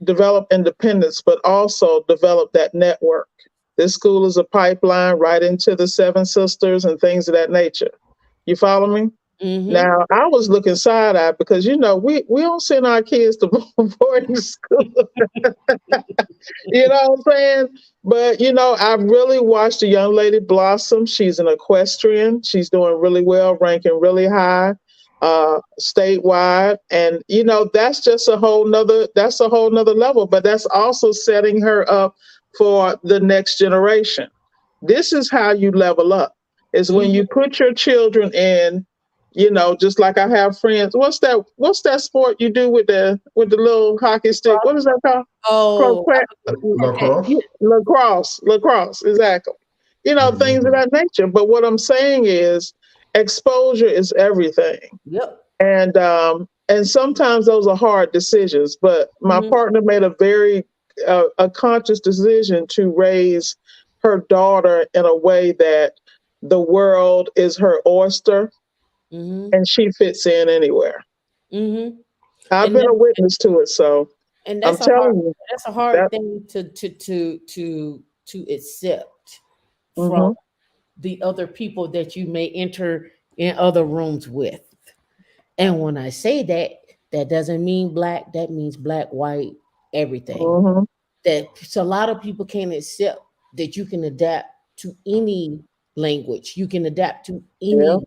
develop independence, but also develop that network. This school is a pipeline right into the Seven Sisters and things of that nature. You follow me? Mm-hmm. Now, I was looking side-eyed because, we don't send our kids to boarding school. You know what I'm saying? But, I've really watched a young lady blossom. She's an equestrian. She's doing really well, ranking really high statewide. And, that's just a whole nother level. But that's also setting her up for the next generation. This is how you level up, is when you put your children in, just like I have friends. What's that sport you do with the little hockey stick? What is that called? Oh, Lacrosse, exactly. Things of that nature. But what I'm saying is exposure is everything. Yep. And sometimes those are hard decisions, but my partner made a very a conscious decision to raise her daughter in a way that the world is her oyster, and she fits in anywhere. I've been a witness to it, so and I'm telling you, that's a hard thing to accept from the other people that you may enter in other rooms with. And when I say that, that doesn't mean black. That means black, white, everything. So a lot of people can't accept that you can adapt to any language. You can adapt to any. Yeah.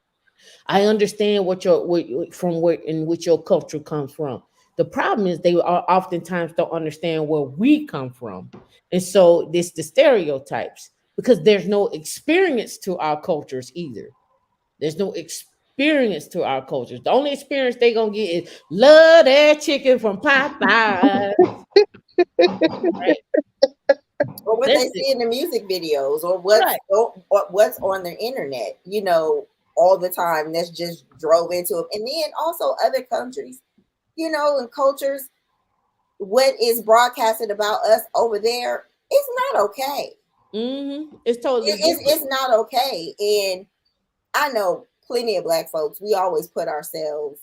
I understand what your culture comes from. The problem is they are oftentimes don't understand where we come from, and so this the stereotypes because there's no experience to our cultures either. There's no experience to our cultures. The only experience they gonna get is love that chicken from Popeye. Right? or what That's they it. see in the music videos, or Right. what's on the internet, all the time. That's just drove into it. And then also other countries, and cultures, what is broadcasted about us over there is not okay. It's totally different. It's not okay. And I know plenty of Black folks, we always put ourselves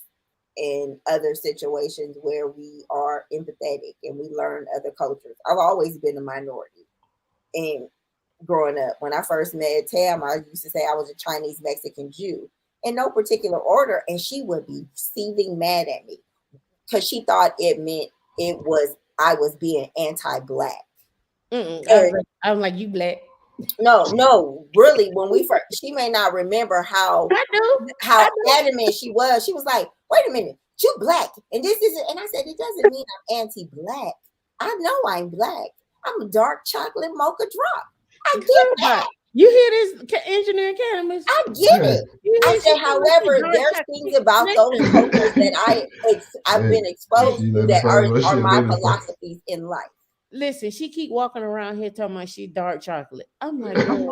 in other situations where we are empathetic and we learn other cultures. I've always been a minority. And growing up, when I first met Tam, I used to say I was a Chinese Mexican Jew in no particular order. And she would be seething mad at me because she thought it meant I was being anti-Black. I was like, you black. No, really. When we first, she may not remember how I do. how adamant she was. She was like, "Wait a minute, you Black, and this isn't." And I said, "It doesn't mean I'm anti-Black. I know I'm Black. I'm a dark chocolate mocha drop. I get that. You hear this, engineering cannabis? I get it." I said, however, there's things about those cultures that I've been exposed to that are my philosophies in life. Listen, she keep walking around here talking about she dark chocolate. I'm like, I'm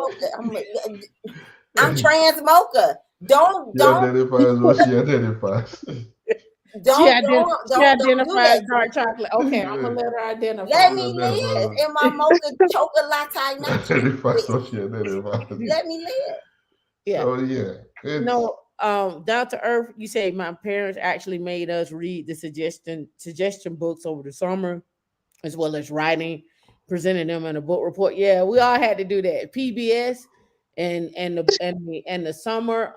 trans mocha. Don't identifies what she identifies. She identifies do dark chocolate. Okay, I'm gonna let her identify. Let me live in my mocha chocolate Identifies what she identifies. Let me live. Yeah. So yeah. No, down to earth. You say my parents actually made us read the suggestion books over the summer, as well as writing, presenting them in a book report. Yeah, we all had to do that. PBS and the summer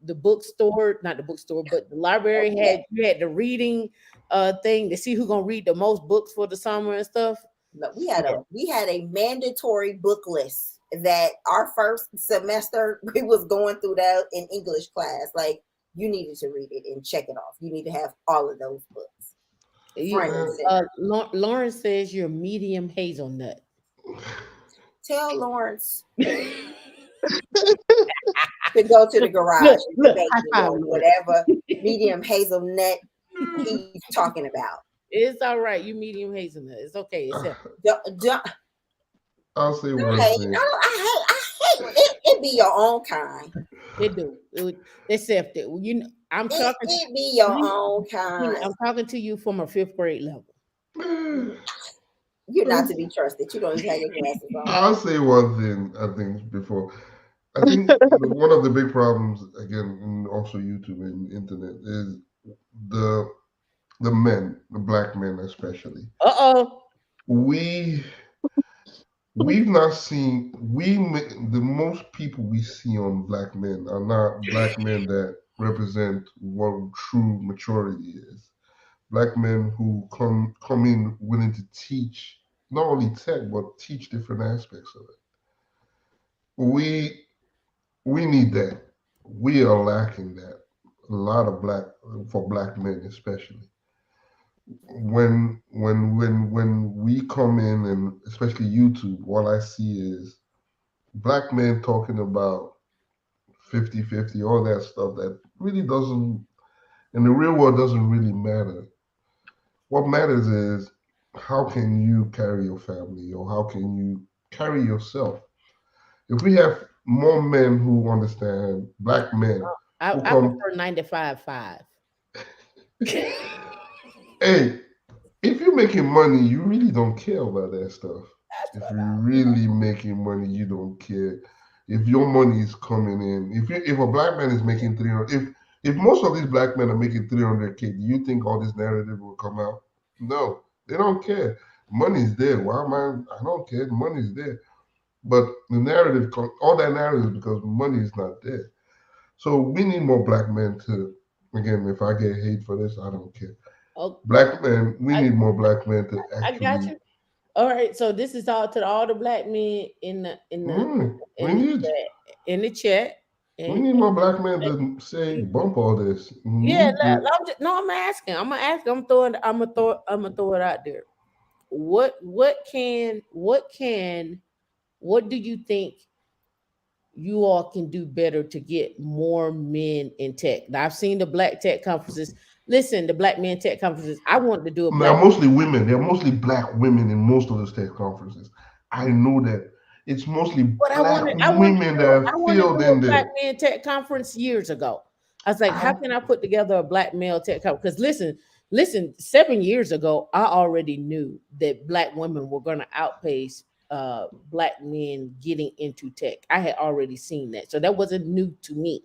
the bookstore, not the bookstore, but the library had the reading thing to see who's gonna read the most books for the summer and stuff. But we had a mandatory book list that our first semester we was going through that in English class. Like, you needed to read it and check it off. You need to have all of those books. Lauren says you're medium hazelnut. Tell Lawrence to go to the garage or whatever medium hazelnut he's talking about. It's all right. You medium hazelnut. It's okay. I'll say one thing. I hate it. It be your own kind. It do. Except that I'm talking. It be your own kind. I'm talking to you from a 5th grade level. You're not to be trusted. You don't even have your glasses on. I'll say one thing. I think before. I think one of the big problems, again, and also YouTube and internet, is the men, the Black men especially. We've not seen the most people we see on Black men are not Black men that represent what true maturity is. Black men who come in willing to teach not only tech but teach different aspects of it. We need that. We are lacking that. A lot of for Black men especially. When we come in, and especially YouTube, all I see is Black men talking about 50-50, all that stuff that really doesn't, in the real world, doesn't really matter. What matters is how can you carry your family, or how can you carry yourself. If we have more men who understand, Black men, I prefer 95.5. Hey, if you're making money, you really don't care about that stuff. If you're really making money, you don't care. If your money is coming in, if a Black man is making 300, if most of these Black men are making 300K, do you think all this narrative will come out? No, they don't care. Money's there. Why am I don't care. Money's there. But the narrative, all that narrative is because money is not there. So we need more Black men to, again, if I get hate for this, I don't care. Black men, we need more Black men to actually. I got you. All right, so this is all to all the Black men in the chat. We need more Black men to say bump all this. Yeah, I'm asking. I'm gonna ask. I'm gonna throw it out there. What do you think you all can do better to get more men in tech? Now, I've seen the Black tech conferences. Listen, the Black men tech conferences. I want to do They're mostly women. They're mostly Black women in most of those tech conferences. I know that it's mostly But black women that I are wanted to filled do a in black there. man tech conference years ago. I was like, how can I put together a black male tech conference? Because listen, 7 years ago, I already knew that black women were going to outpace black men getting into tech. I had already seen that. So that wasn't new to me.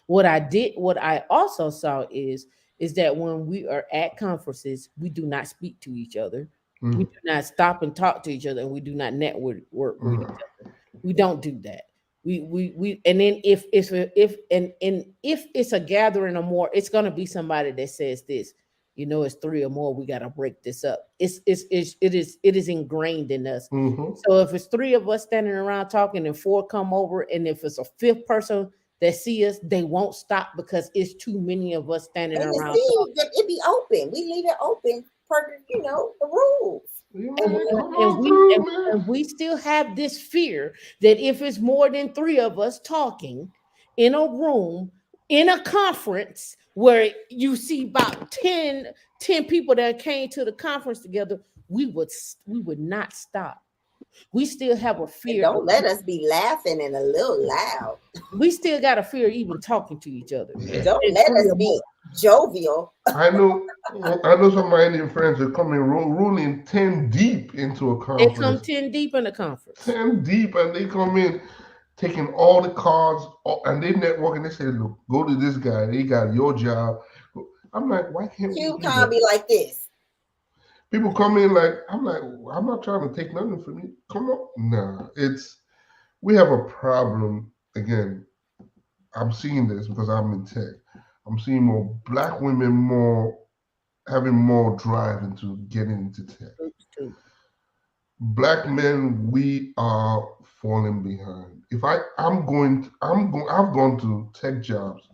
What I also saw is that when we are at conferences, we do not speak to each other. We Mm, do not stop and talk to each other, and we do not network work with each mm, other. We don't do that. We and then if if it's a gathering or more, it's gonna be somebody that says this. It's three or more. We gotta break this up. It is ingrained in us. mhm. So if it's three of us standing around talking and four come over, and if it's a fifth person that see us, they won't stop because it's too many of us standing And you around see talking. that it be open. We leave it open per the rules. You And, man, come and on we through, and, man. and we still have this fear that if it's more than three of us talking in a room in a conference where you see about 10 people that came to the conference together, we would not stop. We still have a And fear of don't let us be laughing and a little loud. we still got a fear of even talking to each other. Yeah. Don't And let three us or be more. jovial. I know some of my Indian friends are coming rolling 10 deep into a They come conference. 10 deep in the conference. 10 deep, and they come in taking all the cards, and they network, and they say, look, go to this guy, they got your job. I'm like, why can't we Cube do can't that? be like this. People come in like, I'm like, I'm not trying to take nothing from you. Come on. Nah, we have a problem. Again, I'm seeing this because I'm in tech. I'm seeing more black women having more drive into getting into tech. Groups too. Black men, we are falling behind. If I've gone to tech jobs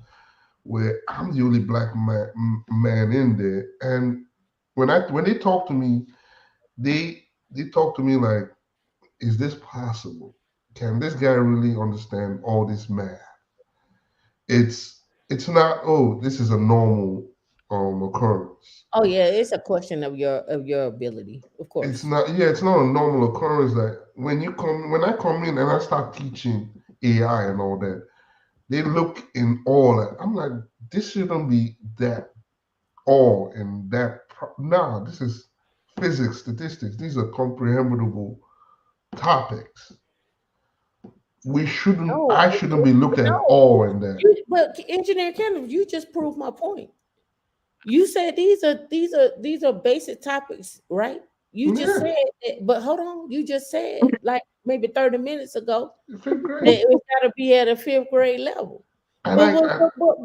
where I'm the only black man in there, and when they talk to me, they talk to me like, is this possible? Can this guy really understand all this math? It's not, oh, this is a normal occurrence. Oh yeah, it's a question of your ability, of It's course. not, yeah, it's not a normal occurrence that when I come in and I start teaching AI and all that, they look in awe. I'm like, this shouldn't be that awe and that. Nah, this is physics, statistics. These are comprehensible topics. No, I shouldn't be looked at no. awe in that. But engineer Kenneth, you just proved my point. You said these are basic topics, right? You just Yeah, said that, but hold on, you just said like maybe 30 minutes ago fifth that grade. it's got to be at a fifth grade level. And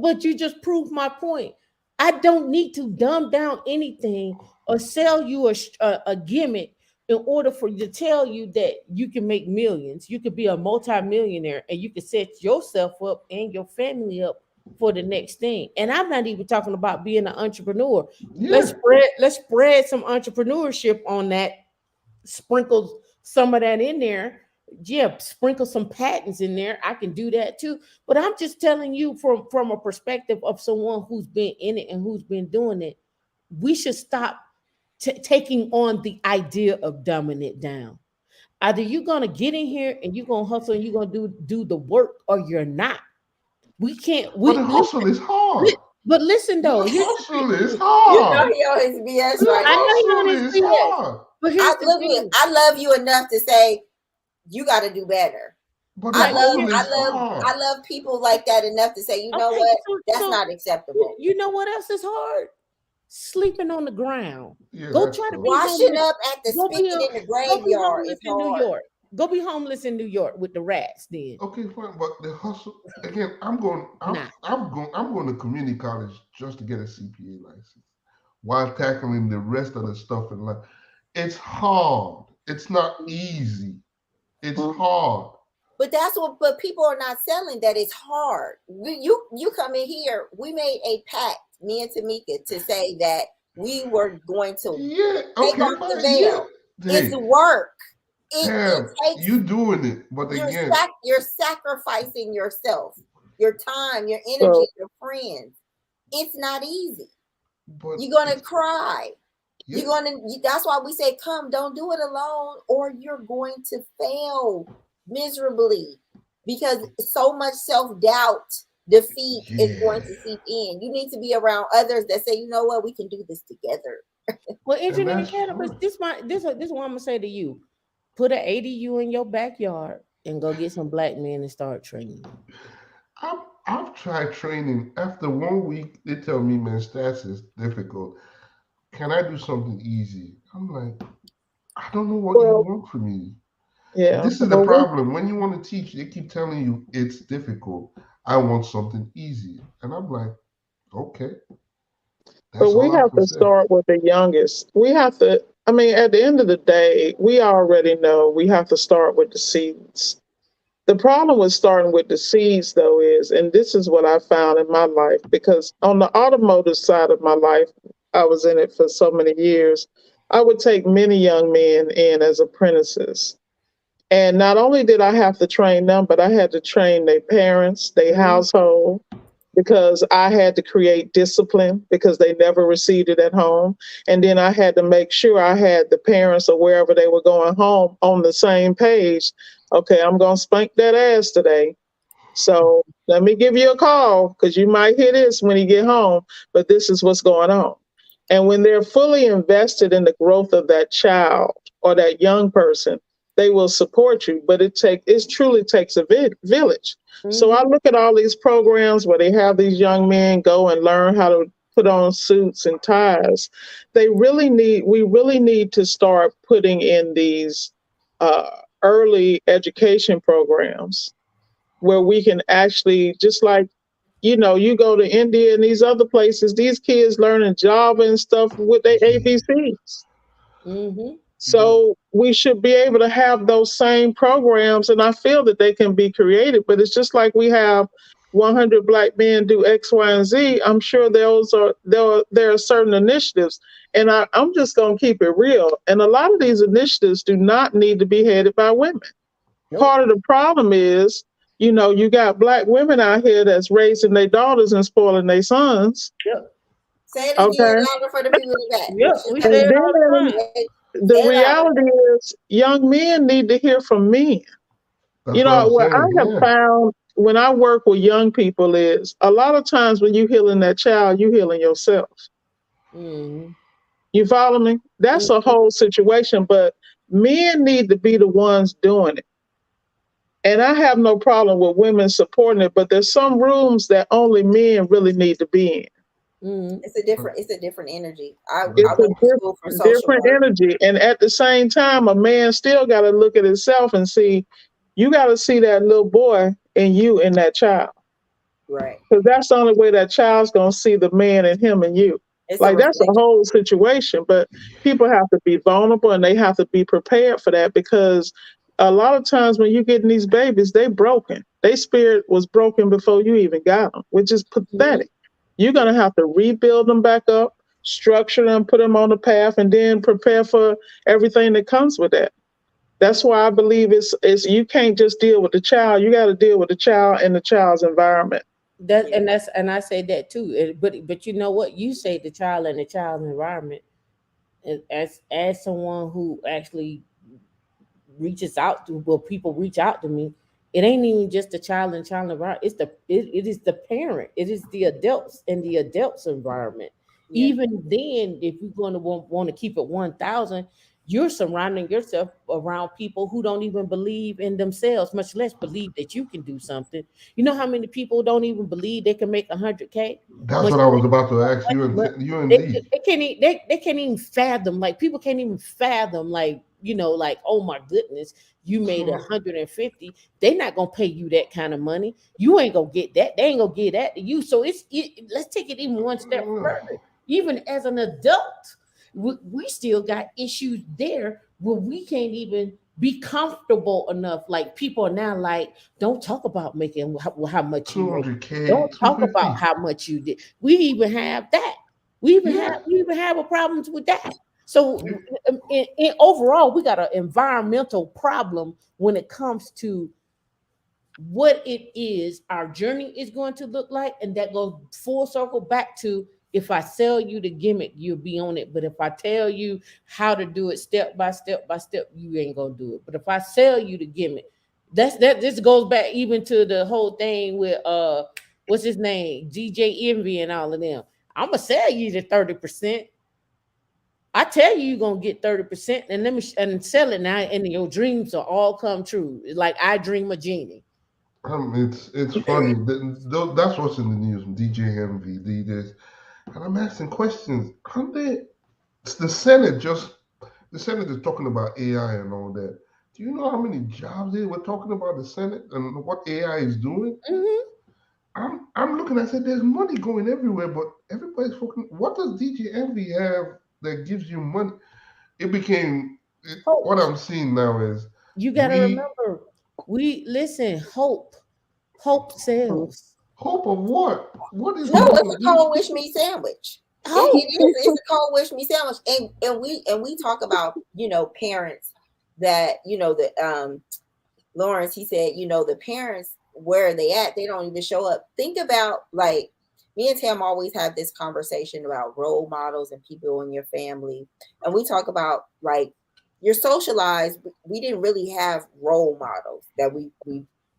But you just proved my point. I don't need to dumb down anything or sell you a gimmick in order for you to tell you that you can make millions. You could be a multimillionaire and you can set yourself up and your family up for the next thing. And I'm not even talking about being an entrepreneur. Let's yeah, spread some entrepreneurship on that. Sprinkle some of that in there. Yeah, sprinkle some patents in there. I can do that too. But I'm just telling you from a perspective of someone who's been in it and who's been doing it. We should stop taking on the idea of dumbing it down. Either you're gonna get in here and you're gonna hustle and you're gonna do the work, or you're not. We can't. but the We hustle is hard. but listen The though. hustle is You know hard. he on his BS The right I now. know you're on hustle this is BS, hard. but here's the thing. I love you enough to say you got to do better. But the I Like love hustle here, is hard. I love people like that enough to say, you know okay, what? so That's so not acceptable. you know what else is hard? Sleeping on the ground. Yeah, Go that's try to tough. be Washing homeless. up at the Go be spigot a, in the go be graveyard homeless is in New hard. York. Go be homeless in New York with the rats. Then Okay, fine, but the hustle again. I'm going. nah. I'm going to community college just to get a CPA license, while tackling the rest of the stuff in life. It's hard. It's not easy. It's hard. But but people are not selling that it's hard. You come in here, we made a pact, me and Tamika, to say that we were going to Yeah. take Okay. off the Fine. Yeah. veil. It's Hey, work. It Tam, takes you doing it, but again, you're sacrificing yourself, your time, your energy, So your friends. It's not easy. but You're gonna it's cry. Yeah. That's why we say come, don't do it alone, or you're going to fail miserably, because so much self-doubt, defeat is going Yeah. to seep in. You need to be around others that say, you know what, we can do this together. Well, And engineer that's cannabis, fine. this what I'm gonna say to you. Put an ADU in your backyard and go get some black men and start training them. I've tried training. After 1 week, they tell me, man, stats is difficult. Can I do something easy? I'm like, I don't know what you Well, want from me. yeah. This is the Well, problem. When you want to teach, they keep telling you it's difficult. I want something easy. And I'm like, okay, but that's we all I have can to say. start with the youngest. We have to, I mean, at the end of the day, we already know we have to start with the seeds. The problem with starting with the seeds, though, is, and this is what I found in my life, because on the automotive side of my life, I was in it for so many years. I would take many young men in as apprentices. And not only did I have to train them, but I had to train their parents, their Mhm. household, because I had to create discipline because they never received it at home. And then I had to make sure I had the parents or wherever they were going home on the same page. Okay, I'm going to spank that ass today. So let me give you a call because you might hear this when you get home, but this is what's going on. And when they're fully invested in the growth of that child or that young person, they will support you. But it truly takes a village. So I Mhm. look at all these programs where they have these young men go and learn how to put on suits and ties. We really need to start putting in these uh, early education programs where we can actually, just like, you go to India and these other places, these kids learning Java and stuff with their Yeah, ABCs. Mhm. but So we should be able to have those same programs, and I feel that they can be created. But it's just like we have 100 black men do X, Y, and Z. I'm sure there are certain initiatives, and I'm just going to keep it real. And a lot of these initiatives do not need to be headed by women. Nope. Part of the problem is, you got black women out here that's raising their daughters and spoiling their sons. Yep. Say it again Okay. louder for the people in the back. Yep. We say And it all the then time. the Say it louder. reality is young men need to hear from men. that's what I'm What I saying. have Yeah. found when I work with young people is a lot of times when you healing that child, you healing yourself. Mhm. You follow me? That's a Mhm. whole situation, but men need to be the ones doing it. And I have no problem with women supporting it, but there's some rooms that only men really need to be in. Mhm. It's a different energy. I It's a But went to school for social different work. energy. And at the same time, a man still got to look at himself and see, you got to see that little boy in you and that child. Right. Because that's the only way that child's going to see the man in him and you. It's a Like, that's a reflection. whole situation. But people have to be vulnerable and they have to be prepared for that, because a lot of times when you getting these babies, they broken. Their spirit was broken before you even got them, which is Mhm. pathetic. You're Yeah. going to have to rebuild them back up, structure them, put them on the path, and then prepare for everything that comes with that. That's why I believe it's you can't just deal with the child. You got to deal with the child and the child's environment. Yeah. And I say that too. But you know what? You say the child and the child's environment. As someone who actually reaches out to, well, people reach out to me, it ain't even just the child and child environment. It is the parent. It is the adults and the adults environment. Yeah. Even then, if you're going to want to keep it 1,000, you're surrounding yourself around people who don't even believe in themselves, much less believe that you can do something. You know how many people don't even believe they can make 100K, that's much what I less was about to ask you and much, you and they, D. they can't they can't even fathom, like people can't even fathom, like, like, oh my goodness, you made So 150. They're not gonna pay you that kind of money. You ain't gonna get that. They ain't gonna get that to you. So let's take it even one step further. Even as an adult, we still got issues there where we can't even be comfortable enough. Like people are now like, don't talk about making how much you make. 200K, Don't talk about 250. how much you did. We even have that. We even Yeah. have we even have a problems with that. So You- overall, we got an environmental problem when it comes to what it is our journey is going to look like, and that goes full circle back to if I sell you the gimmick, you'll be on it. But if I tell you how to do it step by step by step, you ain't gonna do it. But if I sell you the gimmick, that this goes back even to the whole thing with what's his name, DJ Envy and all of them. I'm gonna sell you the 30%. I tell you, you're gonna get 30%, and let me and sell it now, and your dreams will all come true. Like I dream a genie. It's funny. That's what's in the news. DJ Envy, DJs, and I'm asking questions. How they? The Senate just the Senate is talking about AI and all that. Do you know how many jobs they were talking about the Senate and what AI is doing? Mm-hmm. I'm looking. I said, there's money going everywhere, but everybody's fucking. What does DJ Envy have that gives you money? It became what Hope. I'm seeing now is You gotta we remember, we listen. Hope sells. hope of what? What is No, hope it's of a these cold wish people? me sandwich. It Hope. is. It's a cold wish me sandwich, and we talk about parents that the Lawrence, he said, the parents, where are they at? They don't even show up. Think about, like, me and Tam always have this conversation about role models and people in your family. And we talk about, like, you're socialized. We didn't really have role models that we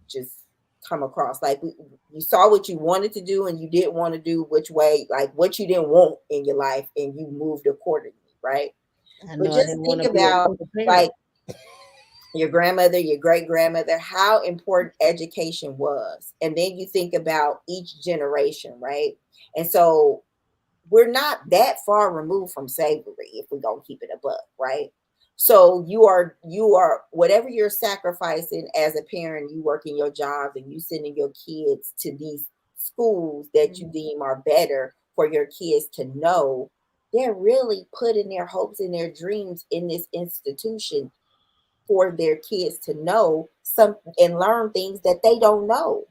just come across. Like, you saw what you wanted to do and you didn't want to do which way, like what you didn't want in your life, and you moved accordingly, right? I But know I just didn't want think to be a about, single parent. like, your grandmother, your great grandmother, how important education was. And then you think about each generation, right? And so we're not that far removed from slavery if we're gonna keep it a buck, right? So you are whatever you're sacrificing as a parent, you working your jobs and you sending your kids to these schools that you deem are better for your kids to know, they're really putting their hopes and their dreams in this institution for their kids to know some and learn things that they don't know.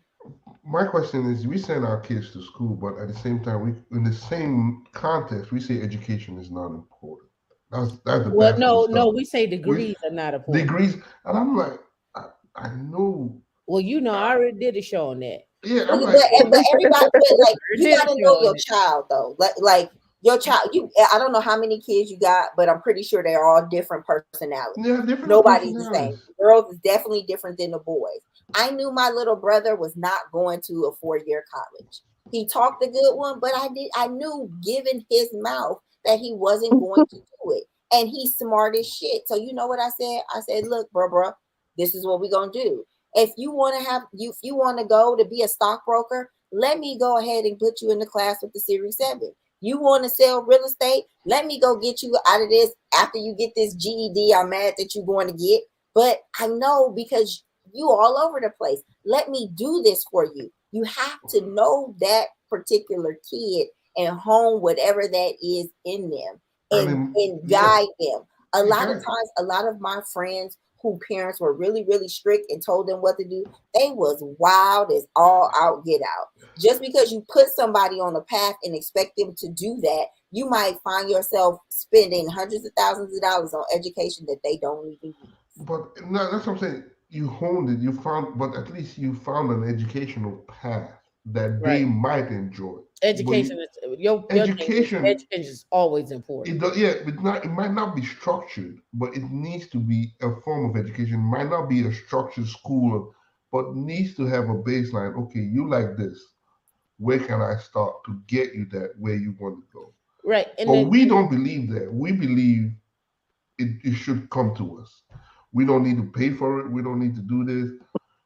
My question is, we send our kids to school, but at the same time, we in the same context, we say education is not important. That's the Well, baffling no, stuff. we say We degrees are not important. degrees, and I'm like, I know, Well, I already did a show on that. yeah, But I'm like, but everybody, but like, I you did got a to show know on your it. child though. Like your child, I don't know how many kids you got, but I'm pretty sure they're all different personalities. yeah, different Nobody's the same. personalities. The girls is definitely different than the boys. I knew my little brother was not going to a 4-year college. He talked a good one, but I knew, given his mouth, that he wasn't going to do it. And he's smart as shit. So you know what I said? I said, look, bro, this is what we're gonna do. If you want to if you want to go to be a stockbroker, let me go ahead and put you in the class with the Series 7. You want to sell real estate? Let me go get you out of this after you get this GED. I'm mad that you're going to get, but I know because you all over the place. Let me do this for you. You have to know that particular kid and hone whatever that is in them, And and yeah, guide them. A you lot of got times, a lot of my friends who parents were really, really strict and told them what to do, they was wild as all out get out. Just because you put somebody on a path and expect them to do that, you might find yourself spending hundreds of thousands of dollars on education that they don't even use. but no, that's what I'm saying. You honed it, you found, but at least you found an educational path that they Right. might enjoy. But Education is your thing is education, education is always important. yeah, it might not be structured, but it needs to be a form of education. It might not be a structured school, but needs to have a baseline. Okay, you like this. Where can I start to get you that where you want to go? Right. And But then we don't believe that. We believe it should come to us. We don't need to pay for it. We don't need to do this.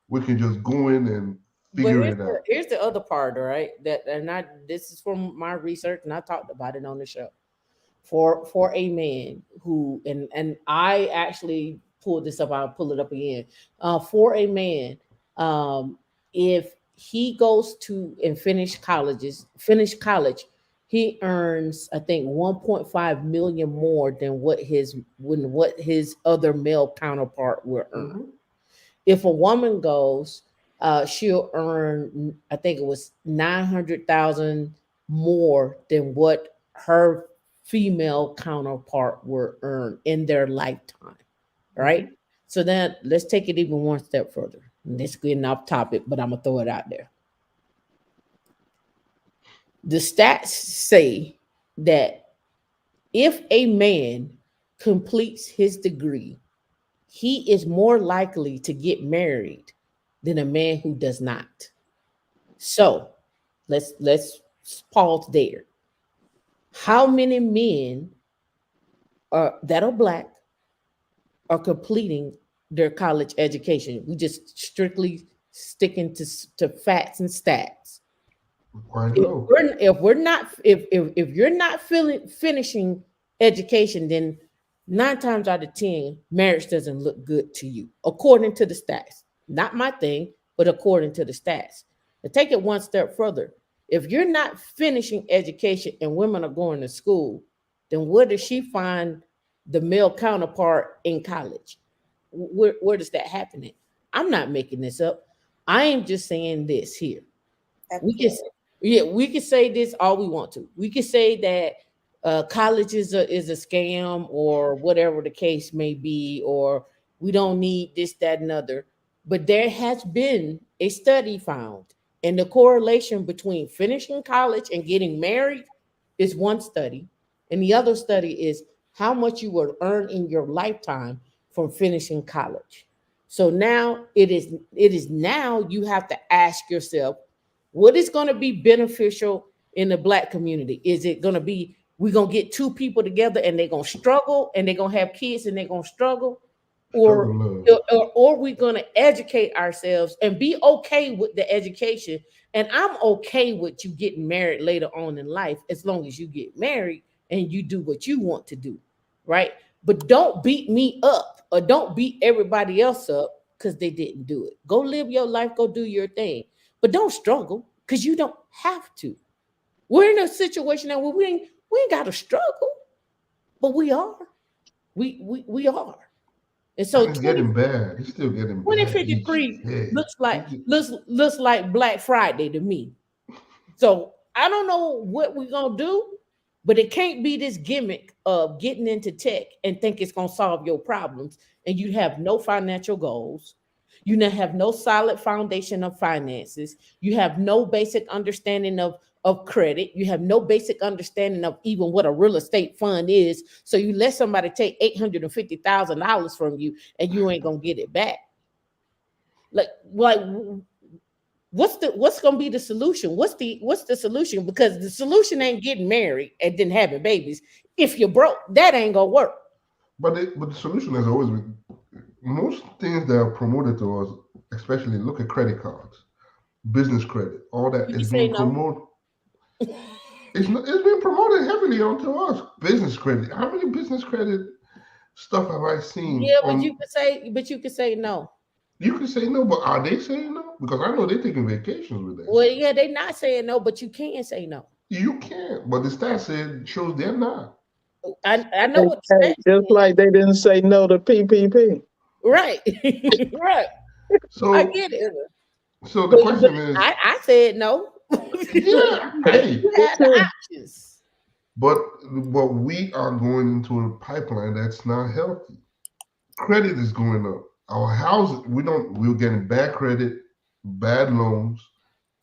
We can just go in and but figure it out. here's the other part, all right? That and I this is from my research and I talked about it on the show. For a man who and I actually pulled this up, I'll pull it up again. For a man, if he goes to and finish college, he earns I think 1.5 million more than what his other male counterpart will earn. Mhm. If a woman goes, she'll earn, I think it was 900,000 more than what her female counterpart will earn in their lifetime. Right. Mhm. So then let's take it even one step further. And this is getting off topic, but I'm gonna throw it out there. The stats say that if a man completes his degree, he is more likely to get married than a man who does not. So let's pause there. How many men are that are black are completing their college education? We just strictly sticking to facts and stats. Quite low. If you're not finishing education, then 9 times out of 10, marriage doesn't look good to you, according to the stats. Not my thing, but according to the stats. To take it one step further, if you're not finishing education and women are going to school, then where does she find the male counterpart in college? Where does that happen at? I'm not making this up. I am just saying this here. We can, Absolutely. yeah, we can say this all we want to. We can say that college is a scam or whatever the case may be, or we don't need this, that, and other. But there has been a study found, and the correlation between finishing college and getting married is one study, and the other study is how much you will earn in your lifetime from finishing college. So now it is now you have to ask yourself what is going to be beneficial in the black community. Is it going to be we're going to get two people together and they're going to struggle and they're going to have kids and they're going to struggle, or Struggle love. we're going to educate ourselves and be okay with the education. And I'm okay with you getting married later on in life as long as you get married and you do what you want to do, right? But don't beat me up or don't beat everybody else up because they didn't do it. Go live your life, go do your thing, but don't struggle because you don't have to. We're in a situation now where we ain't got to struggle, but we are. We are. And so And it's getting bad. It's still getting bad each 2053 day. looks like Black Friday to me. So I don't know what we're gonna do, but it can't be this gimmick of getting into tech and think it's gonna solve your problems, and you have no financial goals. You now have no solid foundation of finances. You have no basic understanding of credit. You have no basic understanding of even what a real estate fund is. So you let somebody take $850,000 from you, and you ain't gonna get it back. Like what's gonna be the solution? What's the solution? Because the solution ain't getting married and then having babies. If you're broke, that ain't gonna work. But the solution has always been most things that are promoted to us, especially look at credit cards, business credit, all that You is can say being no. promoted. It's being promoted heavily onto us. Business credit. How many business credit stuff have I seen Yeah, but on? you could say no. You can say no, but are they saying no? Because I know they're taking vacations with their Well, stuff. yeah, they not saying no, but you can say no. You can't, but the stats said shows they're not. I know Hey, what the hey, stats just say. like they didn't say no to PPP. Right. Right. I So, get it. so the But question is, I said no. yeah, hey, You Me had the too. options. but we are going into a pipeline that's not healthy. Credit is going up. Our house, we're getting bad credit, bad loans,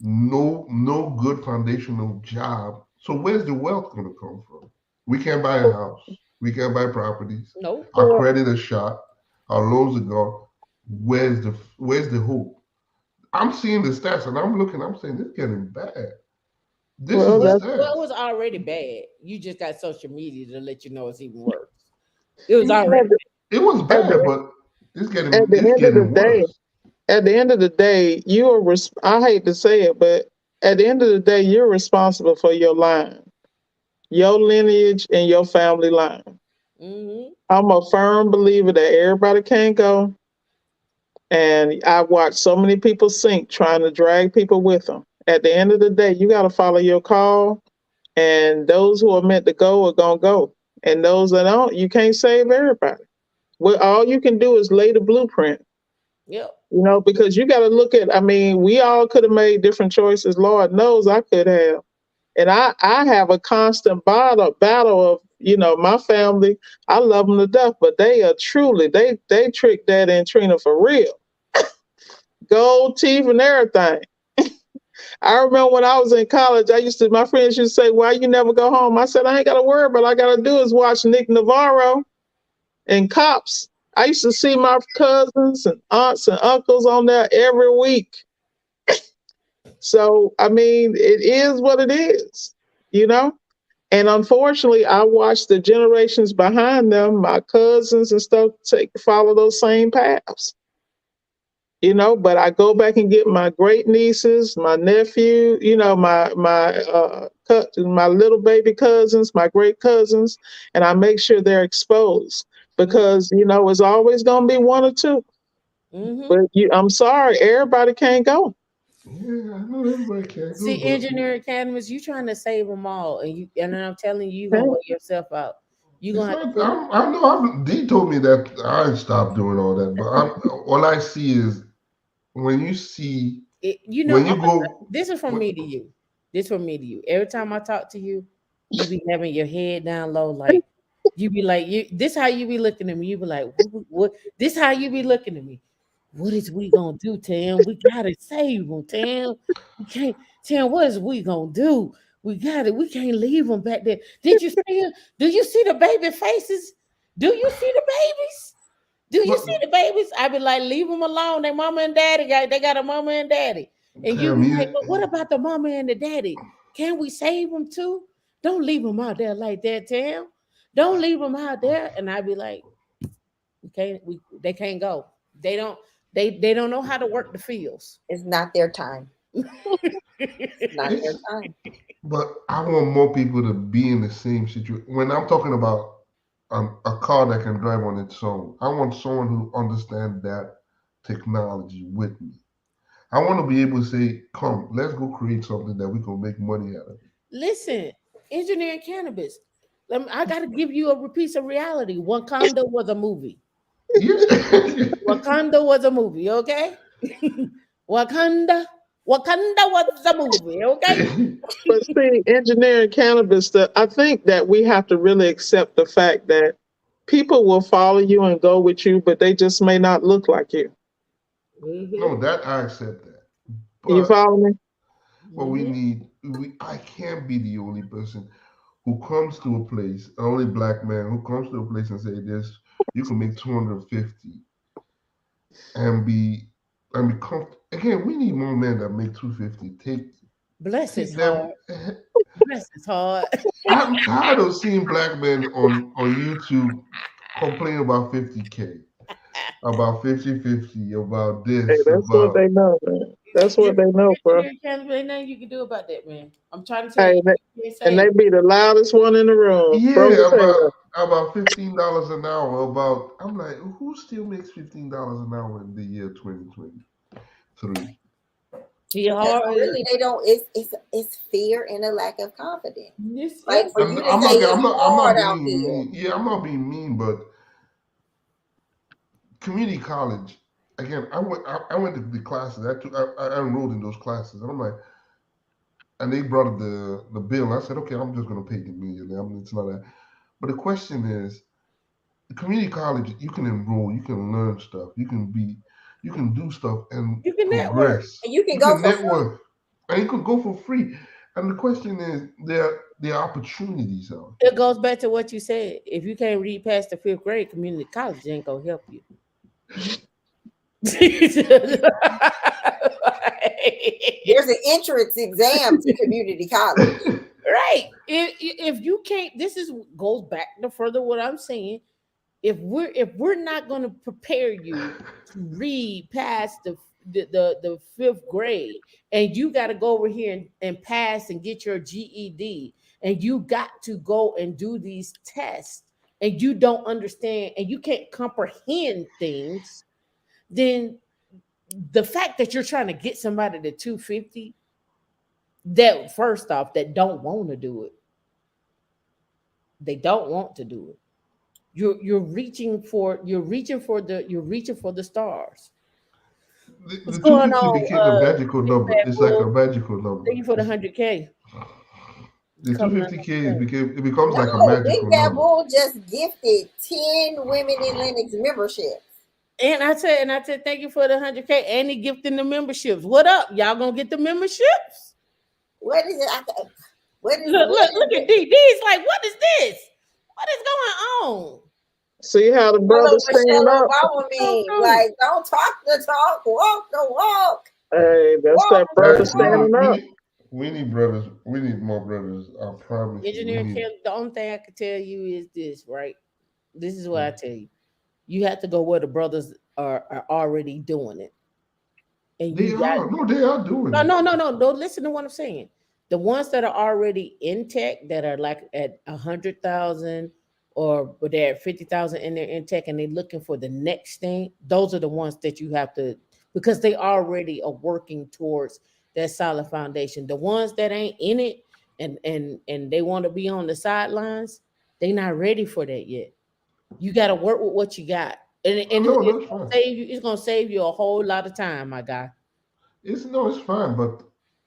no good foundational job. So where's the wealth going to come from? We can't buy a house. We can't buy properties. No. Our Well, credit is shot. Our loans are gone. Where's the hope? I'm seeing the stats and I'm looking. I'm saying this is getting bad. This is well, the Well, that's well, it stats. was already bad. You just got social media to let you know it's even worse. It was It, already it was at bad, the but it's at getting the it's end of the getting day. worse. At the end of the day, you are. I hate to say it, but at the end of the day, you're responsible for your line, your lineage, and your family line. bad. I'm a firm believer that everybody can't go, and I've watched so many people sink trying to drag people with them. At the end of the day, you got to follow your call, and those who are meant to go are gonna go, and those that don't, you can't save everybody. Well, all you can do is lay the blueprint. Yep. Because you got to look at, I mean, we all could have made different choices. Lord knows I could have. And I have a constant battle of, my family. I love them to death, but they are truly, they tricked Daddy and Trina for real. Gold teeth and everything. I remember when I was in college, my friends used to say, "Why you never go home?" I said, "I ain't got to worry, but all I got to do is watch Nick Navarro and Cops." I used to see my cousins and aunts and uncles on there every week. So, I mean, it is what it is, you know? And unfortunately, I watched the generations behind them, my cousins and stuff, follow those same paths. But I go back and get my great nieces, my nephew, my little baby cousins, my great cousins, and I make sure they're exposed because it's always gonna be one or two. Mm-hmm. But I'm sorry, everybody can't go. Yeah, I know everybody can't go, See, but engineering academies, you trying to save them all, and I'm telling you, you're gonna Can't. wear yourself out. You it's gonna have to not. put I know. D told me that I stopped doing all that, but all I see is when you see it. when you go. This is from When, me to you. This from me to you. Every time I talk to you, you be having your head down low, like you be like you. This how you be looking at me. You be like, what? This how you be looking at me. What is we gonna do, Tam? We gotta save them, Tam. We can't, Tam. What is we gonna do? We got it. We can't leave them back there. Did you see? Do you see the baby faces? Do you see the babies? Do you but see the babies? I be like, leave them alone. They mama and daddy they got a mama and daddy. And you Tam, be like, but what about the mama and the daddy? Can we save them too? Don't leave them out there like that, Tam. Don't leave them out there. And I be like, they can't go. They don't they don't know how to work the fields. It's not their time. Not their it's time. but I want more people to be in the same situation. When I'm talking about a car that can drive on its own, I want someone who understands that technology with me. I want to be able to say, "Come, let's go create something that we can make money out of." Listen, engineering cannabis. I gotta give you a piece of reality. Wakanda was a movie. Yeah. Wakanda was a movie, okay? Wakanda. Wakanda was a movie, okay? But see, engineering cannabis, I think that we have to really accept the fact that people will follow you and go with you, but they just may not look like you. No, that I accept that. You But follow me? what we need, I can't be the only person who comes to a place, an only black man who comes to a place and say this, you can make 250 and be comfortable. Again, we need more men that make 250. Bless his Take them. heart. Bless his heart. I'm tired of seeing black men on YouTube complain about 50K, about 50-50, about Hey, this, that's what about they know, man. That's what they know, bro. Engineering cannabis, ain't nothing you can do about that, man. I'm trying to tell Hey, you, you can't and save. they be the loudest one in the room. Strong yeah, as hell. about $15 an hour. About I'm like, who still makes $15 an hour in the year 2023? He Because hard. really they don't. It's fear and a lack of confidence. Like Yeah. for you to say it's I'm not hard out being here. mean. Yeah, I'm not being mean, but community college. Again, I went to the classes. I enrolled in those classes, and I'm like, and they brought up the bill. I said, okay, I'm just gonna pay the million. It's not that. But the question is, the community college, you can enroll, you can learn stuff, you can do stuff and You can network. progress. And you can You go can for free. network, and you can go for free. And the question is, there are opportunities out It goes back to what you said. If you can't read past the fifth grade, community college ain't gonna help you. There's an entrance exam to community college. there. Right. If you can't, this is goes back to further what I'm saying. If we're not going to prepare you to read past the fifth grade, and you got to go over here and pass and get your GED, and you got to go and do these tests, and you don't understand and you can't comprehend things, then the fact that you're trying to get somebody to 250 that first off that don't want to do it, they don't want to do it. You're reaching for the stars. What's The going 250 on? became a magical Big number. Bad It's like a Wolf? magical number. Thank you for the 100K The coming out. 250K it becomes like a No, Big magical Bad number. Bull just gifted 10 Women in Linux memberships. And I said, thank you for the 100K and he gifting the memberships. What up? Y'all gonna get the memberships? What is it? What is Look at D. D's like, what is this? What is going on? See how the Follow brothers stand Michelle up. Obama Come mean? through. Like, don't talk the talk, walk the walk, Hey, that's walk that the brother Guys, we talk. standing need we up. need we need brothers. We need more brothers. I promise you. We Engineer need. Kelly, the only thing I can tell you is this, right? This is what I tell you. You have to go where the brothers are already doing it. And They you got are. No, they are doing no, it. no, no, no. Don't listen to what I'm saying. The ones that are already in tech that are like at 100,000 or they're at 50,000 in their in tech and they're looking for the next thing, those are the ones that you have to because they already are working towards that solid foundation. The ones that ain't in it and they want to be on the sidelines, they not ready for that yet. You got to work with what you got. And No, that's fine. it's gonna save you a whole lot of time, my guy. It's fine, but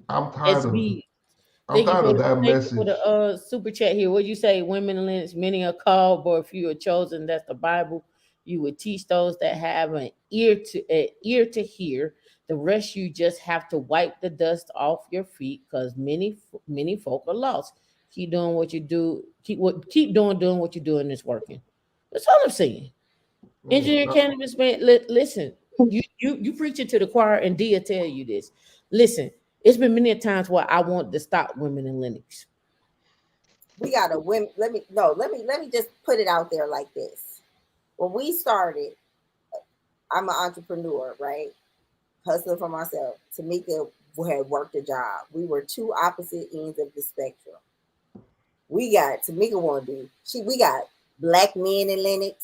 I'm tired of SB. Thank you for that thank you for message. the super chat here. What you say? Women lynch, many are called, but few are chosen. That's the Bible. You would teach those that have an ear to hear. The rest you just have to wipe the dust off your feet because many folk are lost. Keep doing what you do. Keep doing what you're doing is working. That's all I'm saying. Mm, Engineer cannabis man, listen, you preach it to the choir, and Dia tell you this. Listen, it's been many a times where I want to stop women in Linux. We got to win. Let me just put it out there like this. When we started, I'm an entrepreneur, right? Hustling for myself. Tamika had worked a job. We were two opposite ends of the spectrum. We got Tamika want to do. We got black men in Linux,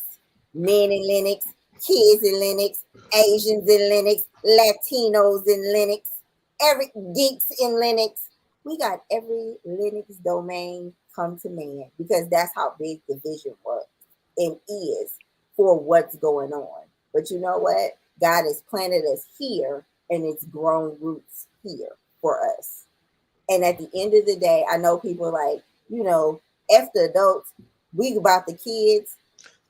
men in Linux, kids in Linux, Asians in Linux, Latinos in Linux, every geeks in Linux. We got every Linux domain come to man because that's how big the vision was and is for what's going on. But you know what? God has planted us here and it's grown roots here for us. And at the end of the day, I know people like, F the adults, we about the kids.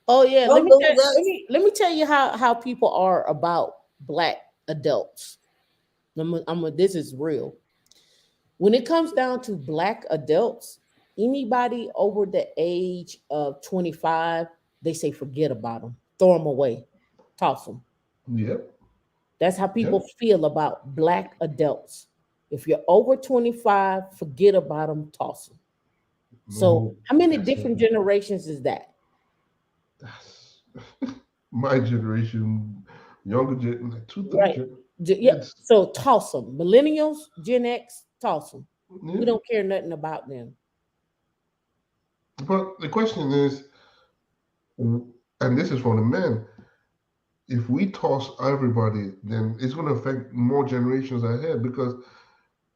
Oh yeah, Don't lose us. let me tell you how people are about black adults. This is real. When it comes down to black adults, anybody over the age of 25, they say forget about them, throw them away, toss them. yep. That's how people Yep. feel about black adults. If you're over 25, forget about them, toss them. So, No, how many that's it. different generations is that? That's my generation, younger gen, like two, three Right. gen. Yeah. It's So, toss them. Millennials, Gen X, toss them. We yeah. don't care nothing about them. But the question is, and this is for the men, if we toss everybody, then it's going to affect more generations ahead because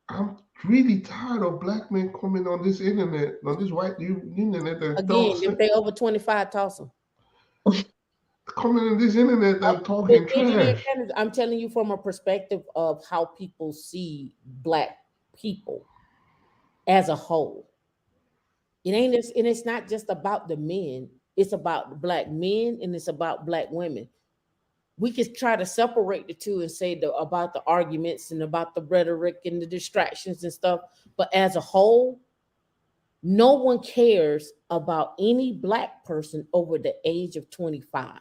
I'm really tired of black men coming on this internet, on this white internet and talk, Again, if they over 25, toss them. coming on this internet and But talking engineer trash. Kenneth, I'm telling you from a perspective of how people see black people as a whole. And it's not just about the men, it's about the black men and it's about black women. We could try to separate the two and say about the arguments and about the rhetoric and the distractions and stuff. But as a whole, no one cares about any black person over the age of 25.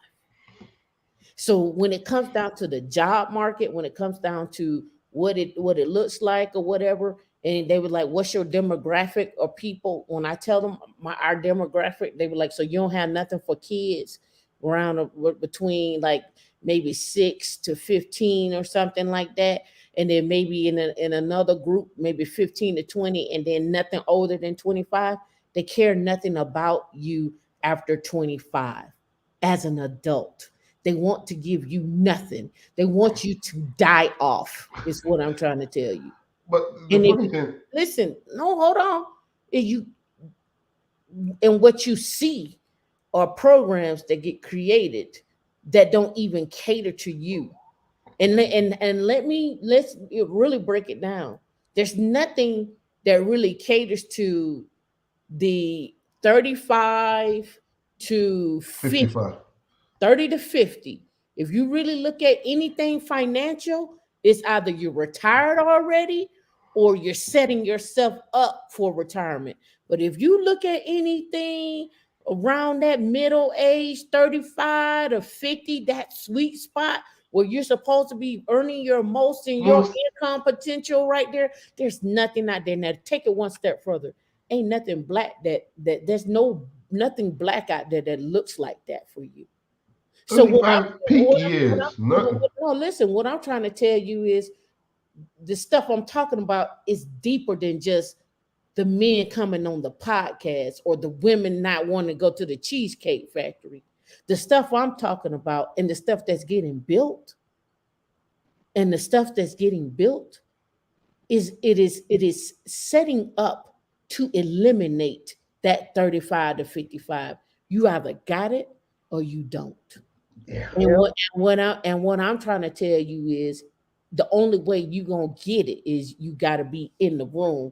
So when it comes down to the job market, when it comes down to what it looks like or whatever, and they were like, "What's your demographic or people?" When I tell them our demographic, they were like, "So you don't have nothing for kids around between like maybe 6 to 15 or something like that." And then maybe in another group, maybe 15 to 20, and then nothing older than 25. They care nothing about you after 25 as an adult. They want to give you nothing. They want you to die off, is what I'm trying to tell you. But the And if funny thing, listen, no, hold on. If you and what you see are programs that get created that don't even cater to you. And let's really break it down. There's nothing that really caters to the 35 to 50, 55. 30 to 50. If you really look at anything financial, it's either you're retired already or you're setting yourself up for retirement. But if you look at anything around that middle age, 35 to 50, that sweet spot where you're supposed to be earning your most in your Most income potential right there, there's nothing out there. Now take it one step further. Ain't nothing black that there's nothing black out there that looks like that for you. So 35 peak years, nothing. no, listen, what I'm trying to tell you is the stuff I'm talking about is deeper than just the men coming on the podcast or the women not wanting to go to the cheesecake factory. The stuff I'm talking about and the stuff that's getting built and the stuff that's getting built is setting up to eliminate that 35 to 55. You either got it or you don't. Yeah. And what I'm trying to tell you is the only way you gonna get it is you gotta be in the room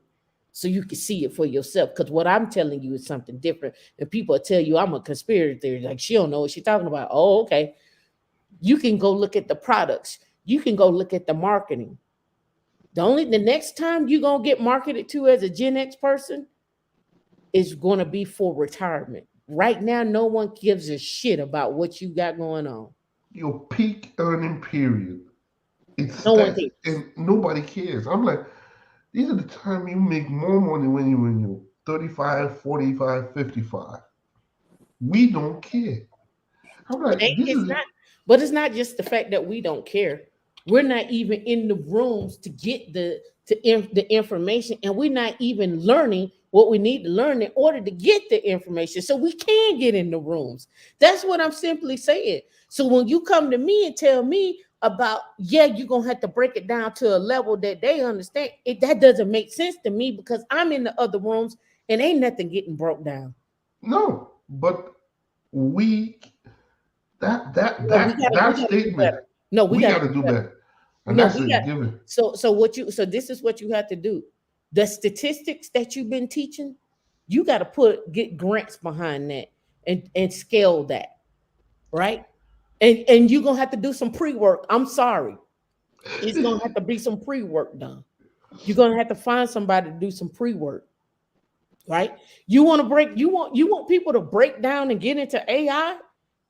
so you can see it for yourself. Because what I'm telling you is something different. And people tell you I'm a conspiracy theory, like she don't know what she's talking about. Oh, okay. You can go look at the products, you can go look at the marketing. The next time you're gonna get marketed to as a Gen X person is gonna be for retirement. Right now, no one gives a shit about what you got going on. Your peak earning period. It's No one that, cares. and nobody cares. I'm like, these are the time you make more money when you're 35, 45, 55. We don't care. I'm It like, ain't, this it's is not, but it's not just the fact that we don't care. We're not even in the rooms to get the information, and we're not even learning what we need to learn in order to get the information, so we can get in the rooms. That's what I'm simply saying. So when you come to me and tell me about, yeah, you're gonna have to break it down to a level that they understand, that doesn't make sense to me because I'm in the other rooms and ain't nothing getting broke down. no, but we No, we that gotta do statement, better. No, we we gotta got do to do better. better, and No, that's we a got given. so this is what you have to do. The statistics that you've been teaching, you got to get grants behind that and scale that, right? And you're gonna have to do some pre-work. I'm sorry. It's gonna have to be some pre-work done. You're gonna have to find somebody to do some pre-work, right? You want people to break down and get into AI.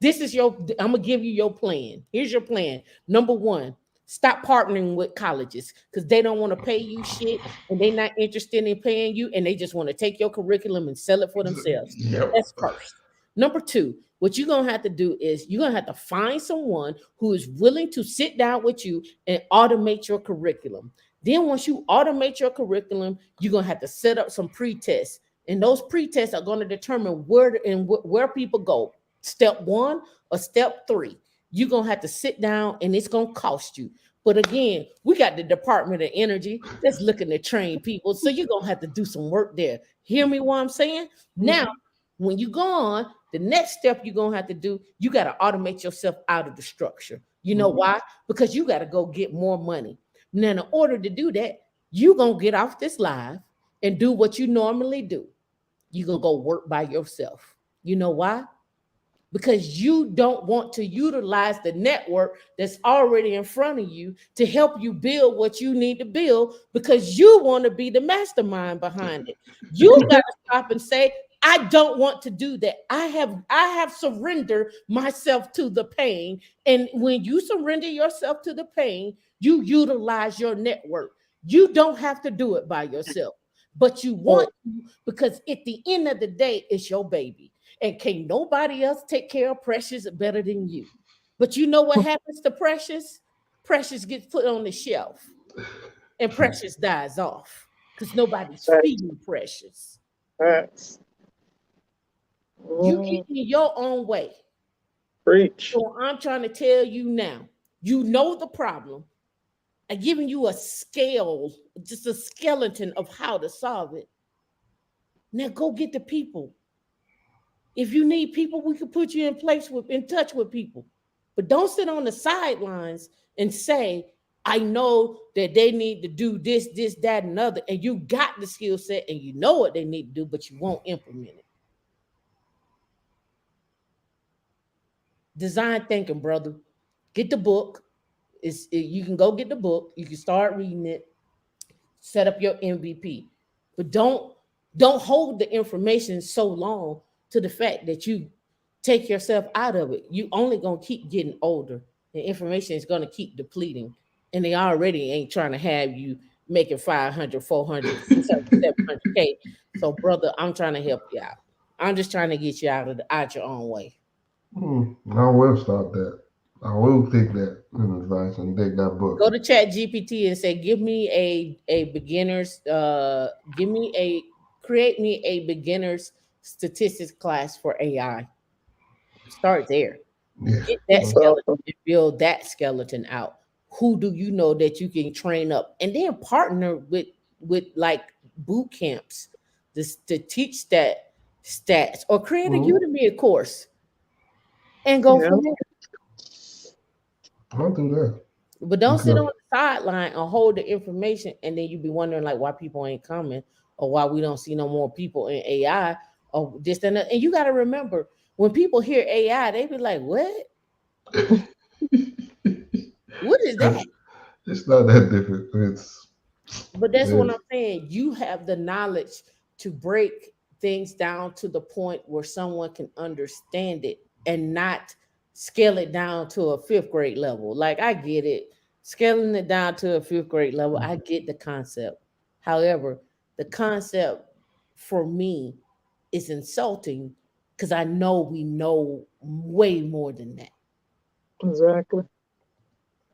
This is I'm gonna give you your plan. Here's your plan. Number one, stop partnering with colleges because they don't want to pay you shit and they're not interested in paying you and they just want to take your curriculum and sell it for themselves. Yep. That's first. Number two, what you're gonna have to do is you're gonna have to find someone who is willing to sit down with you and automate your curriculum. Then once you automate your curriculum, you're gonna have to set up some pre-tests, and those pre-tests are going to determine where people go. Step one or step three. You're gonna have to sit down, and it's gonna cost you. But again, we got the Department of Energy that's looking to train people, so you're gonna have to do some work there. Hear me? What I'm saying? Now, when you go on, the next step you're gonna have to do, you got to automate yourself out of the structure. You know why? Because you got to go get more money. Now, in order to do that, you're gonna get off this live and do what you normally do. You're gonna go work by yourself. You know why? Because you don't want to utilize the network that's already in front of you to help you build what you need to build because you want to be the mastermind behind it. You got to stop and say, I don't want to do that. I have surrendered myself to the pain. And when you surrender yourself to the pain, you utilize your network. You don't have to do it by yourself, but you want to because at the end of the day, it's your baby. And can't nobody else take care of Precious better than you. But you know what happens to Precious? Precious gets put on the shelf and Precious dies off because nobody's feeding Precious. Facts. You get in your own way. Preach. So I'm trying to tell you now, you know the problem. I'm giving you a scale, just a skeleton of how to solve it. Now go get the people. If you need people, we can put you in touch with people. But don't sit on the sidelines and say, I know that they need to do this, that, and other. And you got the skill set and you know what they need to do, but you won't implement it. Design thinking, brother. Get the book. You can go get the book. You can start reading it. Set up your MVP, but don't hold the information so long to the fact that you take yourself out of it. You only gonna keep getting older. The information is gonna keep depleting, and they already ain't trying to have you making 500, 400, 700K. So, brother, I'm trying to help you out. I'm just trying to get you out your own way. I will start that. I will take that advice and take that book. Go to Chat GPT and say, give me a beginner's give me a create me a beginner's statistics class for AI. Start there. Yeah. Get that That's skeleton awesome. and build that skeleton out. Who do you know that you can train up? And then partner with like boot camps to teach that stats, or create a Mhm. Udemy course and go Yeah. from there. I'll do that. But don't sit on Because the sideline and hold the information, and then you be wondering like why people ain't coming, or why we don't see no more people in AI, or this and that. And you got to remember, when people hear AI, they be like, "What? What is that?" it's not that different. But that's what I'm It's saying. You have the knowledge to break things down to the point where someone can understand it and not scale it down to a fifth grade level. Like, I get it. Scaling it down to a fifth grade level, I get the concept. However, the concept for me is insulting because I know we know way more than that. Exactly.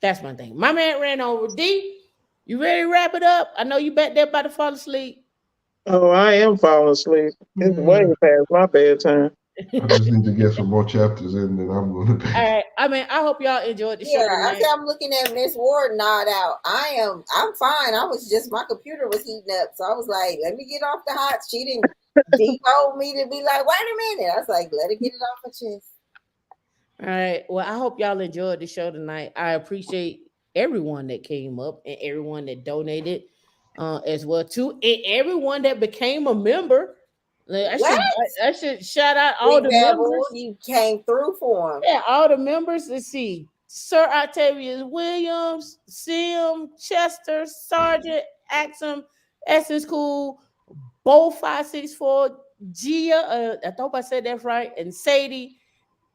That's my thing. My man ran over. D, you ready to wrap it up? I know you back there about to fall asleep. Oh, I am falling asleep. It's way yeah. past my bedtime. I just need to get some more chapters in, then I'm going to All bed. right. I mean, I hope y'all enjoyed the Yeah, show I tonight. see. I'm looking at Miss Ward nod out. I'm fine. I was just, my computer was heating up, so I was like, let me get off the hot. She didn't depot me to be like, wait a minute. I was like, let her get it off her chest. All right. Well, I hope y'all enjoyed the show tonight. I appreciate everyone that came up and everyone that donated as well too, and everyone that became a member. Like, What? I should shout out all Big the Bad Wolf, members. you came through for him. Yeah, all the members. Let's see. Sir Octavius Williams, Sim, Chester, Sergeant, Axum, Essence Cool, Bo 564, Gia, I hope I said that right, and Sadie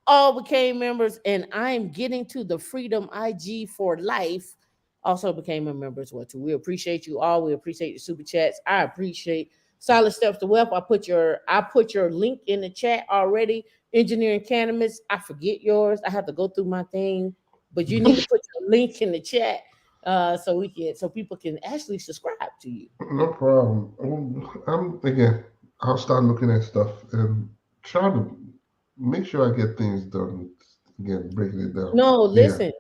all became members, and I'm getting to the Freedom IG for Life. Also became a member as well too. We appreciate you all. We appreciate the super chats. I appreciate Solid Steps to Wealth. I put your link in the chat already. Engineering Cannabis. I forget yours. I have to go through my thing, but you need to put your link in the chat so people can actually subscribe to you. No problem. Again, I'll start looking at stuff and try to make sure I get things done. Again, breaking it down. No, Yeah. listen.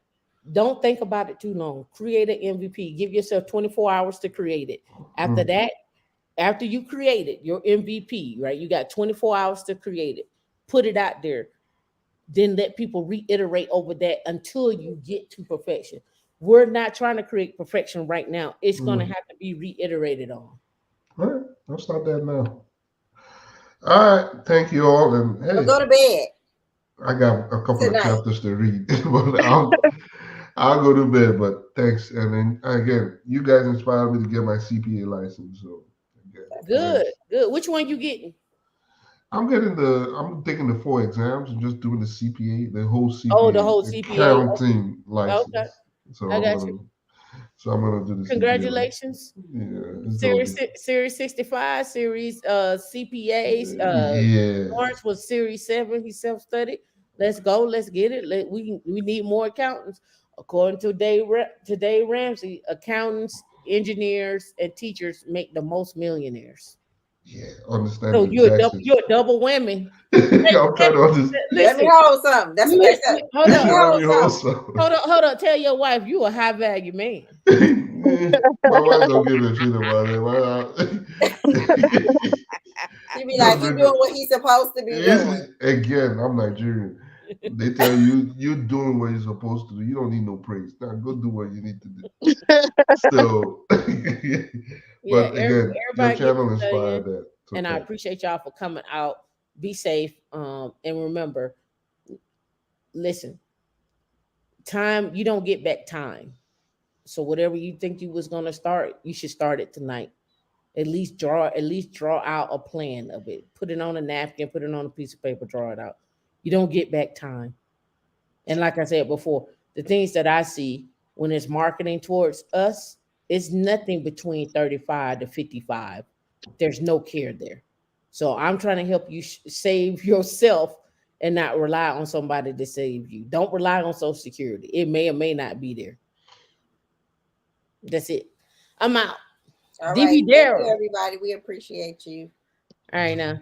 Don't think about it too long. Create an MVP. Give yourself 24 hours to create it. After Mm. that, after you create it, your MVP, right? You got 24 hours to create it. Put it out there. Then let people reiterate over that until you get to perfection. We're not trying to create perfection right now. It's going to Mm. have to be reiterated on. All right. I'll start that now. All right. Thank you all. And So hey, go to bed I got a couple of tonight. chapters to read, but I'll go to bed. But thanks. And then again, you guys inspired me to get my CPA license. So again, Good, thanks. good. Which one you getting? I'm taking the 4 exams and just doing the CPA, the whole Oh, the whole CPA CPA. accounting Okay, license. So I I'm got you. gonna so I'm gonna do the CPA license. Congratulations. Yeah, it's gonna be Series 65, series CPAs. yeah, Lawrence was series 7. He self-studied. Let's go. Let's get it. We need more accountants. According to Dave Ramsey, accountants, engineers, and teachers make the most millionaires. yeah. So Understanding the taxes. you're a double whammy. Hey, I'm hey, trying to understand. Let me listen, hold something. That's what they said. hold Let me up, Let hold me something. also. hold up. Tell your wife you a high value man. My wife don't give a shit about it. She be like, Just he bring doing the. what he's supposed to be doing. Again, I'm Nigerian. They tell you you're doing what you're supposed to do. You don't need no praise. Now go do what you need to do. So, Yeah, but again, your everybody get to channel studying, inspired that. So and I thanks. appreciate y'all for coming out. Be safe, and remember, listen. time, you don't get back time. So whatever you think you was gonna start, you should start it tonight. At least draw out a plan of it. Put it on a napkin, put it on a piece of paper, draw it out. You don't get back time. And like I said before, the things that I see when it's marketing towards us, it's nothing between 35 to 55. There's no care there. So I'm trying to help you save yourself and not rely on somebody to save you. Don't rely on Social Security. It may or may not be there. That's it. I'm out. All right. DB Thank you, Daryl. everybody. We appreciate you. All right now.